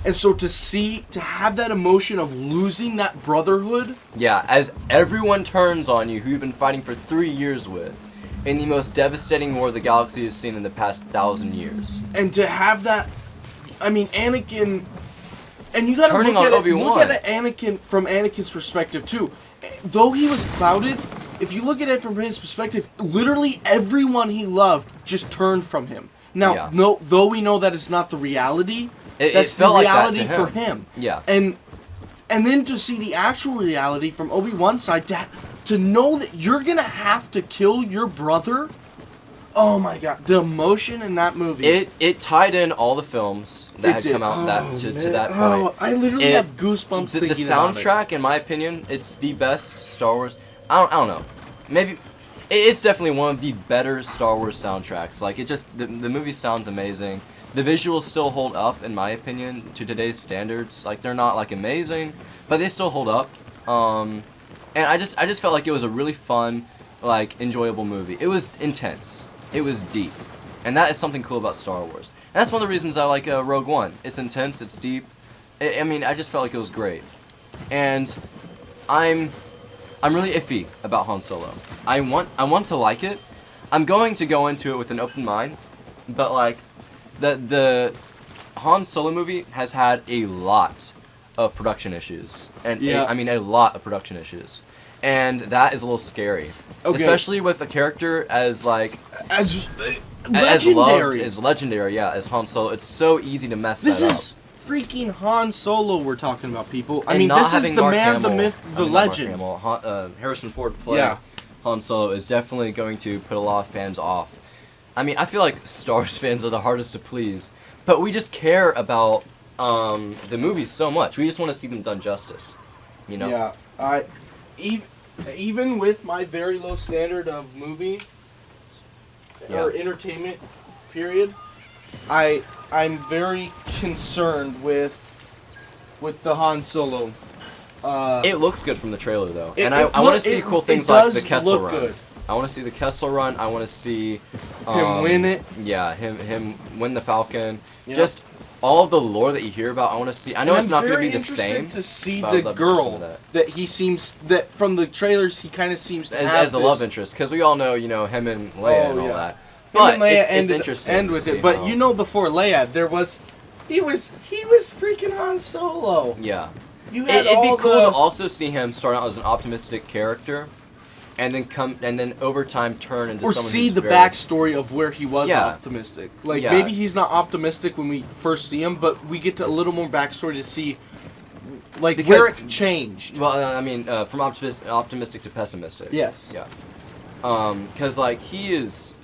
And so to have that emotion of losing that brotherhood. Yeah, as everyone turns on you who you've been fighting for 3 years with in the most devastating war the galaxy has seen in the past 1,000 years. And to have that, I mean, Anakin, and you gotta Turning look on at Obi-Wan. look at it Anakin from Anakin's perspective too. Though he was clouded, if you look at it from his perspective, literally everyone he loved just turned from him. Now, Yeah. though we know that it's not the reality, It that's felt the like that reality to for him. him. Yeah. And then to see the actual reality from Obi-Wan's side, to know that you're gonna have to kill your brother. Oh my god, the emotion in that movie. It tied in all the films that had come out to that point. Oh, I literally have goosebumps The thinking about it. soundtrack, in my opinion, it's the best Star Wars. I don't know. Maybe it's definitely one of the better Star Wars soundtracks. Like the movie sounds amazing. The visuals still hold up, in my opinion, to today's standards. Like they're not like amazing, but they still hold up. And I just felt like it was a really fun, like enjoyable movie. It was intense. It was deep, and that is something cool about Star Wars. And that's one of the reasons I like Rogue One. It's intense. It's deep. I mean, I just felt like it was great, and I'm really iffy about Han Solo. I want to like it. I'm going to go into it with an open mind, but like the Han Solo movie has had a lot of production issues, and I mean a lot of production issues, and that is a little scary, especially with a character as like as legendary, legendary. as Han Solo. It's so easy to mess This that up. is freaking Han Solo we're talking about, people. I And mean, not this is having the Mark man, the Hamill- myth, the I mean, not Mark legend. Hamill, Harrison Ford play Yeah. Han Solo is definitely going to put a lot of fans off. I mean, I feel like Star Wars fans are the hardest to please, but we just care about the movies so much. We just want to see them done justice, you know? Yeah, even with my very low standard of movie or entertainment, period, I'm very concerned with the Han Solo. It looks good from the trailer though, It- and it I want look- to see it- cool things it like does the Kessel look Run. good. I want to see the Kessel Run. I want to see Him win it. Yeah, him win the Falcon. Yeah. Just all of the lore that you hear about. I want to see. I know And it's not going to very be the same. interested to see but I'd the love to see some girl of that he seems that from the trailers he kind of seems to have as the this, love interest, because we all know, him and Leia and all that. Him But and Leia it's interesting. end to with see it. But how- you know, before Leia, he was freaking Han Solo. yeah, You had it'd be all cool the- to also see him start out as an optimistic character, and then over time turn into or someone see who's the very, backstory of where he was Yeah. optimistic. Like Yeah. maybe he's not optimistic when we first see him, but we get to a little more backstory to see like Because- where it changed. Well, I mean, from optimistic to pessimistic. Yes. Yeah. Because like he is.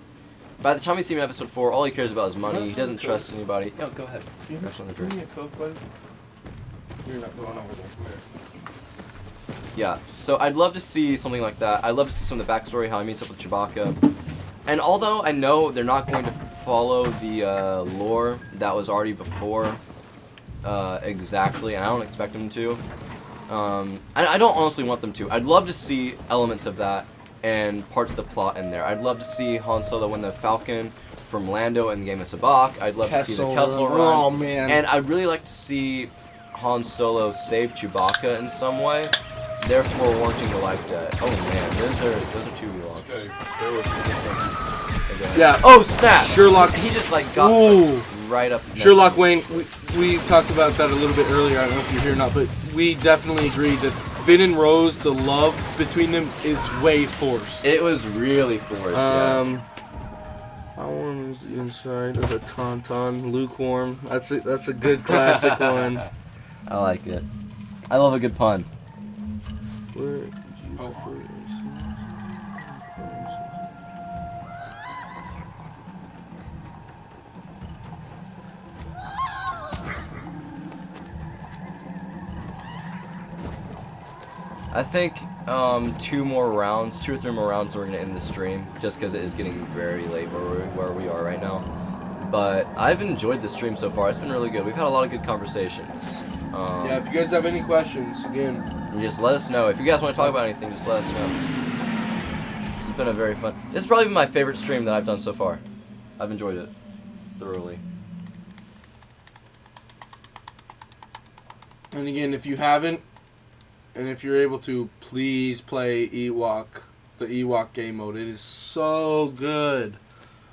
By the time we see him in episode 4, all he cares about is money. He doesn't trust anybody. No, go ahead. Grab some of the drink. a Coke, buddy? You're not going over there. Yeah, so I'd love to see something like that. I'd love to see some of the backstory, how he meets up with Chewbacca. And although I know they're not going to follow the lore that was already before exactly, and I don't expect them to, I don't honestly want them to. I'd love to see elements of that and parts of the plot in there. I'd love to see Han Solo win the Falcon from Lando in the game of Sabacc. I'd love to see the Kessel Run. Oh man. And I'd really like to see Han Solo save Chewbacca in some way, therefore warranting the life debt. Oh man, those are two Ewoks. Okay, there was Okay. Yeah. Oh snap! Sherlock- He just like got Ooh. right up. next Sherlock to me. Wayne, we talked about that a little bit earlier. I don't know if you're here or not, but we definitely agreed that Finn and Rose, the love between them is way forced. It was really forced. Yeah. I want the inside of a tauntaun, lukewarm. That's a good classic one. I like it. I love a good pun. Where did you Oh. prefer this? I think 2 or 3 more rounds, we're gonna end the stream, just because it is getting very late where we are right now. But I've enjoyed the stream so far. It's been really good. We've had a lot of good conversations. Yeah, if you guys have any questions, again, Just let us know. If you guys want to talk about anything, just let us know. This has been a very fun. This has probably been my favorite stream that I've done so far. I've enjoyed it thoroughly. and again, if you haven't, and if you're able to, please play Ewok, the Ewok game mode. It is so good.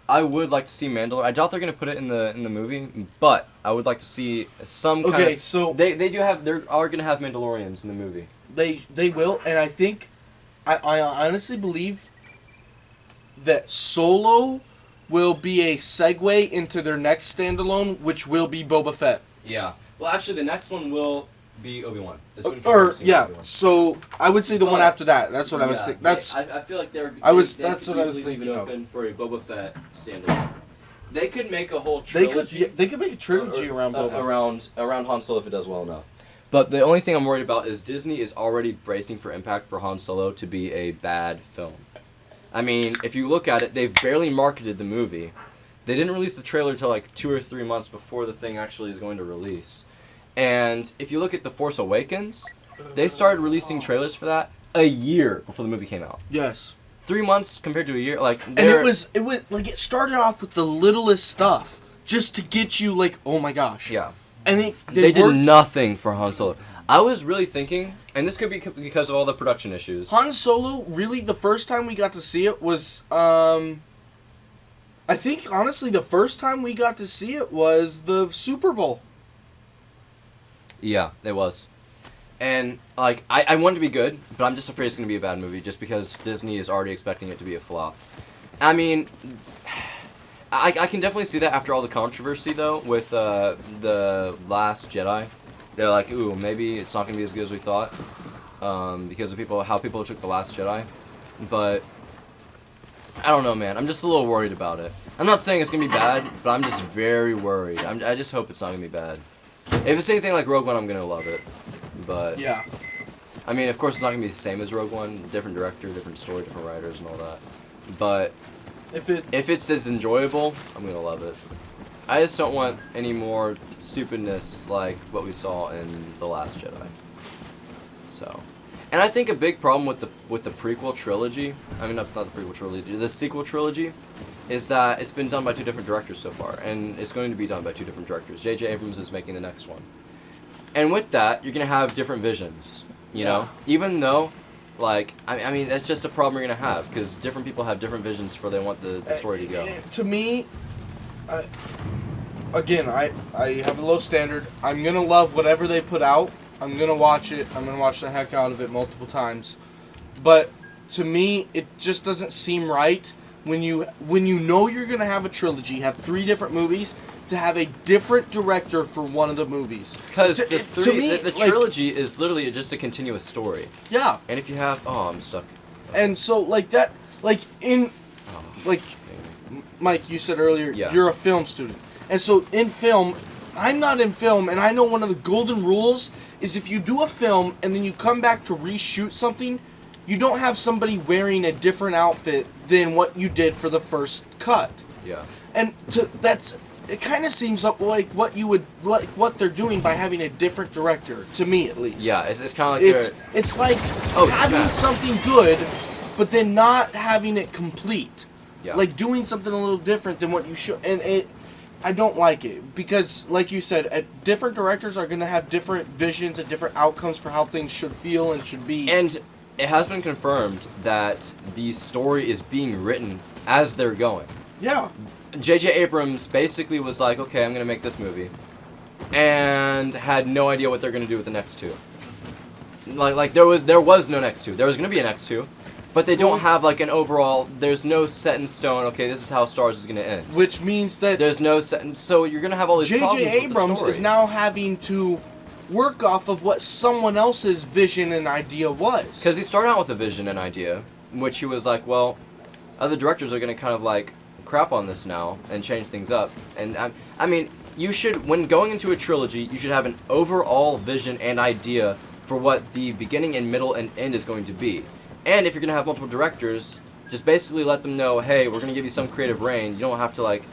I would like to see Mandalore. I doubt they're gonna put it in the movie, but I would like to see some kind Okay, of. so They are gonna have Mandalorians in the movie. they will, and I think, I honestly believe that Solo will be a segue into their next standalone, which will be Boba Fett. Yeah. Well, actually, the next one will be Obi-Wan. So I would say the one Oh. after that. That's what I was thinking. That's I feel like they're. that's what I was thinking of. Open for a Boba Fett standalone. They could make a whole they trilogy. could make a trilogy around Boba. around Han Solo if it does well enough. But the only thing I'm worried about is Disney is already bracing for impact for Han Solo to be a bad film. I mean, if you look at it, they've barely marketed the movie. They didn't release the trailer till like 2 or 3 months before the thing actually is going to release. And if you look at The Force Awakens, they started releasing trailers for that a year before the movie came out. Yes. 3 months compared to a year, like. And it was like it started off with the littlest stuff just to get you like, oh my gosh. Yeah. And They did worked. nothing for Han Solo. I was really thinking, and this could be because of all the production issues. Han Solo, really, the first time we got to see it was, I think, honestly, the first time we got to see it was the Super Bowl. Yeah, it was. And, like, I want it to be good, but I'm just afraid it's going to be a bad movie just because Disney is already expecting it to be a flop. I mean, I can definitely see that after all the controversy, though, with The Last Jedi. They're like, ooh, maybe it's not going to be as good as we thought because of how people took The Last Jedi. But I don't know, man. I'm just a little worried about it. I'm not saying it's going to be bad, but I'm just very worried. I just hope it's not going to be bad. If it's anything like Rogue One, I'm going to love it. But, Yeah. I mean, of course, it's not going to be the same as Rogue One. Different director, different story, different writers, and all that. But if it's as enjoyable, I'm going to love it. I just don't want any more stupidness like what we saw in The Last Jedi. So, and I think a big problem with the prequel trilogy, I mean not the prequel trilogy, the sequel trilogy, is that it's been done by 2 different directors so far, and it's going to be done by 2 different directors. J.J. Abrams is making the next one, and with that, you're gonna have different visions. You know, even though, like, I mean, that's just a problem you're gonna have because different people have different visions for they want the story to go. To me, again, I have a low standard. I'm going to love whatever they put out. I'm going to watch it. I'm going to watch the heck out of it multiple times. But to me, it just doesn't seem right when you know you're going to have a trilogy, have 3 different movies, to have a different director for one of the movies. Because the trilogy is literally just a continuous story. Yeah. And if you have... Oh, I'm stuck. And so, like, that... Like, in... Like, Mike, you said earlier, you're a film student. And so, in film, I'm not in film, and I know one of the golden rules is if you do a film and then you come back to reshoot something, you don't have somebody wearing a different outfit than what you did for the first cut. Yeah. And it kind of seems like what they're doing by having a different director, to me at least. Yeah, it's kind of like it's like having something good, but then not having it complete. Yeah. Like doing something a little different than what you should, and I don't like it because, like you said, different directors are going to have different visions and different outcomes for how things should feel and should be. And it has been confirmed that the story is being written as they're going. Yeah. J.J. Abrams basically was like, okay, I'm going to make this movie, and had no idea what they're going to do with the next 2. Like there was no next 2. There was going to be a next 2. But they don't have, like, an overall... There's no set in stone, okay, this is how Star Wars is going to end. Which means that... There's no set in... So you're going to have all these problems with the story. J.J. Abrams is now having to work off of what someone else's vision and idea was. Because he started out with a vision and idea, which he was like, well, other directors are going to kind of, like, crap on this now and change things up. And, I mean, you should... When going into a trilogy, you should have an overall vision and idea for what the beginning and middle and end is going to be. And if you're going to have multiple directors, just basically let them know, hey, we're going to give you some creative reign. You don't have to, like,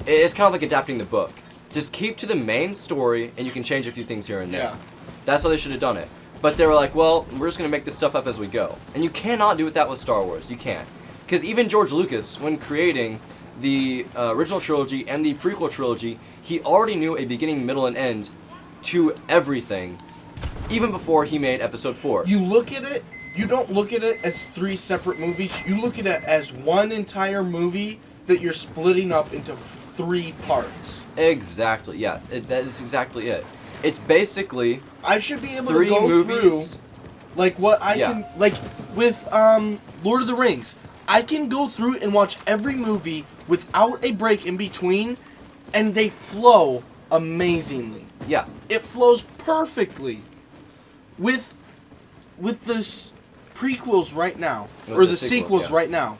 it's kind of like adapting the book. Just keep to the main story, and you can change a few things here and there. Yeah. That's how they should have done it. But they were like, well, we're just going to make this stuff up as we go. And you cannot do that with Star Wars. You can't. Because even George Lucas, when creating the original trilogy and the prequel trilogy, he already knew a beginning, middle, and end to everything, even before he made Episode 4. You look at it, you don't look at it as 3 separate movies. You look at it as one entire movie that you're splitting up into 3 parts. Exactly, yeah. That is exactly it. It's basically I should be able 3 to go movies. through, like, what I Yeah. can, like, with Lord of the Rings. I can go through and watch every movie without a break in between, and they flow amazingly. Yeah. It flows perfectly. With the prequels right now, With or the the sequels, sequels yeah. right now,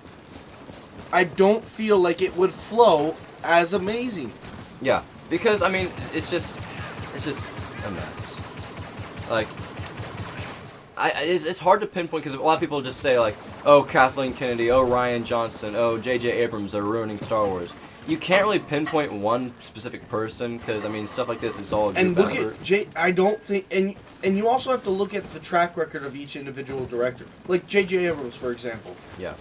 I don't feel like it would flow as amazing. Yeah. Because, I mean, it's just a mess. Like, it's hard to pinpoint because a lot of people just say, like, oh, Kathleen Kennedy, oh, Rian Johnson, oh, J.J. Abrams, they're ruining Star Wars. You can't really pinpoint one specific person because, I mean, stuff like this is all a group And look effort. at I don't think, and you also have to look at the track record of each individual director. Like J.J. Abrams, for example. Yeah.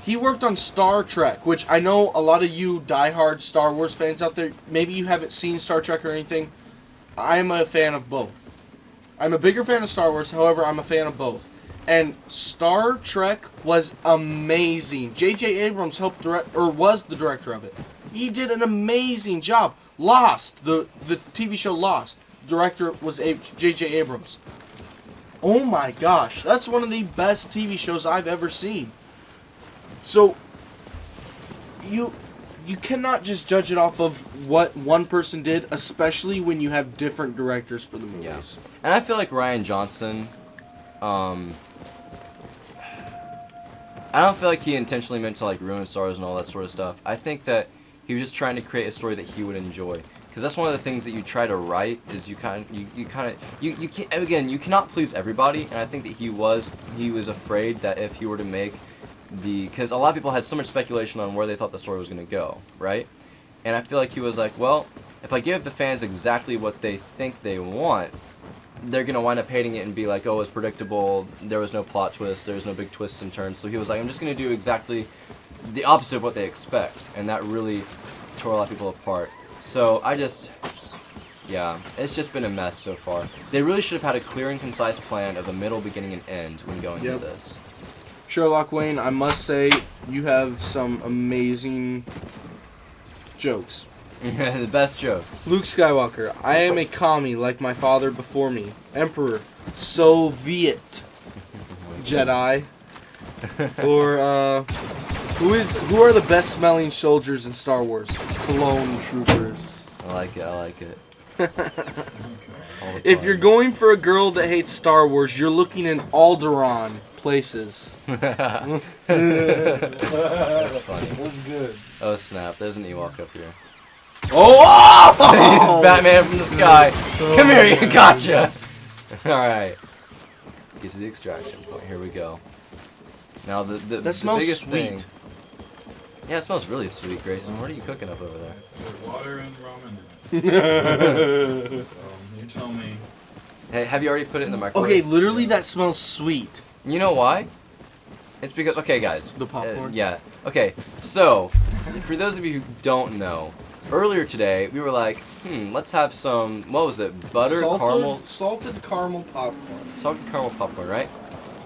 He worked on Star Trek, which I know a lot of you diehard Star Wars fans out there, maybe you haven't seen Star Trek or anything. I'm a fan of both. I'm a bigger fan of Star Wars, however, I'm a fan of both. And Star Trek was amazing. J.J. Abrams helped direct, or was the director of it. He did an amazing job. Lost, the TV show Lost, director was J.J. Abrams. Oh my gosh, that's one of the best TV shows I've ever seen. So, you cannot just judge it off of what one person did, especially when you have different directors for the movies. Yeah. And I feel like Rian Johnson, I don't feel like he intentionally meant to, like, ruin Star Wars and all that sort of stuff. I think that he was just trying to create a story that he would enjoy. Because that's one of the things that you try to write is you can't, again, you cannot please everybody. And I think that he was afraid that if he were to make because a lot of people had so much speculation on where they thought the story was going to go, right? And I feel like he was like, well, if I give the fans exactly what they think they want, they're going to wind up hating it and be like, oh, it's predictable, there was no plot twist, there was no big twists and turns. So he was like, I'm just going to do exactly the opposite of what they expect. And that really tore a lot of people apart. So yeah, it's just been a mess so far. They really should have had a clear and concise plan of a middle, beginning, and end when going into this. Sherlock Wayne, I must say, you have some amazing jokes. The best jokes. Luke Skywalker, I am a commie like my father before me. Emperor, Soviet, Jedi. Or, who are the best smelling soldiers in Star Wars? Cologne troopers. I like it. If you're going for a girl that hates Star Wars, you're looking in Alderaan places. That's funny. That's good. Oh snap, there's an Ewok up here. Oh! He's Batman from the sky. Come here, you gotcha! Alright. Get to the extraction point. Here we go. Now the smells biggest sweet. thing. Yeah, it smells really sweet, Grayson. What are you cooking up over there? There's water and ramen in it. So, you tell me. Hey, have you already put it in the microwave? Okay, literally that smells sweet. You know why? It's because, okay guys. The popcorn? Yeah. Okay, so, for those of you who don't know, earlier today, we were like, let's have some, what was it, Salted caramel popcorn. Salted caramel popcorn, right?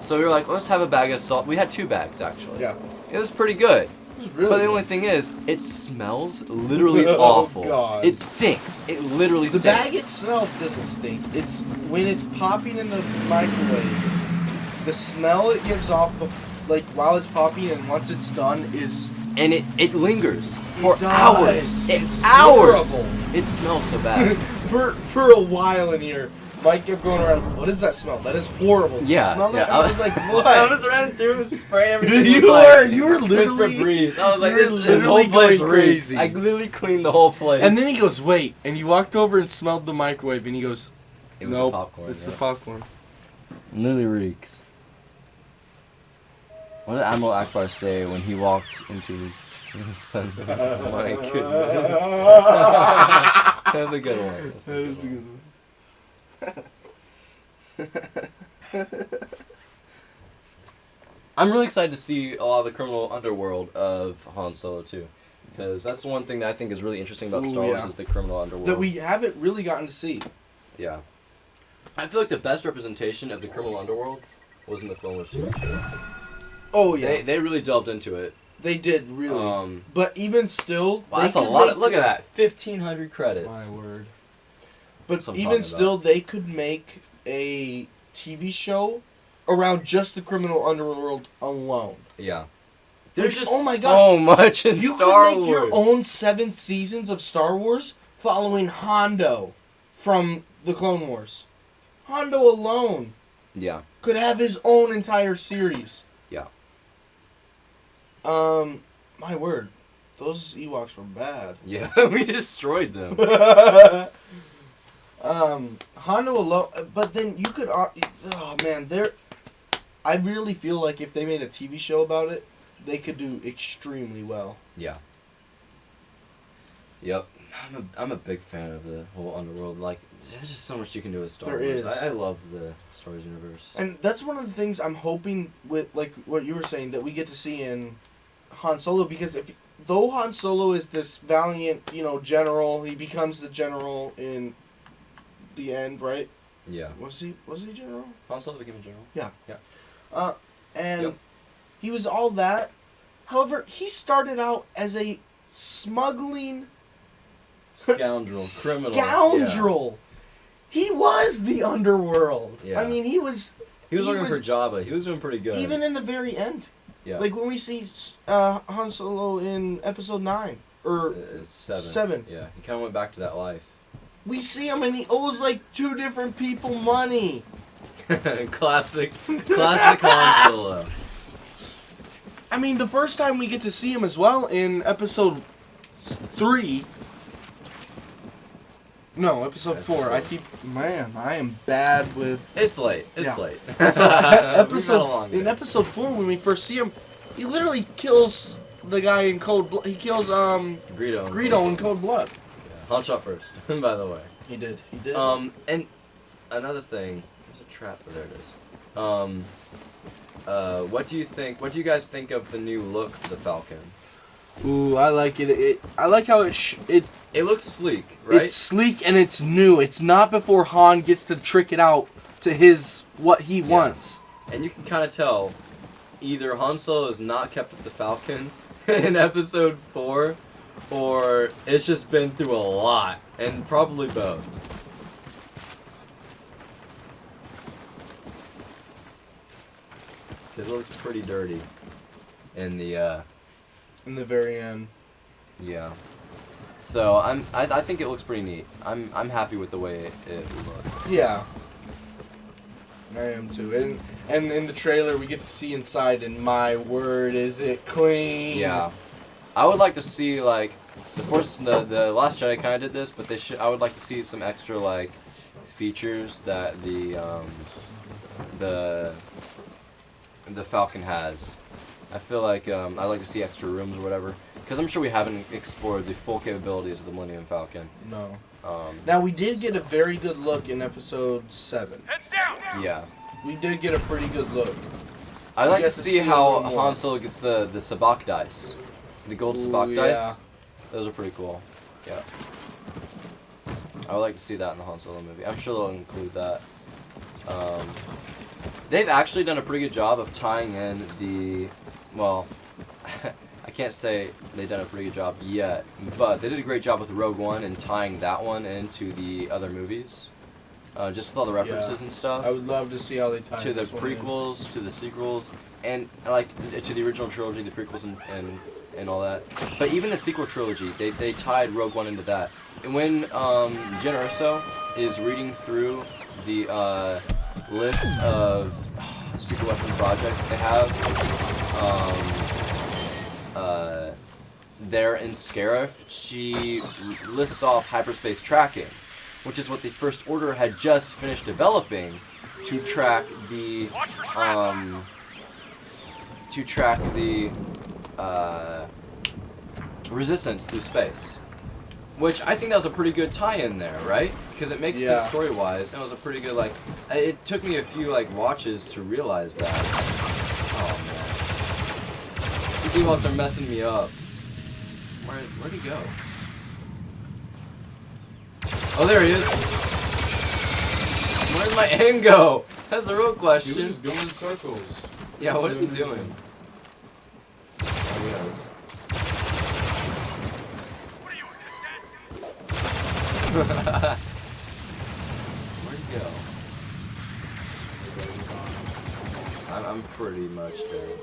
So we were like, let's have a bag of salt. We had 2 bags, actually. Yeah. It was pretty good. It was really But the good. only thing is, it smells literally Oh, awful. God. It stinks. It literally The stinks. bag itself doesn't stink. It's when it's popping in the microwave, the smell it gives off, like while it's popping and once it's done is. And it lingers for does. hours. It's Hours. horrible. It smells so bad. for a while in here, Mike kept going around. What is that smell? That is horrible. Yeah. You smell that? yeah. I was like, what? I was running through, spraying everything. you were literally Febreze. I was like, you were this whole literally place going reeks. crazy. I literally cleaned the whole place. And then he goes, wait, and he walked over and smelled the microwave, and he goes, it was nope, the popcorn. it's yeah. the popcorn. Literally reeks. What did Admiral Akbar say when he walked into his sun? My goodness. That was a good one. I'm really excited to see a lot of the criminal underworld of Han Solo too, because that's one thing that I think is really interesting about Star Wars is the criminal underworld that we haven't really gotten to see. Yeah, I feel like the best representation of the criminal underworld was in the Clone Wars TV show. Oh yeah, They really delved into it. they did really. But even still, Wow, that's a lot. Look at that, 1,500 credits. My word. That's But what I'm even talking still, about. they could make a TV show around just the criminal underworld alone. Yeah. There's There's just oh my so gosh, much in you Star could make Wars. your own 7 seasons of Star Wars following Hondo from the Clone Wars. Hondo alone Yeah. could have his own entire series. Yeah. My word, those Ewoks were bad. Yeah, we destroyed them. Hondo alone, but then you could, oh man, I really feel like if they made a TV show about it, they could do extremely well. Yeah. Yep. I'm a big fan of the whole underworld. Like, there's just so much you can do with Star There Wars. is. I love the Star Wars universe. And that's one of the things I'm hoping with, like what you were saying, that we get to see in Han Solo, because though Han Solo is this valiant, general, he becomes the general in the end, right? Yeah. Was he general? Han Solo became a general. And Yep. he was all that. However, he started out as a smuggling Scoundrel. Criminal. scoundrel. He was the underworld. Yeah. I mean, he was. Yeah. He was He working was- for Jabba. He was doing pretty good. Even in the very end. yeah. Like when we see Han Solo in Episode 9 or 7. 7. Yeah. He kind of went back to that life. we see him and he owes like 2 different people money. Classic Han Solo. I mean, the first time we get to see him as well in Episode 3. No, Episode 4. I am bad with. It's late. Yeah. Late. Episode 4, when we first see him, he literally kills the guy in cold blood. He kills Greedo in cold blood. Yeah. Han shot first, by the way. He did. And another thing, there's a trap, but there it is. What do you guys think of the new look for the Falcon? Ooh, I like it. I like how it looks sleek, right? It's sleek and it's new. It's not before Han gets to trick it out to what he wants. And you can kind of tell either Han Solo has not kept up the Falcon in Episode 4, or it's just been through a lot, and probably both. Because it looks pretty dirty in the In the very end. yeah. So I think it looks pretty neat. I'm happy with the way it looks. Yeah. I am too. And in the trailer we get to see inside, and my word, is it clean. Yeah. I would like to see like the Last Jedi kind of did this, but I would like to see some extra like features that the Falcon has. I feel like I'd like to see extra rooms or whatever, because I'm sure we haven't explored the full capabilities of the Millennium Falcon. No. Now we did get a very good look in Episode 7. Yeah. We did get a pretty good look. I'd like to get to see see a how little more. Han Solo gets the sabacc dice. The gold sabacc Ooh, dice. yeah. Those are pretty cool. Yeah. I would like to see that in the Han Solo movie. I'm sure they'll include that. They've actually done a pretty good job of tying in the... Well, I can't say they've done a pretty good job yet, but they did a great job with Rogue One and tying that one into the other movies. Just with all the references and stuff. I would love to see how they tie To the this one in. prequels, to the sequels, and like to the original trilogy, the prequels and all that. But even the sequel trilogy, they tied Rogue One into that. And when Jen Erso is reading through the list of secret weapon projects they have, there in Scarif, she lists off hyperspace tracking. which is what the First Order had just finished developing to track the resistance through space. Which I think that was a pretty good tie-in there, right? Because it makes sense story-wise, and it was a pretty good, like, it took me a few, like, watches to realize that. Oh, man. These Ewoks are messing me up. Where'd he go? Oh, there he is. Where'd my aim go? That's the real question. He was just going in circles. Yeah, what is he doing? Oh, he is. Where'd he go? I'm pretty much dead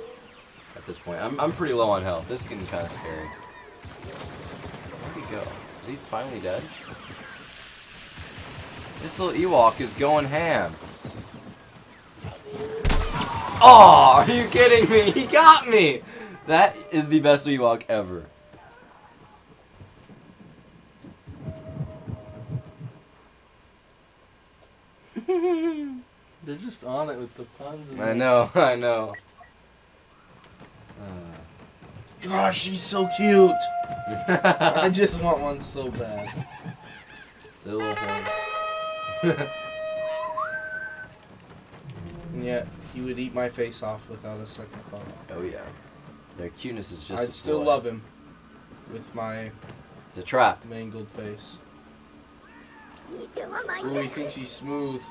at this point. I'm pretty low on health. This is getting kind of scary. Where'd he go? Is he finally dead? This little Ewok is going ham. Oh, are you kidding me? He got me! That is the best Ewok ever. They're just on it with the puns. I know, I know. Gosh, she's so cute. I just want one so bad. The little horns. And yet, he would eat my face off without a second thought. Oh yeah. Their cuteness is just I'd still love him with my the trap. mangled face. Ooh, he thinks he's smooth.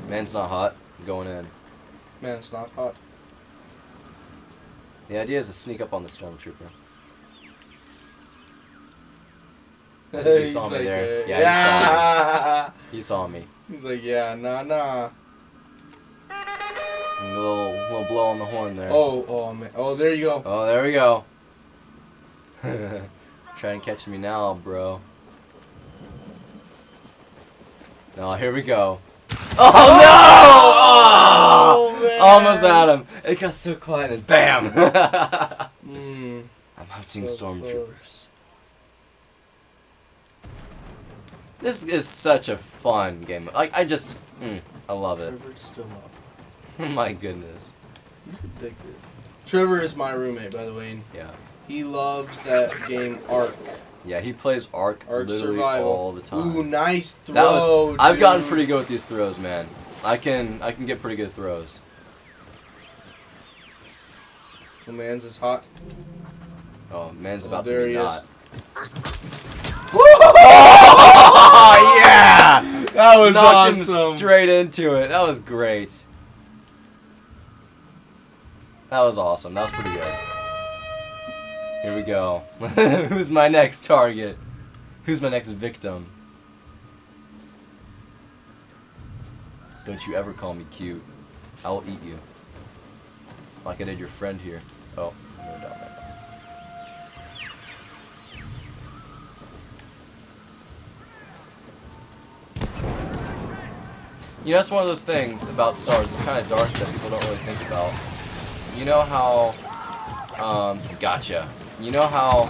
Man's not hot. I'm going in. Man, it's not hot. The idea is to sneak up on the stormtrooper. He saw me there. Yeah, he saw me. He's like, yeah, nah. And a little blow on the horn there. Oh, man. Oh, there you go. Oh, there we go. Try and catch me now, bro. No, here we go. Oh, no! Man. Almost had him. It got so quiet and bam! I'm hunting So stormtroopers. This is such a fun game. Like, I love it. Trevor's still up. My goodness. He's addicted. Trevor is my roommate, by the way. And Yeah. he loves that game Ark. Yeah, he plays Ark literally Survival. all the time. Ooh, nice throw, I've gotten dude. pretty good with these throws, man. I can get pretty good throws. Oh, man's is hot. Oh, man's Oh, about to there be he is. not. Oh yeah! That was Knocked him awesome. straight into it. That was great. That was awesome. That was pretty good. Here we go. Who's my next target? Who's my next victim? Don't you ever call me cute. I will eat you. Like I did your friend here. Oh, no doubt, man. You know, it's one of those things about Star Wars. It's kind of dark that people don't really think about. You know how, gotcha. You know how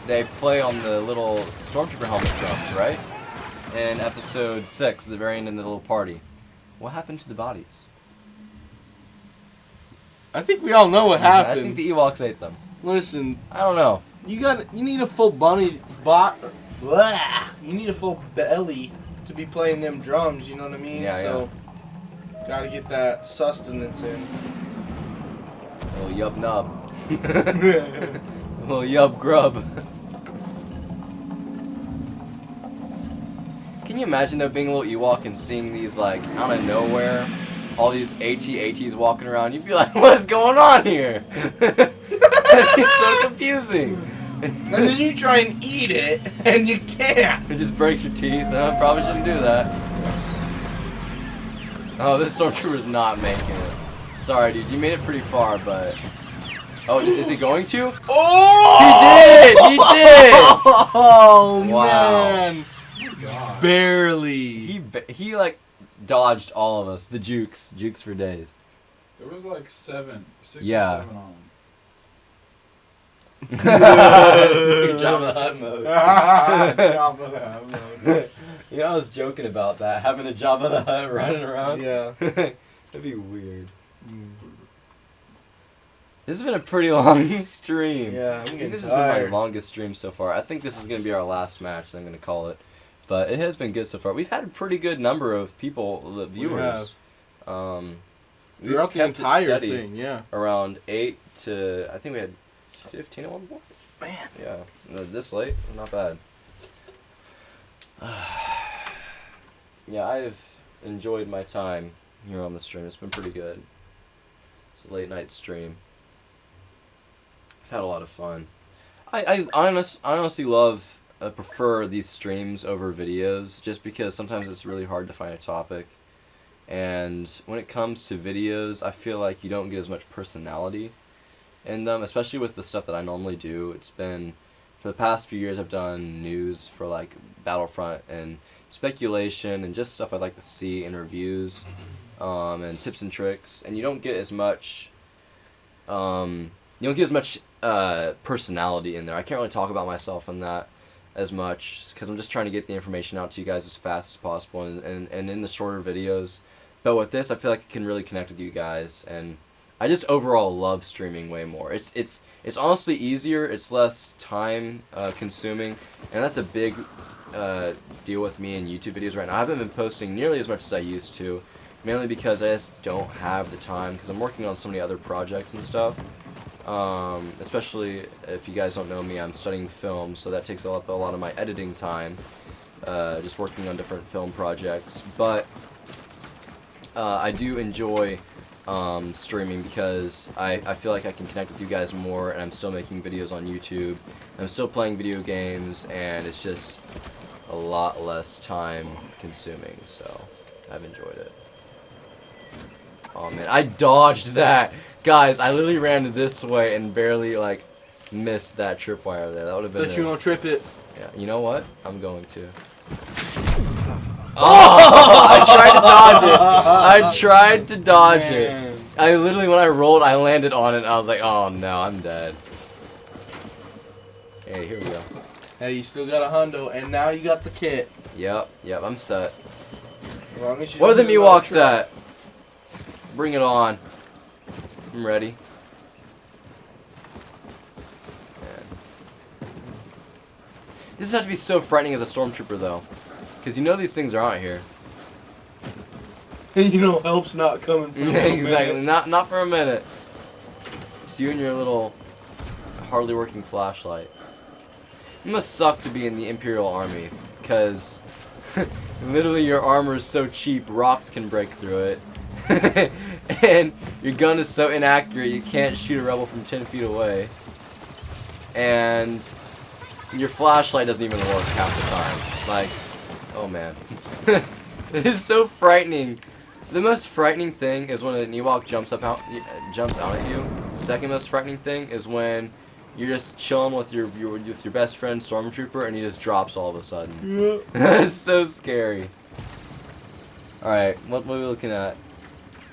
they play on the little Stormtrooper helmet drums, right? In episode 6, the very end in the little party. What happened to the bodies? I think we all know what I happened. think the Ewoks ate them. Listen, I don't know. you need a full you need a full belly to be playing them drums, you know what I mean? Yeah, so gotta get that sustenance in. Little yub nub. Little yub grub. Can you imagine though being a little Ewok and seeing these like out of nowhere, all these AT-ATs walking around? You'd be like, what is going on here? That'd be so confusing. And then you try and eat it, and you can't. It just breaks your teeth. I probably shouldn't do that. Oh, this Stormtrooper's not making it. Sorry, dude. You made it pretty far, but... Oh, is he going to? Oh! He did! Oh, Wow. man. God. Barely. He like, dodged all of us. The jukes. Jukes for days. There was like 6 Yeah. or 7 on him. Jabba the Hutt mode. You know, I was joking about that, having a Jabba the Hutt running around. Yeah. That'd be weird. This has been a pretty long stream. Yeah, I'm I think getting this has been my tired. longest stream so far. I think this is going to be our last match, I'm going to call it. But it has been good so far. We've had a pretty good number of people, the viewers. We've Throughout the kept it entire steady, thing, yeah. around 8 to, I think we had 15 at one point. Man. Yeah, this late, not bad. Yeah, I've enjoyed my time here on the stream. It's been pretty good. It's a late night stream. I've had a lot of fun. I honestly love, prefer these streams over videos, just because sometimes it's really hard to find a topic. And when it comes to videos, I feel like you don't get as much personality in them, especially with the stuff that I normally do. It's been, for the past few years, I've done news for like Battlefront and speculation and just stuff I'd like to see in reviews, and tips and tricks. And you don't get as much, personality in there. I can't really talk about myself in that as much because I'm just trying to get the information out to you guys as fast as possible and in the shorter videos. But with this, I feel like I can really connect with you guys, and I just overall love streaming way more. It's honestly easier. It's less time consuming, and that's a big deal with me in YouTube videos right now. I haven't been posting nearly as much as I used to, mainly because I just don't have the time because I'm working on so many other projects and stuff. Especially if you guys don't know me, I'm studying film, so that takes up a lot of my editing time, just working on different film projects. But I do enjoy streaming because I feel like I can connect with you guys more, and I'm still making videos on YouTube. I'm still playing video games, and it's just a lot less time consuming, so I've enjoyed it. Oh man, I dodged that! Guys, I literally ran this way and barely, like, missed that tripwire there. That would have been Bet you won't trip it. Yeah, you know what? I'm going to. Oh! I tried to dodge it. I literally, when I rolled, I landed on it, and I was like, oh no, I'm dead. Hey, here we go. Hey, you still got a hundo, and now you got the kit. Yep, I'm set. As long as you Where are the don't do another Ewoks trap. at? Bring it on. I'm ready. Man. This has to be so frightening as a stormtrooper, though. Because you know these things are out here. You know, help's not coming from Exactly. Not for a minute. Just you and your little hardly working flashlight. It must suck to be in the Imperial Army, because literally your armor is so cheap, rocks can break through it. And your gun is so inaccurate, you can't shoot a rebel from 10 feet away. And your flashlight doesn't even work half the time. Like, oh man. It is so frightening. The most frightening thing is when an Ewok jumps out at you. Second most frightening thing is when you're just chilling with your best friend Stormtrooper and he just drops all of a sudden. It's so scary. Alright, what are we looking at?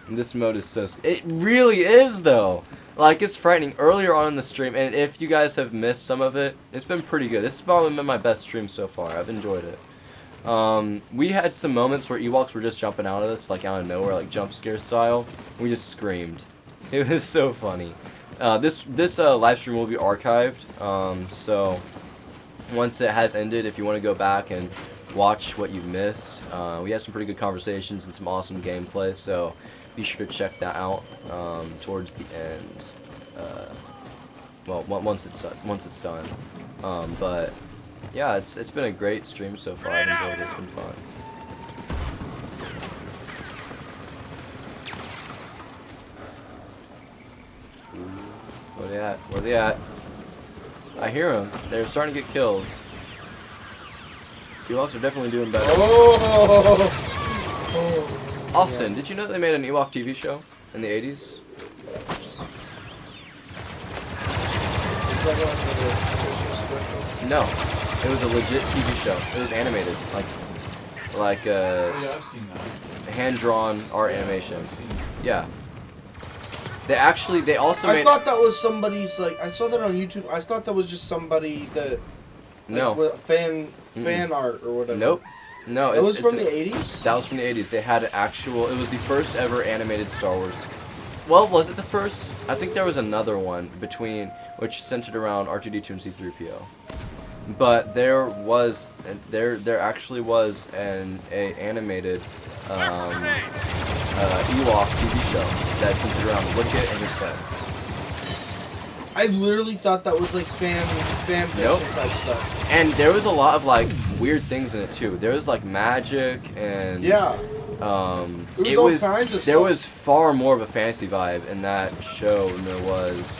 This mode is so it really is though. Like, it's frightening. Earlier on in the stream, and if you guys have missed some of it, it's been pretty good. This has probably been my best stream so far. I've enjoyed it. We had some moments where Ewoks were just jumping out of us, like out of nowhere, like jump scare style. We just screamed. It was so funny. This live stream will be archived, so once it has ended, if you want to go back and watch what you've missed, we had some pretty good conversations and some awesome gameplay, so be sure to check that out towards the end. Well, once it's done. But yeah, it's been a great stream so far. I've enjoyed it. It's been fun. Where they at? Where they at? I hear them. They're starting to get kills. Ewoks are definitely doing better. Austin, did you know they made an Ewok TV show in the 80s? No, it was a legit TV show. It was animated, like Yeah, I've seen that. hand-drawn art animation. Yeah. They also I made. thought that was somebody's, like, I saw that on YouTube. I thought that was just somebody that, like, No. with fan art or whatever. Nope. No, It was from the 80s? That was from the 80s. They had it was the first ever animated Star Wars. Well, was it the first? I think there was another one which centered around R2-D2 and C-3PO. But there actually was an animated Ewok TV show that centered around Wicket and his friends. I literally thought that was like fan fiction Nope. type stuff. And there was a lot of like weird things in it too. There was like magic and Yeah. it all was kinds of there stuff. was far more of a fantasy vibe in that show than there was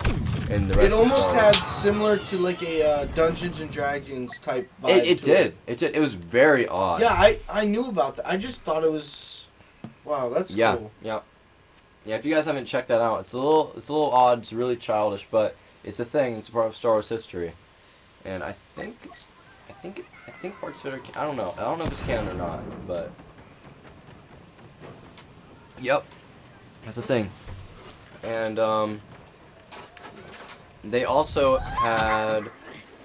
in the rest It of almost Star Wars. had similar to like a Dungeons and Dragons type vibe. It to did. It did. It was very odd. Yeah, I knew about that. I just thought it was. Wow, that's Yeah. cool. Yeah. Yeah. If you guys haven't checked that out, it's a little odd. It's really childish, but it's a thing. It's a part of Star Wars history, and I think parts of it are. I don't know. I don't know if it's canon or not, but. Yep. That's the thing. And they also had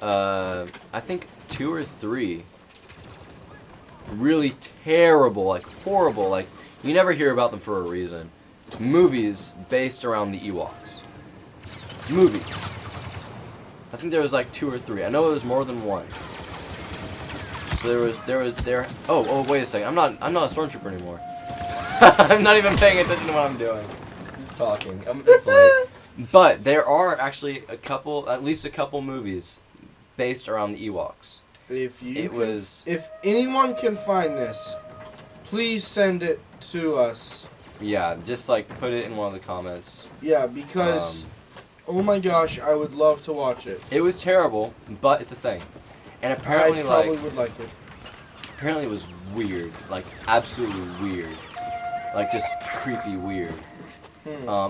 I think 2 or 3 really terrible, like horrible, like you never hear about them for a reason. Movies based around the Ewoks. Movies. I think there was like 2 or 3. I know it was more than 1. So there. Oh, wait a second. I'm not a stormtrooper anymore. I'm not even paying attention to what I'm doing. I'm just talking. It's late. But there are actually at least a couple movies based around the Ewoks. If anyone can find this, please send it to us. Yeah, just like put it in one of the comments. Yeah, because oh my gosh, I would love to watch it. It was terrible, but it's a thing. And apparently I probably would like it. Apparently it was weird, like absolutely weird. Like just creepy weird.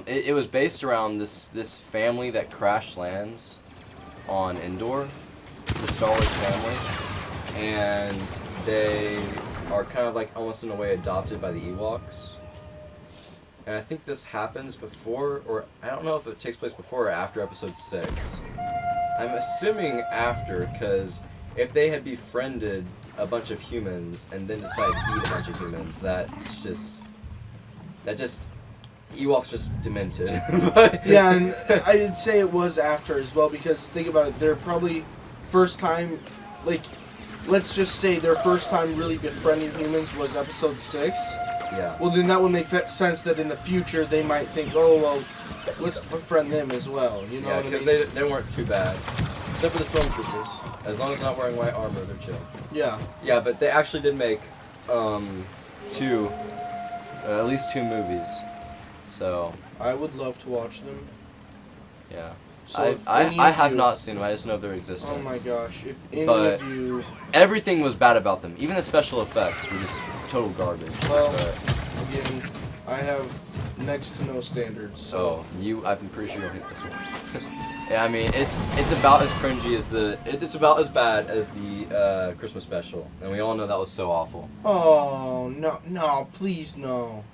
It was based around this family that crash lands on Endor, the Star Wars family, and they are kind of like almost in a way adopted by the Ewoks. And I think this happens before, or I don't know if it takes place before or after episode 6. I'm assuming after, because if they had befriended a bunch of humans and then decided to eat a bunch of humans, Ewoks just demented. But Yeah, and I'd say it was after as well, because think about it, they're probably first time, like, let's just say their first time really befriending humans was episode 6. yeah. Well, then that would make sense that in the future they might think, oh, well, let's befriend them as well, you know Yeah, what I because mean? they weren't too bad. Except for the stormtroopers. As long as they're not wearing white armor, they're chill. Yeah. Yeah, but they actually did make at least 2 movies. So, I would love to watch them. yeah. So if I any of have you- not seen them, I just know of their existence. Oh my gosh, if any But- of you... Everything was bad about them. Even the special effects were just total garbage. Well, But- again, I have next to no standards, so... I'm pretty sure you'll hit this one. Yeah, I mean, it's about as cringy as it's about as bad as the Christmas special, and we all know that was so awful. Oh, no, please no.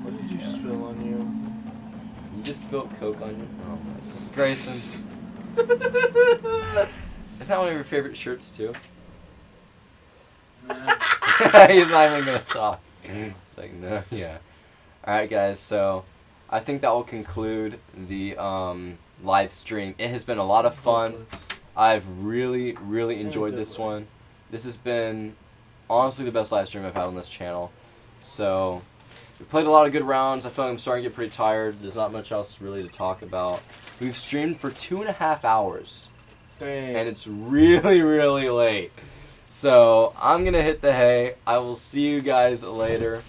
What did you spill on you? You just spilled Coke on you. Oh my God. Grayson, isn't that one of your favorite shirts too? He's not even gonna talk. It's like no, yeah. All right, guys. So, I think that will conclude the live stream. It has been a lot of fun. I've really enjoyed this one. This has been honestly the best live stream I've had on this channel. So, we played a lot of good rounds. I feel like I'm starting to get pretty tired. There's not much else really to talk about. We've streamed for 2.5 hours. Dang. And it's really late. So, I'm going to hit the hay. I will see you guys later.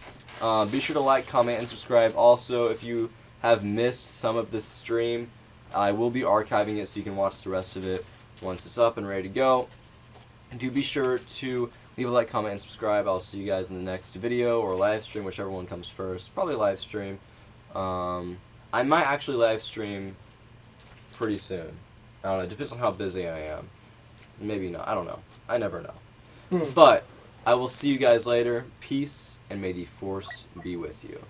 Be sure to like, comment, and subscribe. Also, if you have missed some of this stream, I will be archiving it so you can watch the rest of it once it's up and ready to go. And do be sure to leave a like, comment, and subscribe. I'll see you guys in the next video or live stream, whichever one comes first. Probably live stream. I might actually live stream pretty soon. I don't know. It depends on how busy I am. Maybe not. I don't know. I never know. But I will see you guys later. Peace, and may the Force be with you.